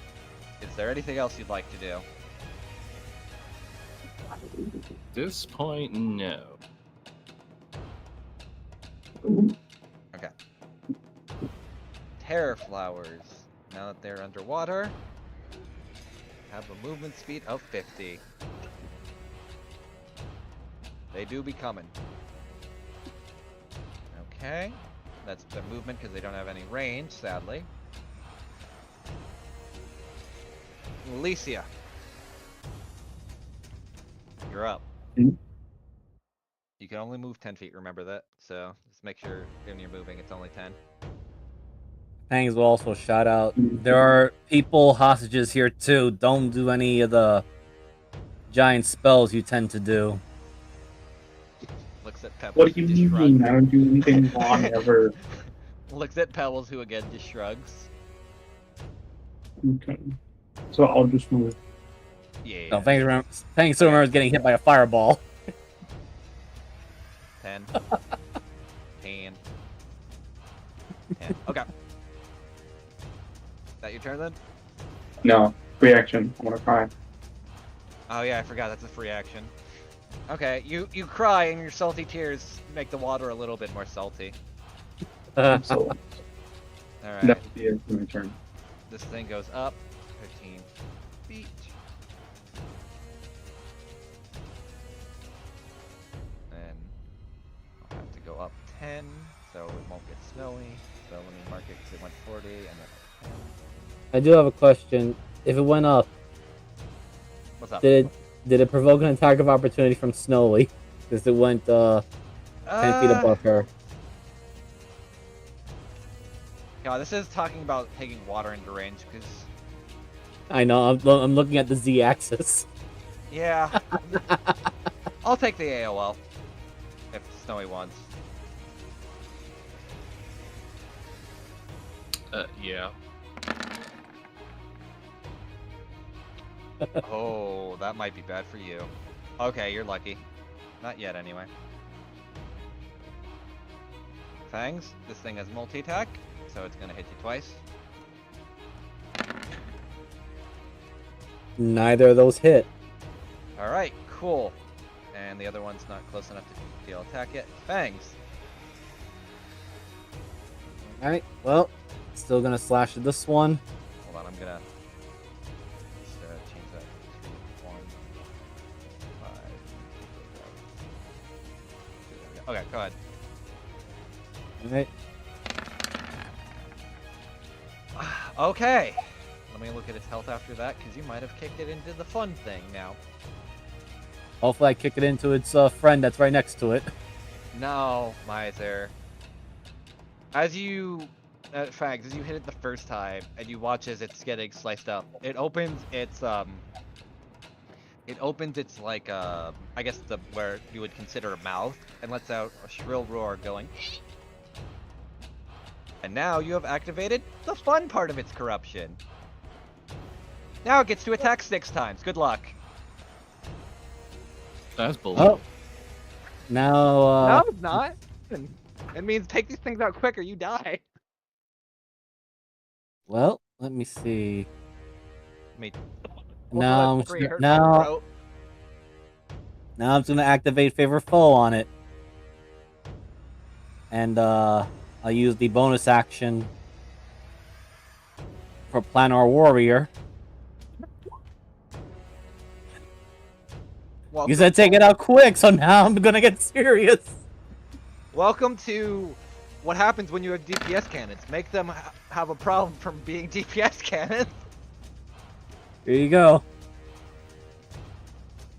Is there anything else you'd like to do? At this point, no. Okay. terror flowers, now that they're underwater, have a movement speed of 50. They do be coming. Okay. That's their movement because they don't have any range, sadly. Alicia. You're up. Mhm. You can only move 10 feet, remember that. So just make sure when you're moving it's only 10. Fangs will also shout out. There are people hostages here too. Don't do any of the giant spells you tend to do. Looks at Pebbles. What do who you just mean? shrugged. I don't do anything wrong ever. Looks at Pebbles, who again just shrugs. Okay. So I'll just move. Yeah. No, Fangs still remembers getting hit by a fireball. 10. 10. 10. Okay. That your turn then? No. Reaction. I'm gonna cry. Oh yeah, I forgot that's a free action. Okay, you cry and your salty tears make the water a little bit more salty. So Alright. that would be it for my turn. This thing goes up 15 feet. Then I'll have to go up 10, so it won't get snowy. So let me mark it because it went 40 and then 10. I do have a question. If it went up, What's up? did it provoke an attack of opportunity from Snowy? Because it went 10 feet above her. Yeah, this is talking about taking water into range, because... I know, I'm looking at the Z-axis. Yeah. I'll take the AOL. If Snowy wants. Yeah. Oh, that might be bad for you. Okay, you're lucky. Not yet, anyway. Fangs, this thing has multi-attack, so it's gonna hit you twice. Neither of those hit. Alright, cool. And the other one's not close enough to deal attack yet. Fangs! Alright, well, still gonna slash at this one. Hold on, I'm gonna just change that to 1, 5. Okay, go ahead. Alright. Okay. Let me look at its health after that, because you might have kicked it into the fun thing now. Hopefully I kick it into its friend that's right next to it. No, Miser. As you, Fags, as you hit it the first time, and you watch as it's getting sliced up, it opens its like I guess where you would consider a mouth, and lets out a shrill roar going. And now you have activated the fun part of its corruption. Now it gets to attack 6 times. Good luck. That's bullshit. Oh. Now, No, it's not. It means take these things out quicker, you die. well, let me see. Me. Now, That's pretty hurtful, now bro. I'm just gonna activate Favor Foe on it. And, I'll use the bonus action for Planar Warrior. You said take it out quick, so now I'm gonna get serious. Welcome to what happens when you have DPS cannons. Make them have a problem from being DPS cannons. Here you go.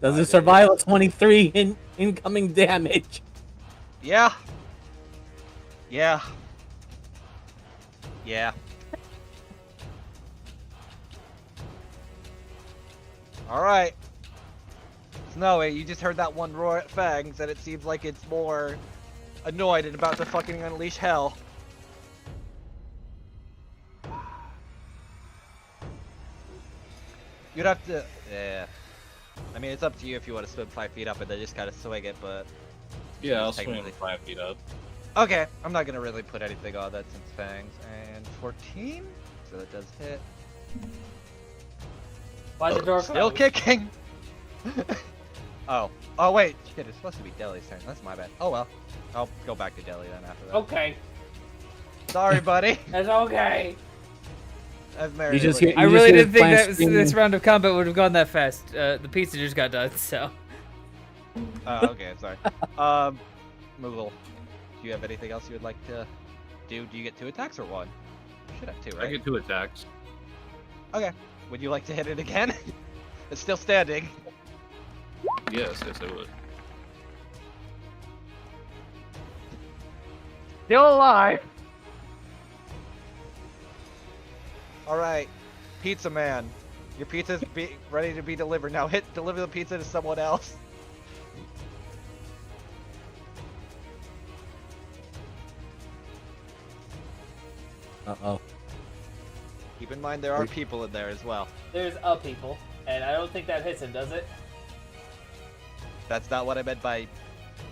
Does it survive a 23 in incoming damage? Yeah. Yeah. Yeah. Alright. Snowy, you just heard that one roar at Fangs, and it seems like it's more annoyed and about to fucking unleash hell. You'd have to... Yeah. I mean, it's up to you if you want to swim 5 feet up and then just kind of swing it, but... Yeah, I'll It's swing technically- 5 feet up. Okay, I'm not gonna really put anything on that since Fangs. And 14? So that does hit. Why the door Still closed? kicking! Oh. Oh wait, shit, it's supposed to be Deli's turn. That's my bad. Oh well. I'll go back to Deli then after that. Okay. Sorry, buddy. That's okay. I've married. just hear- I You really hear didn't think Blanche that screaming. this round of combat would have gone that fast. The pizza just got done, so. Okay, sorry. Moogle, do you have anything else you would like to do? Do you get 2 attacks or 1? You should have 2, I right? get 2 attacks. Okay. Would you like to hit it again? It's still standing. Yes, I would. Still alive. All right, Pizza Man, your pizza's ready to be delivered. Now deliver the pizza to someone else. Uh-oh. Keep in mind there are people in there as well. There's a people, and I don't think that hits him, does it? That's not what I meant by your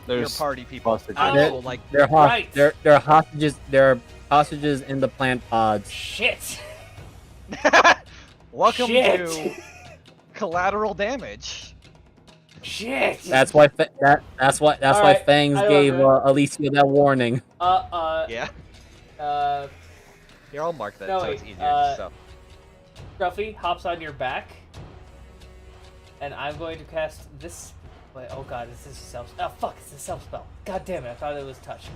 There's party people. hostages. Actual, like, They're Right. They're hostages. They're hostages in the plant pods. Shit! welcome Shit. to collateral damage. Shit! That's why. That's why Alright, Fangs I gave love Alicia that warning. Yeah. uh, Here, I'll mark that No, so wait, it's easier. Just so. Scruffy hops on your back, and I'm going to cast this. Wait, oh god, is this a self? Oh fuck, it's a self spell. God damn it, I thought it was touch.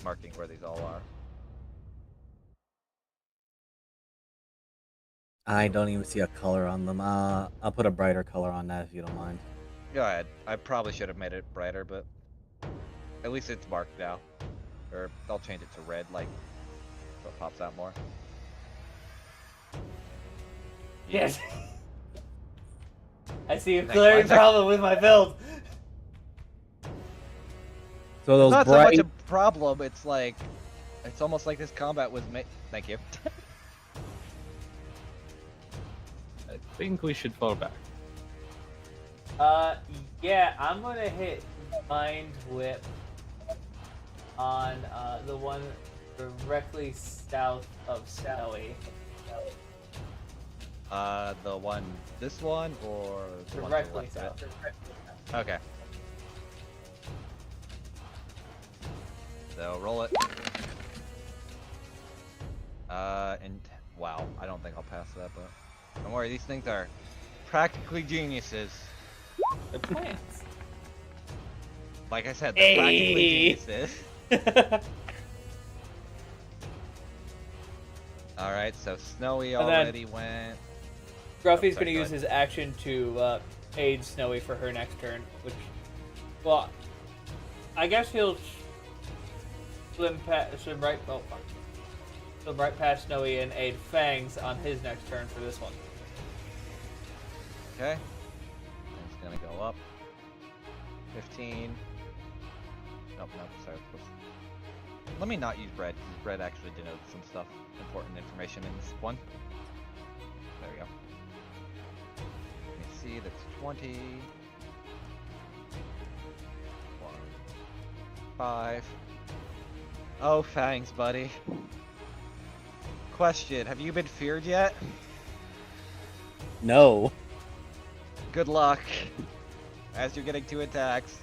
Marking where these all are. I don't even see a color on them. I'll put a brighter color on that if you don't mind. Go ahead. I probably should have made it brighter, but at least it's marked now. Or I'll change it to red, like, so it pops out more. Yes. I see a Next glaring line. problem with my build. So It's those not so bright. much a problem, it's like, it's almost like this combat was made. Thank you. I think we should fall back. Yeah, I'm gonna hit Mind Whip on the one directly south of Snowy. The one, this one, or the one to the Directly left of south. it? Okay. So roll it. And wow, I don't think I'll pass that, but don't worry, these things are practically geniuses. The plants. Like I said, they're Hey. practically geniuses. Alright, so Snowy And then- already went. Gruffy's sorry, gonna go use his action to aid Snowy for her next turn, which, well, I guess he'll swim right. Oh fuck. Swim right past Snowy and aid Fangs on his next turn for this one. Okay. It's gonna go up. 15. Nope, nope, sorry. Let me not use red, because red actually denotes some stuff, important information in this one. There we go. Let me see, that's 20. 1, 5. Oh, Fangs, buddy. Question, have you been feared yet? No. Good luck. As you're getting 2 attacks.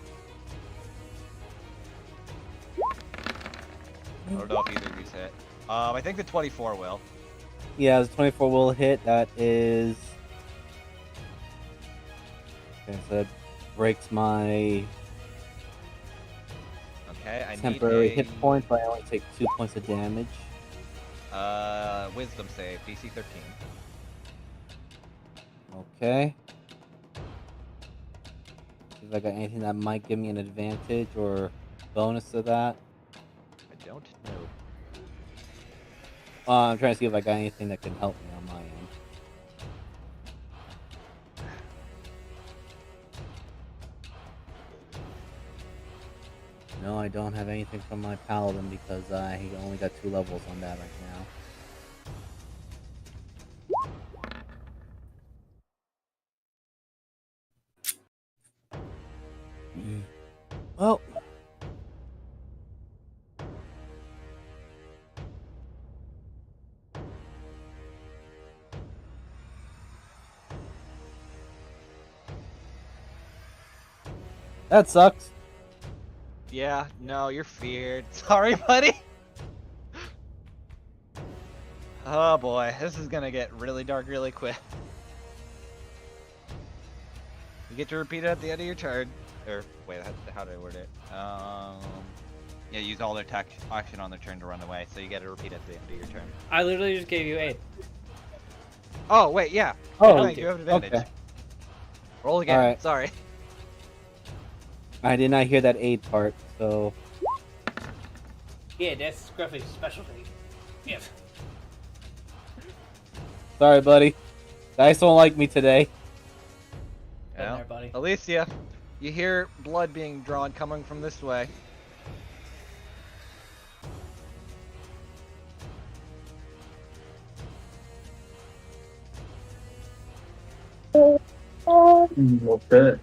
I don't know if either of these hit. I think the 24 will. Yeah, the 24 will hit. That is. Okay, so that breaks my Okay, I temporary need a hit point, but I only take 2 points of damage. Wisdom save, DC 13. Okay. See if I got anything that might give me an advantage or bonus to that. I don't know. I'm trying to see if I got anything that can help me on my end. No, I don't have anything from my paladin because he only got 2 levels on that right now. Well, that sucks. Yeah, no, you're feared. Sorry, buddy. Oh boy, this is gonna get really dark really quick. You get to repeat it at the end of your turn. Or, wait, how did I word it? Yeah, use all their action on their turn to run away, so you get to repeat at the end of your turn. I literally just gave you 8. Oh, wait, yeah. Oh, Wait, you have advantage. okay. Roll again, Alright. sorry. I did not hear that 8 part, so Yeah, that's Scruffy's specialty. Yeah. sorry, buddy. Dice don't like me today. Been Well, there, buddy. Alicia, you hear blood being drawn coming from this way. Well, good.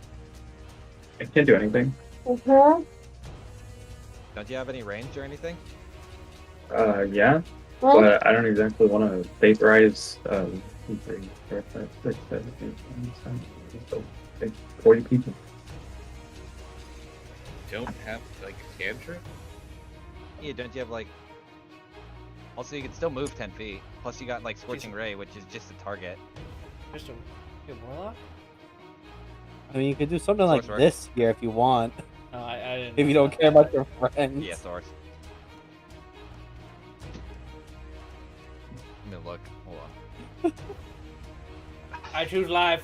I can't do anything. Don't you have any range or anything? Yeah, but I don't exactly want to vaporize 40 people. Don't have like a cantrip? Yeah, don't you have like... Also, you can still move 10 feet. Plus, you got like Scorching Ray, which is just a target. Just a warlock? I mean, you could do something like Sorcerer. this here if you want. No, I didn't. If you don't care about your friends. Yeah, source. Let me look. Hold I choose life.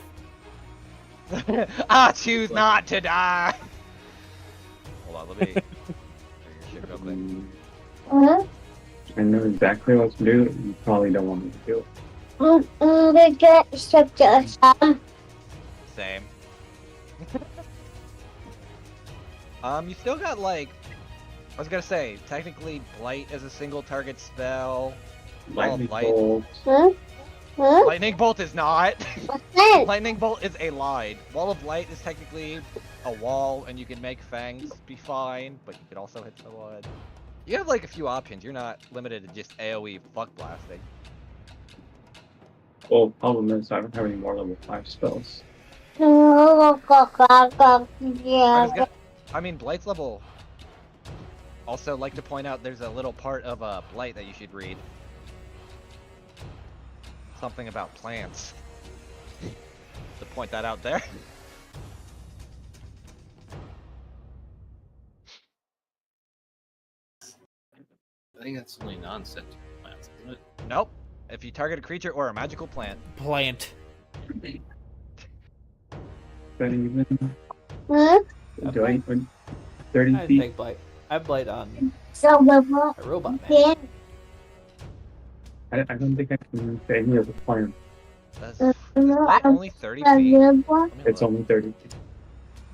on. I choose not to die! Hold on, let me... figure your shit real quick. I know exactly what to do. You probably don't want me to do it. Same. You still got like... I was gonna say, technically, Blight is a single target spell. Lightning light. bolt. Lightning Bolt is not! Lightning Bolt is a lie. Wall of Light is technically a wall, and you can make fangs be fine, but you can also hit someone. You have like a few options. You're not limited to just AoE fuck blasting. Well, problem is I don't have any more level 5 spells. I mean, Blight's level. Also, like to point out, there's a little part of Blight that you should read. Something about plants. To point that out there. I think that's only non-sentient plants, isn't it? Nope. If you target a creature or a magical plant. Plant. But even do I 30 I feet? take blight. I blight on So a robot man. I don't think I can move any of the plants. Is Blight only 30 feet? Let me It's look. only 30 feet.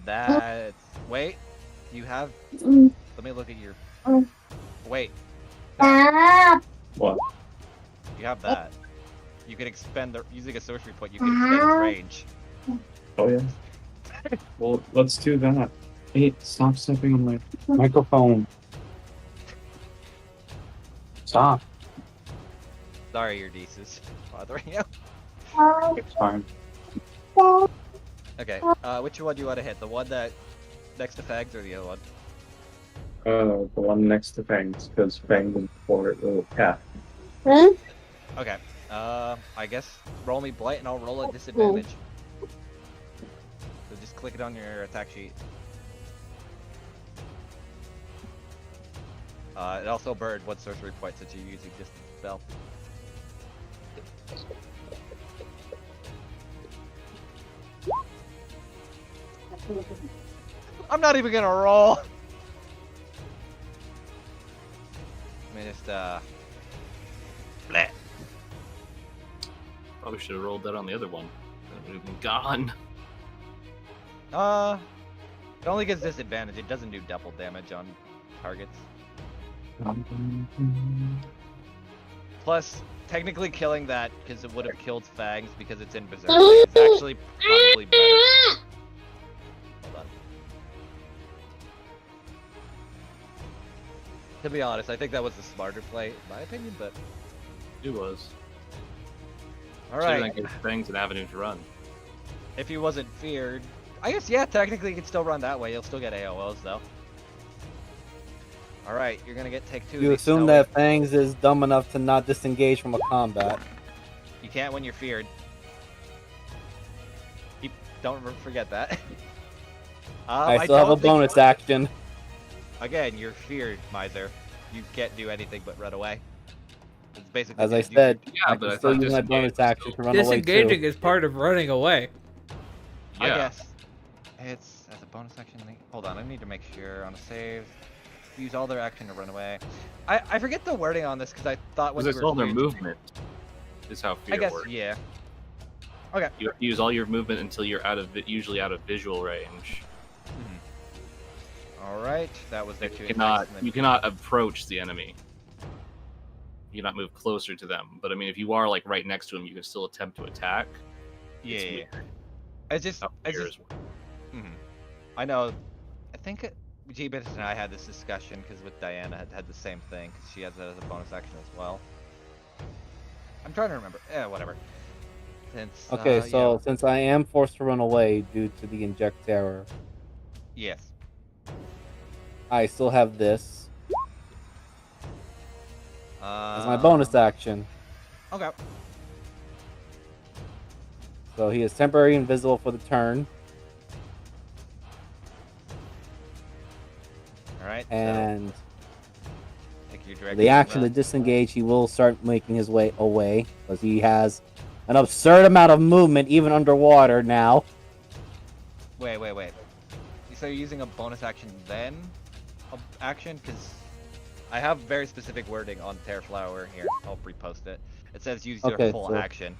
That's... Wait. You have... Let me look at your... Wait. What? You have that. You can expend the... Using a sorcery point, you can expend its range. Oh yeah. Well, let's do that. Hey, stop stepping on my microphone. Stop. Sorry, your niece is bothering you. It's fine. Okay, which one do you want to hit? The one that... Next to Fags or the other one? The one next to Fangs, because Fangs is for little cat. Okay, I guess roll me Blight and I'll roll a disadvantage. So just click it on your attack sheet. It also burned one sorcery point since you're using distance spell. I'm not even gonna roll! Let me just, bleh. Probably should have rolled that on the other one. That would have been gone. It only gets disadvantage. It doesn't do double damage on targets. Plus, technically killing that, because it would have killed Fangs because it's in Berserk, is actually probably better. Hold on. To be honest, I think that was the smarter play, in my opinion, but... It was. Alright, Give things an avenue to run. if he wasn't feared... I guess, yeah, technically you could still run that way. You'll still get AOs, though. All right, you're gonna take 2 of You these assume snowy- that Fangs is dumb enough to not disengage from a combat. You can't when you're feared. Don't forget that. I still have a don't think- bonus action. Again, you're feared, Miser. You can't do anything but run away. It's basically As I you- said, Yeah, I but can I still thought use my disengage bonus was action still- to run away Disengaging too. is part of running away. I Yeah. guess it's as a bonus action. Hold on, I need to make sure on a save. Use all their action to run away. I forget the wording on this because I thought when Because you it's were all their feared- movement. Is how fear I guess works. yeah. Okay. You use all your movement until you're usually out of visual range. All right, that was their You 2 cannot attacks, and then- you cannot approach the enemy. You cannot move closer to them. But I mean, if you are like right next to them, you can still attempt to attack. Yeah, It's yeah, weird. yeah. It's just, How it's fear just, is work. I know. I think G-Bit and I had this discussion because with Diana had the same thing because she has that as a bonus action as well. I'm trying to remember. Yeah, whatever. Since Okay, so yeah. since I am forced to run away due to the inject terror, Yes. I still have this as my Um, bonus action. Okay. So he is temporarily invisible for the turn, All right. and so take your direct the action to combat. disengage, he will start making his way away because he has an absurd amount of movement even underwater now. Wait. So you're using a bonus action then action? Because I have very specific wording on Terraflower here. I'll repost it. It says use your Okay, full so- action.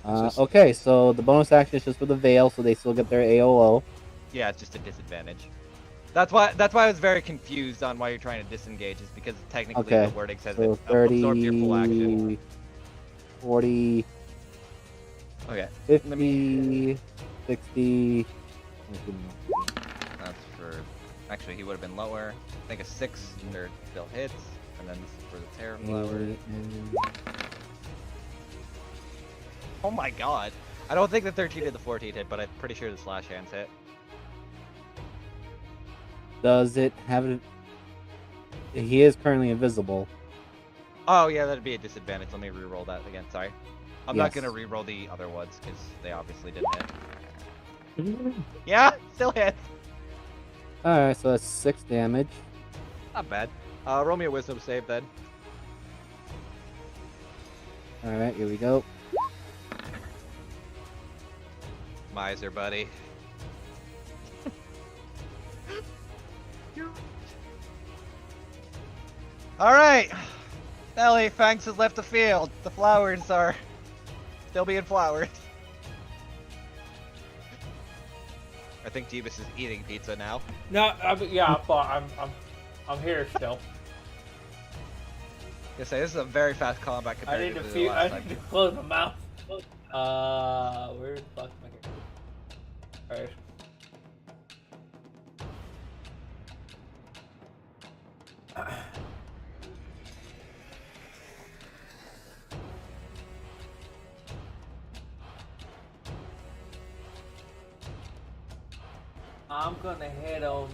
Okay, so the bonus action is just for the Veil, so they still get their AOO. Yeah, it's just a disadvantage. That's why I was very confused on why you're trying to disengage, is because technically Okay, the wording says so it absorb your full action. 40, Okay, 50, 60. that's for. Actually, he would have been lower. I think a 6 still hits, and then this is for the Terraflower. Oh my god! I don't think the 13 and the 14 hit, but I'm pretty sure the slash hands hit. Does it have it? He is currently invisible. Oh yeah, that'd be a disadvantage. Let me re-roll that again. Sorry, I'm not Yes. gonna re-roll the other ones because they obviously didn't hit. Yeah, still hits. Alright, so that's 6 damage. Not bad. Roll me a wisdom save then. Alright, here we go. Miser, buddy. Alright! Ellie, Fangs has left the field. The flowers are still being flowered. I think Jeebus is eating pizza now. No, yeah, but I'm here still. I say this is a very fast combat I compared need to to the feel. last I need to time. close my mouth. Where the fuck am I here? Alright. I'm gonna hit him.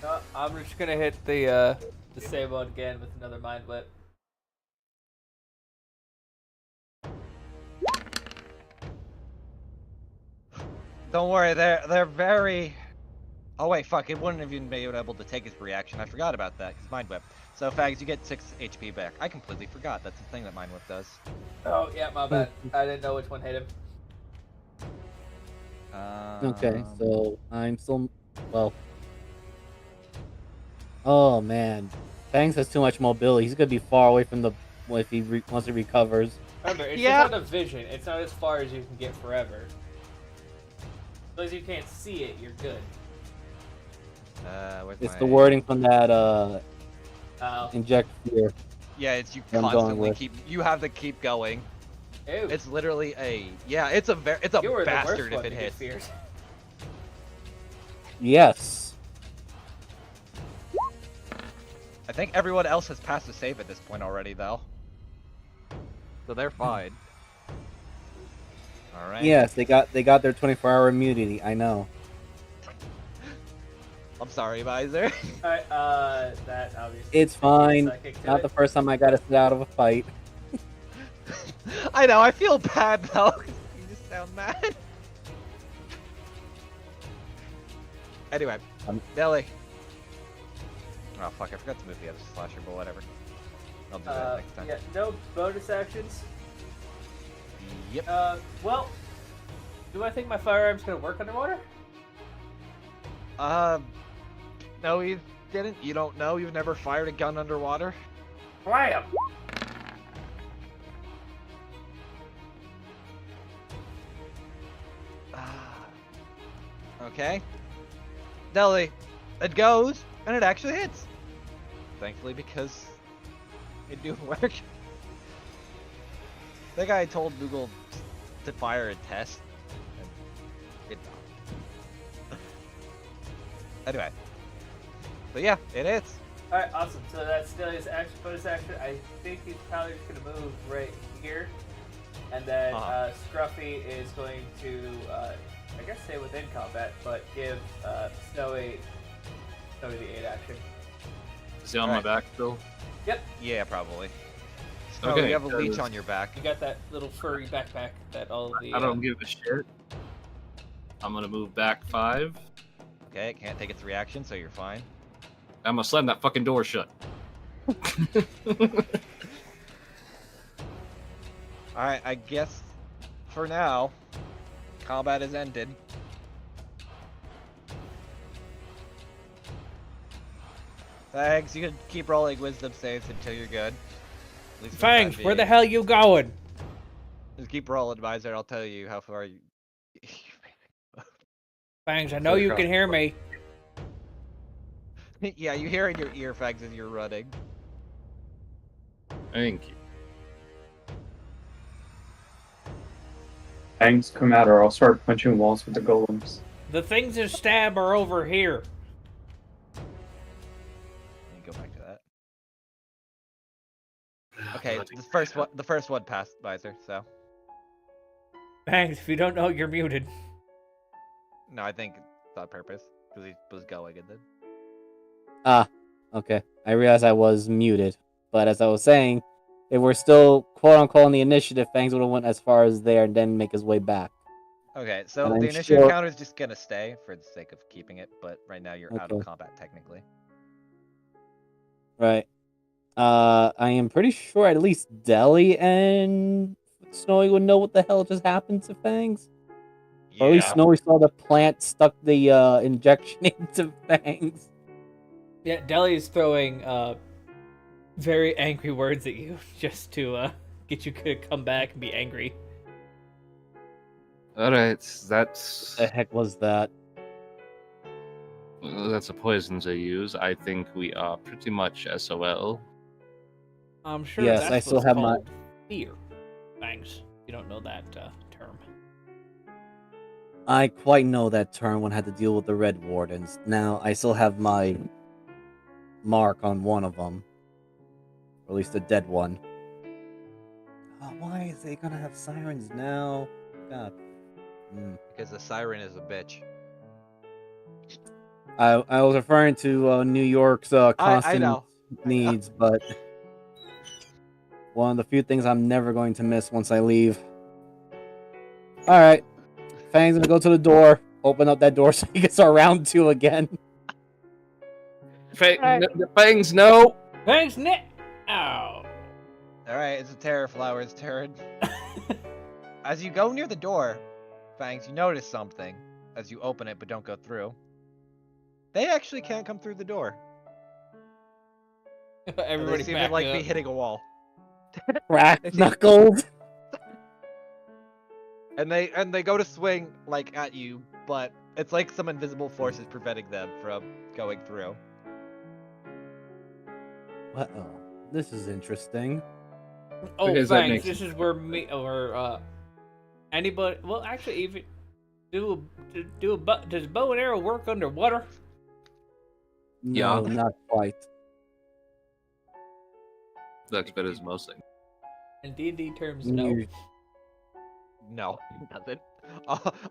No, I'm just gonna hit the same one again with another mind whip. Don't worry, they're very. Oh wait, fuck! It wouldn't have even been able to take his reaction. I forgot about that. Cause Mind Whip. So Fags, you get 6 HP back. I completely forgot. That's the thing that Mind Whip does. Oh yeah, my bad. I didn't know which one hit him. Okay, so I'm still. Well. Oh man. Fangs has too much mobility. He's gonna be far away from the. If he once he recovers. Remember, it's Yeah. just out of vision. It's not as far as you can get forever. As long as you can't see it, you're good. Where's It's my... the wording from that Oh. inject fear. Yeah, it's you I'm going constantly with. keep. You have to keep going. Ew. It's literally a. Yeah, it's a you were the bastard worst if one it to get hits. feared. Yes. I think everyone else has passed the save at this point already, though. So they're fine. All right. Yes, they got their 24-hour immunity. I know. I'm sorry, Visor. Alright, that obviously. It's fine. Psychic to Not it. the first time I got to sit out of a fight. I know. I feel bad though. 'Cause you just sound mad. Anyway, Nelly. Oh fuck! I forgot to move the other slasher, but whatever. I'll do that next time. Yeah, no bonus actions. Yep. Well, do I think my firearm's gonna work underwater? No, you didn't. You don't know. You've never fired a gun underwater. Blam! Okay. Nelly, it goes, and it actually hits. Thankfully, because it do work. That guy told Google to fire a test, and it not. Anyway. But yeah, it hits. Alright, awesome. So that's still his action, bonus action. I think he's probably just gonna move right here. And then Scruffy is going to, I guess, stay within combat, but give Snowy the 8 action. Is he on my back still? Yep, Yeah, probably. So Okay, you have a leech because- on your back. you got that little furry backpack that all of the. I don't give a shit. I'm gonna move back 5. Okay, it can't take its reaction, so you're fine. I'm gonna slam that fucking door shut. Alright, I guess for now, combat is ended. Thanks, you can keep rolling wisdom saves until you're good. At least for the time Fangs, where the being. hell you going? Just keep rolling, Visor, I'll tell you how far you... Fangs, I know you can hear me. Yeah, you hear in your ear, Fangs, as you're running. Thank you. Fangs come out, or I'll start punching walls with the golems. The things that stab are over here. Let me go back to that. Okay, the first one passed, Visor, so... Fangs, if you don't know, you're muted. No, I think it's on purpose, because he was going and then... Ah, okay. I realized I was muted. But as I was saying, if we're still quote-unquote on the initiative, Fangs would have went as far as there and then make his way back. Okay, so And the I'm initiative sure- counter is just gonna stay for the sake of keeping it, but right now you're out of Okay. combat technically. Right. I am pretty sure at least Deli and Snowy would know what the hell just happened to Fangs. Or at least Snowy saw the plant stuck the injection into Fangs. Yeah, Deli's throwing very angry words at you just to get you to come back and be angry. Alright, that's The heck was that? a poison to use. I think we are pretty much SOL. I'm sure Yes, that's I still what's have my- called fear. Fangs, you don't know that term. I quite know that term when I had to deal with the Red Wardens. Now, I still have my mark on one of them. Or at least a dead one. Oh, why is they gonna have sirens now? God. Because the siren is a bitch. I was referring to New York's constant know. needs, but one of the few things I'm never going to miss once I leave. Alright. Fang's gonna go to the door, open up that door so he gets our round 2 again. Fangs, no! Fangs, ow! Alright, it's a Terror Flower's turn. As you go near the door, Fangs, you notice something as you open it but don't go through. They actually can't come through the door. Everybody They seem back to like up. be hitting a wall. Crack knuckled. And they go to swing like at you, but it's like some invisible force is preventing them from going through. Uh-oh. This is interesting. Oh, Because that Fangs, makes- this is where me or anybody. Well, actually, even does bow and arrow work underwater? No, Yeah. not quite. That's good as most things. In D&D terms, no. No, it doesn't.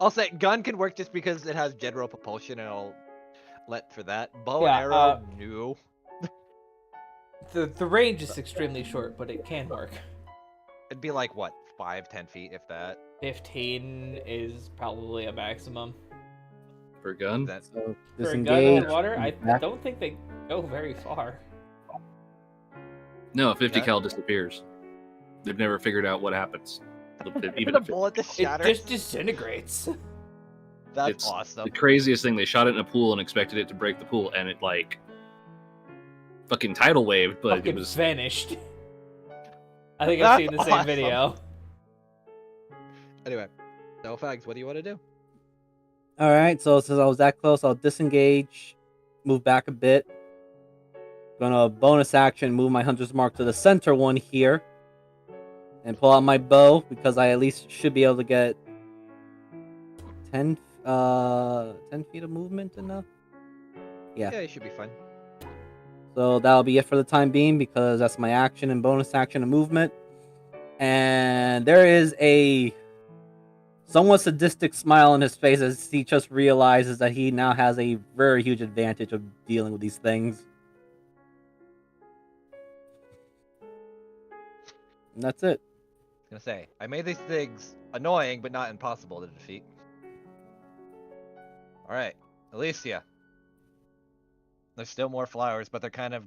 I'll say gun can work just because it has general propulsion, and I'll let for that. Bow and Yeah, arrow, no. The range is extremely short, but it can work. It'd be like what, 5-10 feet, if that. 15 is probably a maximum. For gun? That So For a gun disengage. underwater, I move back. don't think they go very far. No, 50 Okay. cal disappears. They've never figured out what happens. even a bullet just It shatters. just disintegrates. That's It's awesome. the craziest thing. They shot it in a pool and expected it to break the pool, and it like fucking tidal waved, but Fucking it was vanished. I think That's I've seen the same awesome. video. Anyway, so Fags, what do you want to do? All right. So since I was that close, I'll disengage, move back a bit. Gonna bonus action move my hunter's mark to the center one here, and pull out my bow because I at least should be able to get 10 feet of movement enough. Yeah, you should be fine. So that'll be it for the time being because that's my action and bonus action and movement. And there is a somewhat sadistic smile on his face as he just realizes that he now has a very huge advantage of dealing with these things. And that's it. I was gonna say, I made these things annoying, but not impossible to defeat. Alright, Alicia. There's still more flowers, but they're kind of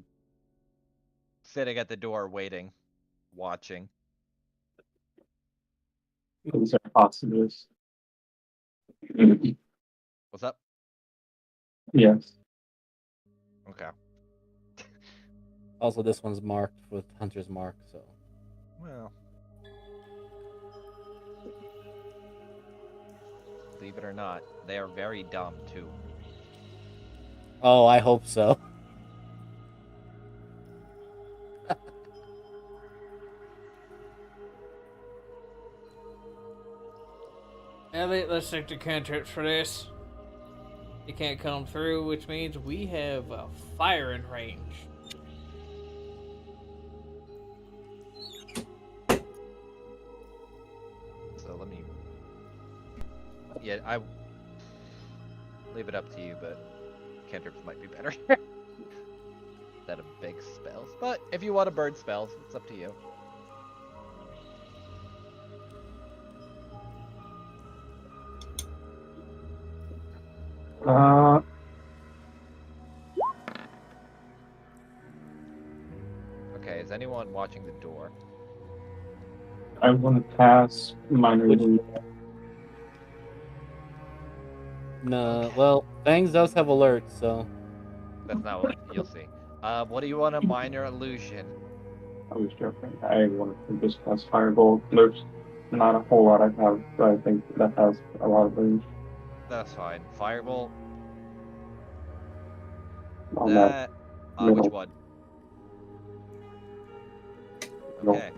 sitting at the door waiting, watching. These are hostages. What's up? Yes. Okay. Also, this one's marked with Hunter's Mark, so. Well. Believe it or not, they are very dumb, too. Oh, I hope so. Elliot, let's take the cantrips for this. You can't come through, which means we have a firing range. So let me... Yeah, I... leave it up to you, but cantrips might be better. Instead of big spells. But if you want to burn spells, it's up to you. Okay, is anyone watching the door? I want to pass minor Which- illusion. No, Okay. well, Fangs does have alerts, so. That's not what you'll see. What do you want a minor illusion? I was joking. I wanted to just pass fireball. There's not a whole lot I have, but I think that has a lot of range That's fine. Firebolt. on that. That. middle. Which one? middle. Okay.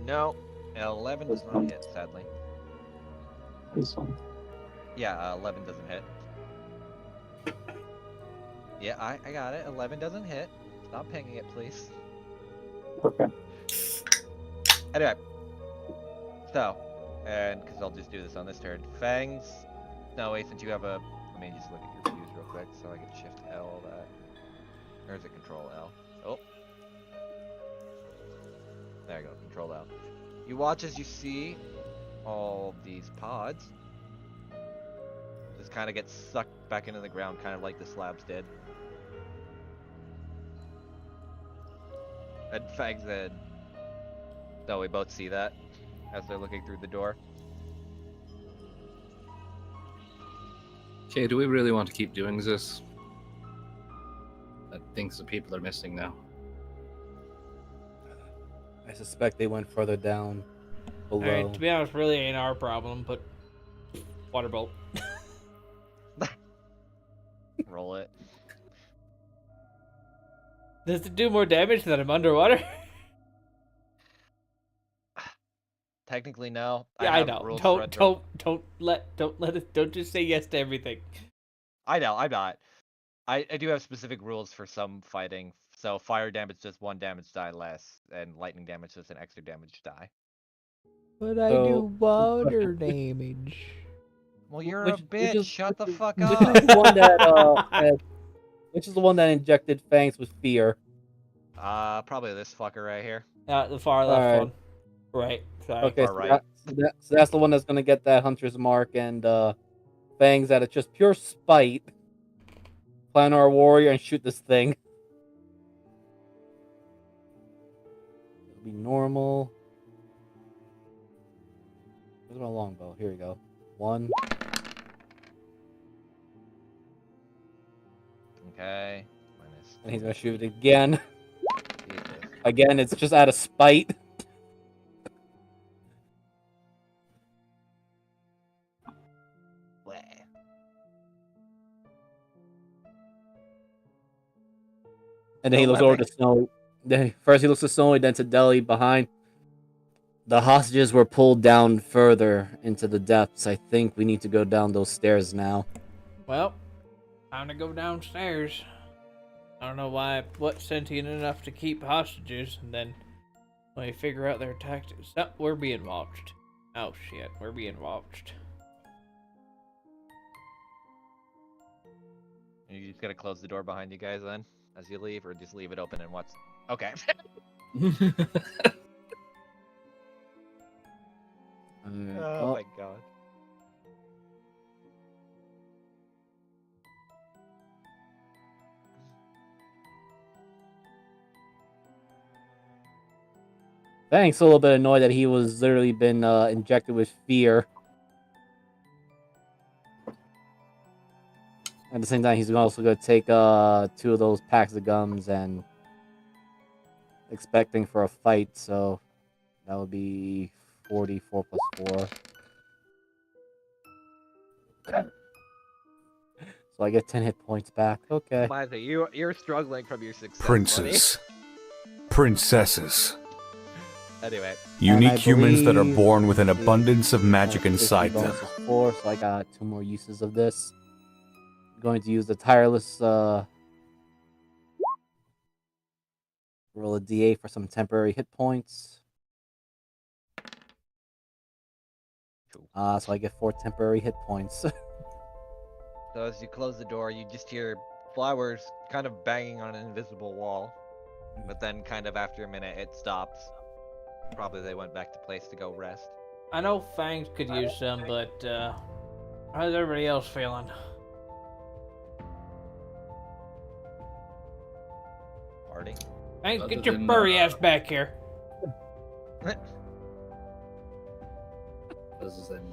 No. 11 does not hit, sadly. This one. Yeah, 11 doesn't hit. Yeah, I got it. 11 doesn't hit. Stop pinging it, please. Okay. Anyway. So, and because I'll just do this on this turn. Fangs. No, wait, since you have a... Let me just look at your views real quick so I can shift L that. Or is it control L? Oh. There you go, control L. You watch as you see all these pods just kind of get sucked back into the ground, kind of like the slabs did. And Fags and no, we both see that as they're looking through the door. Okay, do we really want to keep doing this? I think some people are missing now. I suspect they went further down below. Alright, to be honest, really ain't our problem, but water bolt. Roll it. Does it do more damage than I'm underwater? Technically, no. Yeah, I have know. rules for Don't let it. Don't just say yes to everything. I know, I'm not. I do have specific rules for some fighting. So fire damage does 1 damage die less, and lightning damage does an extra damage die. But I So, do water damage. Well, you're which a bitch. Shut the fuck which up. is the one that which is the one that injected Fangs with fear? Probably this fucker right here. The far left Alright. one. Right. Sorry. Okay, Far right. so that's the one that's gonna get that hunter's mark, and Fangs out of just pure spite plan our warrior and shoot this thing. It'll be normal. Where's my longbow? Here we go. 1. Okay. Minus. And he's gonna shoot it again. Jesus. Again, it's just out of spite. Bleh. And then he looks over to Snowy. First he looks to Snowy, then to Deli behind. The hostages were pulled down further into the depths. I think we need to go down those stairs now. Well, time to go downstairs. I don't know why I put sentient enough to keep hostages, and then when we figure out their tactics. Oh, we're being watched. Oh shit, we're being watched. You just gotta close the door behind you guys then, as you leave, or just leave it open and what's... Okay. Oh my god. Thanks. A little bit annoyed that he was literally been injected with fear. At the same time, he's also going to take 2 of those packs of gums and expecting for a fight. So that would be 44 plus 4. So I get 10 hit points back. Okay. Liza, you're struggling from your success, Princes. Princesses. buddy. Anyway. Unique humans that are believe born with an the- abundance of magic inside them. bonus is 4, so I got 2 more uses of this. I'm going to use the tireless roll a d8 for some temporary hit points. So I get 4 temporary hit points. So as you close the door, you just hear flowers kind of banging on an invisible wall. But then kind of after a minute, it stops. Probably they went back to place to go rest. I know Fangs could use some, but how's everybody else feeling? Party. Fangs, Other get your than, furry ass back here. Other than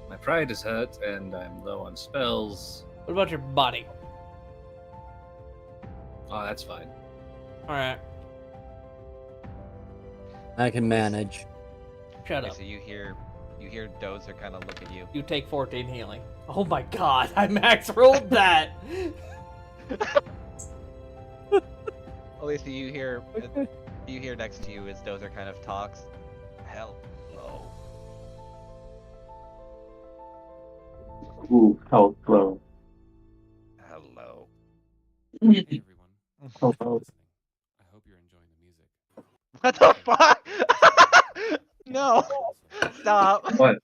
my pride is hurt and I'm low on spells. What about your body? Oh, that's fine. Alright, I can manage. shut Okay, up. so you hear Dozer kind of look at you. You take 14 healing. Oh my god, I max rolled that! Alicia, you hear next to you as Dozer kind of talks. Hello. Ooh, health glow. Hello. Hey everyone. Hello. Listening. I hope you're enjoying the music. What the fuck? No. Stop. What?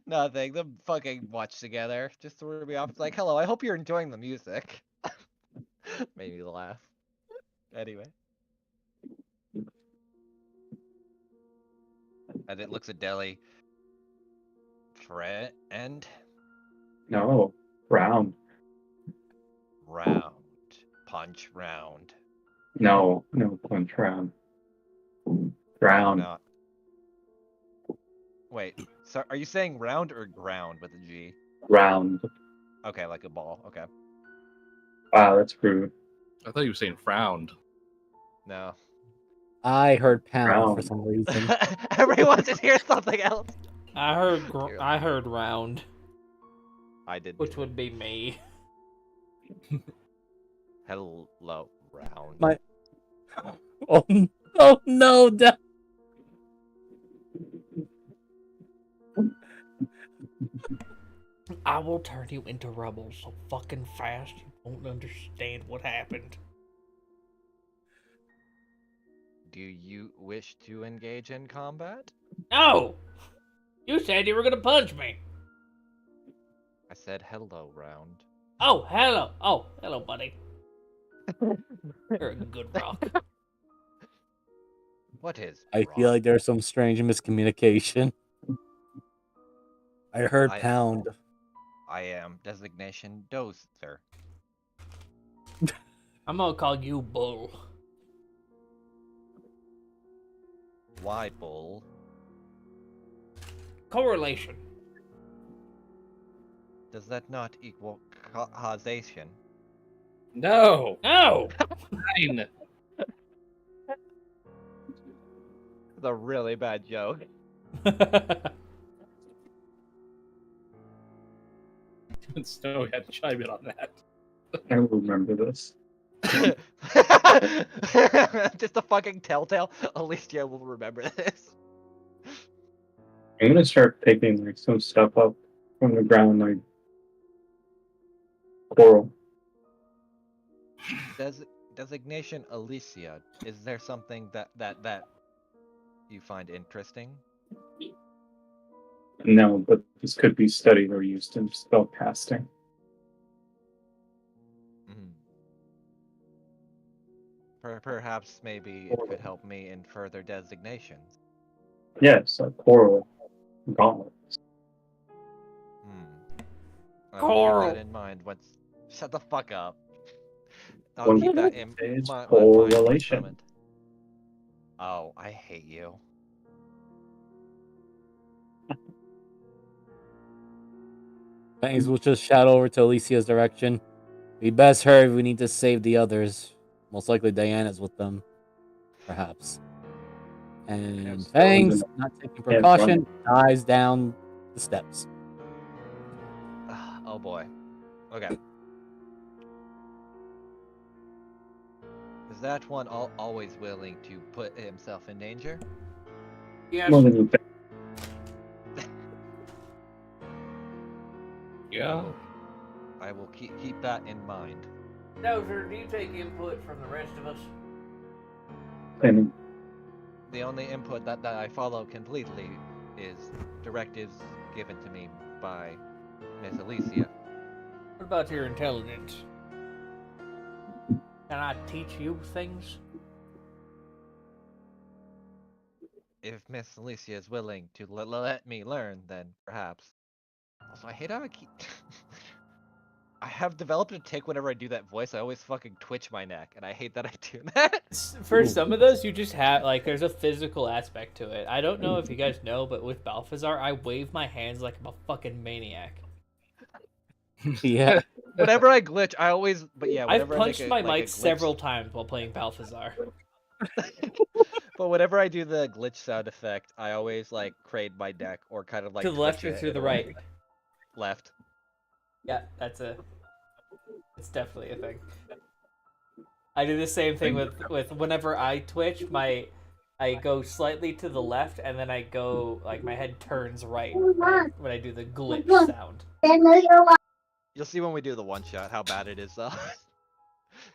Nothing. Them fucking watch together. Just to rub me off. It's like, hello, I hope you're enjoying the music. Made me laugh. Anyway. And it looks at Deli. Friend? No. Round. Round. Punch round. No. No punch round. Round. Not. Wait, so are you saying round or ground with a G? Round. Okay, like a ball. Okay. Wow, that's rude. I thought you were saying frowned. No. I heard pound for Round. some reason. Everyone just hears something else. I heard round, I did. which would be me. Hello, round. My- Oh, oh no! I will turn you into rubble so fucking fast you won't understand what happened. Do you wish to engage in combat? No! You said you were gonna punch me! I said hello, round. Oh, hello! Oh, hello, buddy. You're a good rock. What is? I feel rock? like there's some strange miscommunication. I heard I- pound. I am designation dozer. I'm gonna call you Bull. Why bull? Correlation. Does that not equal causation? No! No! 9! It's a really bad joke. Snow had to chime in on that. I will remember this. Just a fucking telltale. Alicia will remember this. I'm gonna start picking like some stuff up from the ground, like coral. Designation Alicia. Is there something that you find interesting? No, but this could be studied or used in spell casting. Mm. Perhaps maybe it could help me in further designations. Yes, a coral gauntlet. I will keep Coral. that in mind. Shut the fuck up. I'll What keep that did in you say? It's my mind. correlation. Oh, I hate you. Fangs will just shout over to Alicia's direction. We best hurry. We need to save the others. Most likely Diana's with them. Perhaps. And Yes, Fangs, not taking precaution, dives down the steps. Oh boy. Okay. Is that one always willing to put himself in danger? Yes. More than you think. Yeah. I will keep that in mind. Dozer, do you take input from the rest of us? And The only input that I follow completely is directives given to me by Miss Alicia. What about your intelligence? Can I teach you things? If Miss Alicia is willing to let me learn, then perhaps. Also, I hate how I keep. I have developed a tick whenever I do that voice. I always fucking twitch my neck, and I hate that I do that. For some of those, you just have, like, there's a physical aspect to it. I don't know if you guys know, but with Balthazar, I wave my hands like I'm a fucking maniac. Yeah. Whenever I glitch, I always. But yeah, I've whenever I make punched a, my like, mic a glitch... several times while playing Balthazar. But whenever I do the glitch sound effect, I always like crane my neck or kind of like To the left twitch or it to in the a way. right? Left. Yeah, it's definitely a thing. I do the same thing with whenever I twitch, I go slightly to the left and then I go, like, my head turns right when I do the glitch sound. You'll see when we do the one shot how bad it is, though.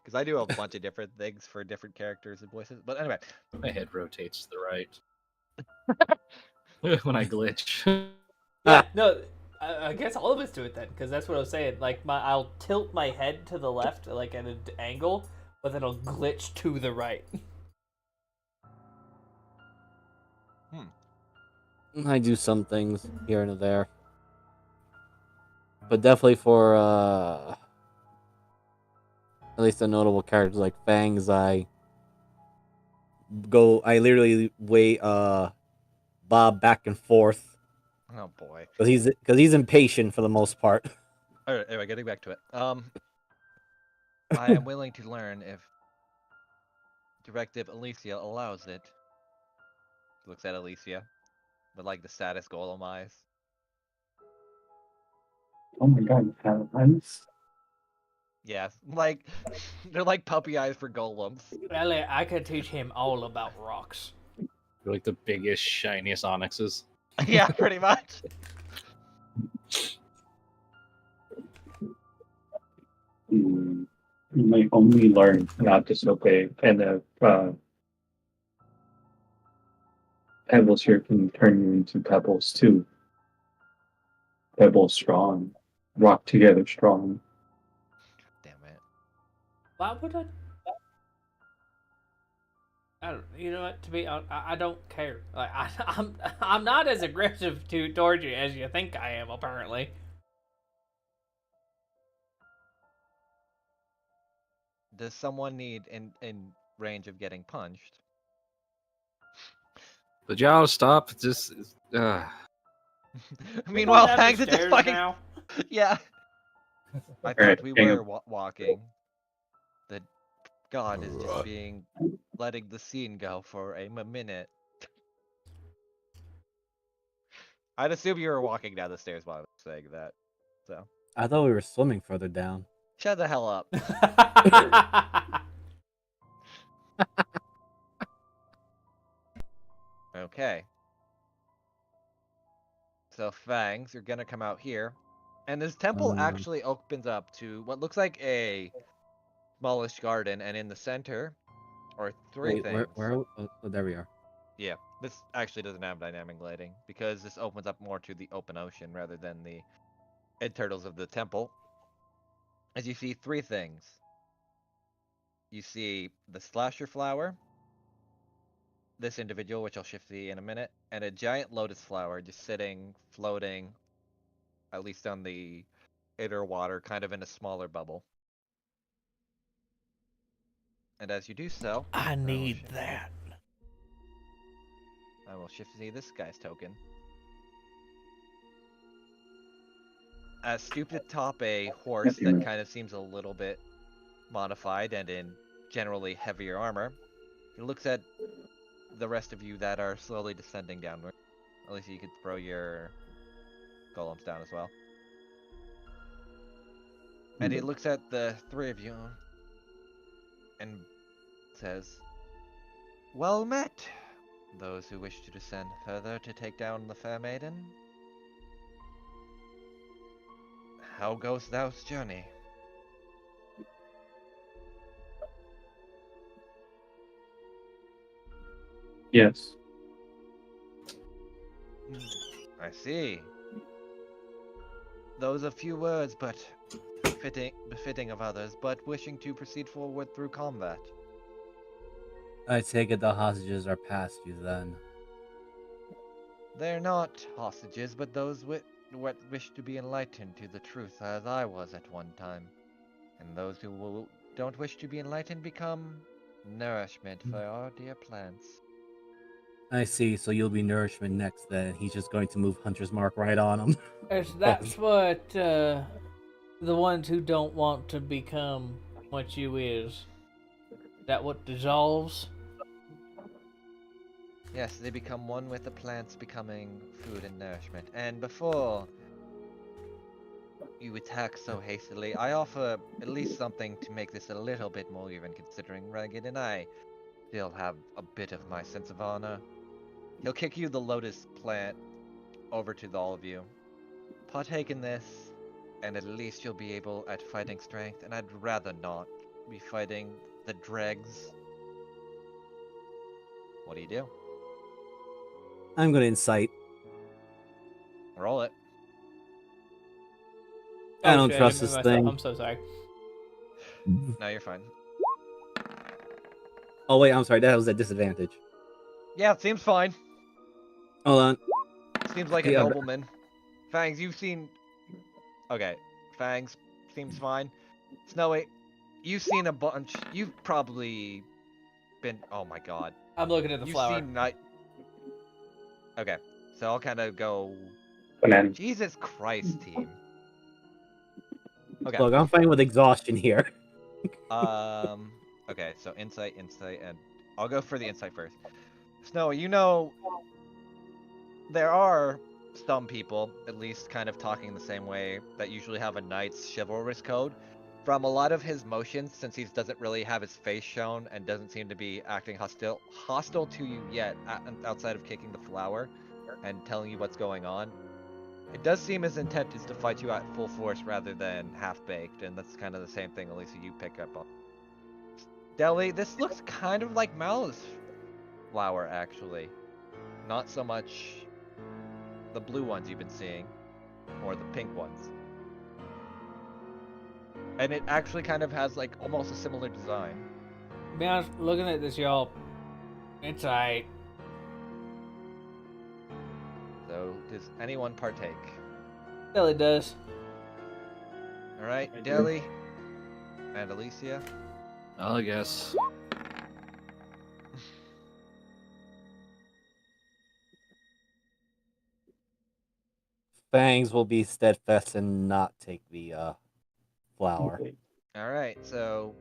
Because I do a bunch of different things for different characters and voices. But anyway, My head rotates to the right when I glitch. Yeah, no, I guess all of us do it then, because that's what I was saying. Like, I'll tilt my head to the left, like at an angle, but then I'll glitch to the right. I do some things here and there. But definitely for at least the notable characters like Fangs, I literally weigh Bob back and forth. oh boy. Because he's impatient for the most part. Alright, anyway, getting back to it. I am willing to learn if Directive Alicia allows it. Looks at Alicia with like the saddest golem eyes. oh my god, you have eyes? Yes, like they're like puppy eyes for golems. Elliot, I could teach him all about rocks. They're like the biggest, shiniest onyxes. Yeah, pretty much. You might only learn not disobey, and Pebbles here can turn you into pebbles too. Pebbles strong. Rock together strong. Damn it. Why would I don't. You know what? To be honest, I don't care. Like I'm not as aggressive towards you as you think I am. Apparently. Does someone need in range of getting punched? But y'all stop. Just. Meanwhile, Have the Fangs is just stairs fucking. now. Yeah. I Alright, thought we hang were on. walking. The god is just letting the scene go for a minute. I'd assume you were walking down the stairs while I was saying that. So I thought we were swimming further down. shut the hell up. Okay. So Fangs, you're gonna come out here, and this temple actually opens up to what looks like a smallish garden, and in the center are three Wait, things. where? Oh, there we are. Yeah, this actually doesn't have dynamic lighting because this opens up more to the open ocean rather than the internals of the temple. As you see three things. You see the slasher flower, this individual, which I'll shift see in a minute, and a giant lotus flower just sitting, floating, at least on the inner water, kind of in a smaller bubble. And as you do so, I need shift- that. I will shift see this guy's token. Stooped atop a horse that kind of seems a little bit modified and in generally heavier armor, he looks at the rest of you that are slowly descending downward. At least you could throw your golems down as well. And he looks at the three of you and says, "Well met, those who wish to descend further to take down the fair maiden. How goes thou's journey?" Yes. I see. Those are few words, but befitting of others, but wishing to proceed forward through combat. I take it the hostages are past you then. They're not hostages, but those what wish to be enlightened to the truth, as I was at one time. And those who don't wish to be enlightened become nourishment for our dear plants. I see, so you'll be nourishment next then. He's just going to move Hunter's Mark right on him. That's what the ones who don't want to become what you is. That what dissolves? Yes, they become one with the plants, becoming food and nourishment. And before you attack so hastily, I offer at least something to make this a little bit more even, considering Ragged and I still have a bit of my sense of honor. He'll kick you the lotus plant over to all of you. Partake in this, and at least you'll be able at fighting strength, and I'd rather not be fighting the dregs. What do you do? I'm gonna incite. Roll it. I don't shit, trust didn't this mean myself. thing. I'm so sorry. No, you're fine. Oh wait, I'm sorry. That was at disadvantage. Yeah, it seems fine. Hold on. Seems like a Yeah, nobleman. Fangs, you've seen... Okay, Fangs seems fine. Snowy, you've seen a bunch... You've probably been... Oh my god. I'm looking at the You've flower. seen night... Okay, so I'll kind of go... Banana. Jesus Christ, team. Okay. Look, I'm fighting with exhaustion here. Okay, so insight, and I'll go for the insight first. Snow, you know, there are some people, at least kind of talking the same way, that usually have a knight's chivalrous code. From a lot of his motions, since he doesn't really have his face shown and doesn't seem to be acting hostile to you yet, outside of kicking the flower and telling you what's going on, it does seem his intent is to fight you at full force rather than half-baked, and that's kind of the same thing, Elisa, you pick up on. Deli, this looks kind of like Mal's flower, actually. not so much the blue ones you've been seeing, or the pink ones. And it actually kind of has like almost a similar design. To be honest, looking at this, y'all, it's alright. So, does anyone partake? Still it does. All right, I do. Deli and Alicia. I guess. Fangs will be steadfast and not take the flower. All right, so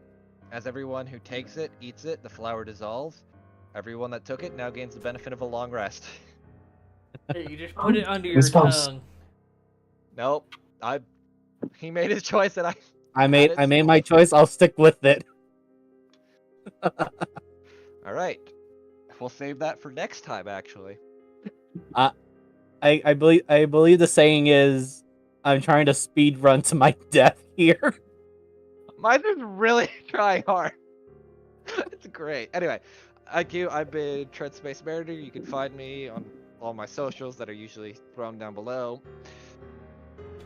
as everyone who takes it eats it, the flower dissolves. Everyone that took it now gains the benefit of a long rest. Hey, you just put it under your Response. tongue. Nope, he made his choice, and I made my choice. I'll stick with it. All right, we'll save that for next time. Actually, I believe the saying is, I'm trying to speed run to my death here. mine is really trying hard. It's great. Anyway, IQ, I've been Tread Space Mariner. You can find me on all my socials that are usually thrown down below.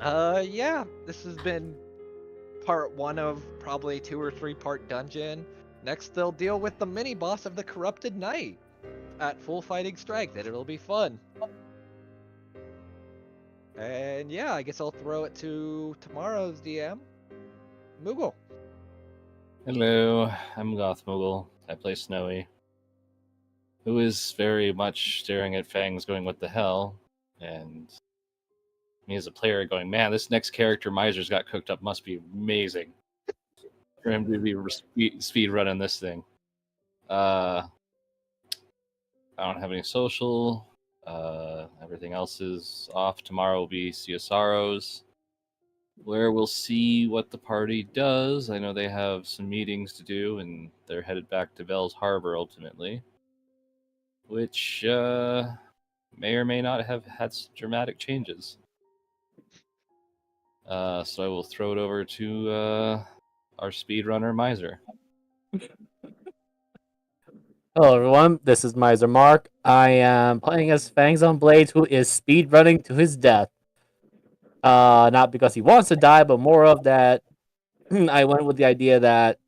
Yeah, this has been part 1 of probably 2 or 3 part dungeon. Next, they'll deal with the mini boss of the Corrupted Knight at full fighting strength, and it'll be fun. And yeah, I guess I'll throw it to tomorrow's DM, Moogle. Hello, I'm Goth Moogle. I play Snowy, who is very much staring at Fangs going, what the hell? And me as a player going, man, this next character Miser's got cooked up must be amazing for him to be speed running this thing. I don't have any social. Everything else is off. Tomorrow will be Sea of Sorrows, where we'll see what the party does. I know they have some meetings to do, and they're headed back to Bell's Harbor ultimately, which may or may not have had some dramatic changes. So I will throw it over to our speedrunner Miser. Hello everyone, this is Miser Mark. I am playing as Fangs on Blades, who is speedrunning to his death. Not because he wants to die, but more of that I went with the idea that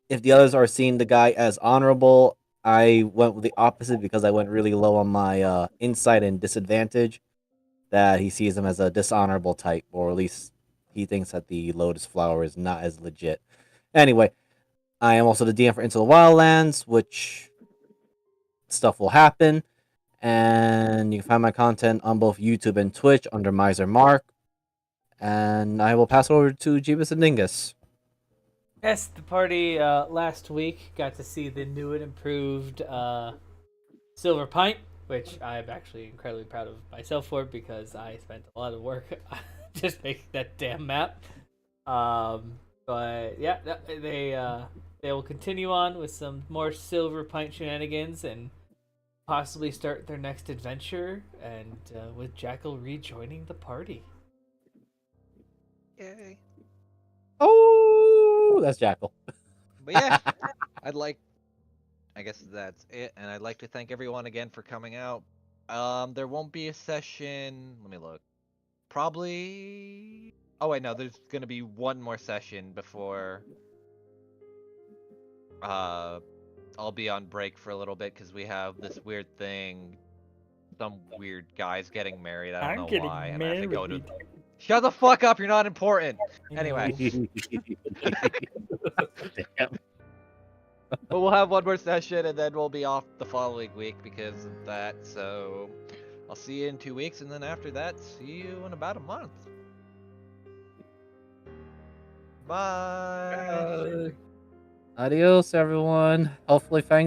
if the others are seeing the guy as honorable, I went with the opposite because I went really low on my insight and disadvantage. That he sees him as a dishonorable type, or at least he thinks that the Lotus Flower is not as legit. Anyway, I am also the DM for Into the Wildlands, which stuff will happen. And you can find my content on both YouTube and Twitch under Miser Mark. And I will pass over to Jeebus and Dingus. Yes, the party last week got to see the new and improved Silver Pint, which I'm actually incredibly proud of myself for because I spent a lot of work just making that damn map. But yeah, they will continue on with some more Silver Pint shenanigans and possibly start their next adventure, and with Jackal rejoining the party. Yay. Oh, that's Jackal. But yeah, I guess that's it, and I'd like to thank everyone again for coming out. There won't be a session. Let me look. Probably. Oh wait, no. There's gonna be one more session before. I'll be on break for a little bit because we have this weird thing. Some weird guy's getting married. I don't know why, and I have to go to. Shut the fuck up! You're not important. Anyway. But we'll have one more session, and then we'll be off the following week because of that. So I'll see you in 2 weeks, and then after that, see you in about a month. Bye. Adios, everyone. Hopefully, Fangs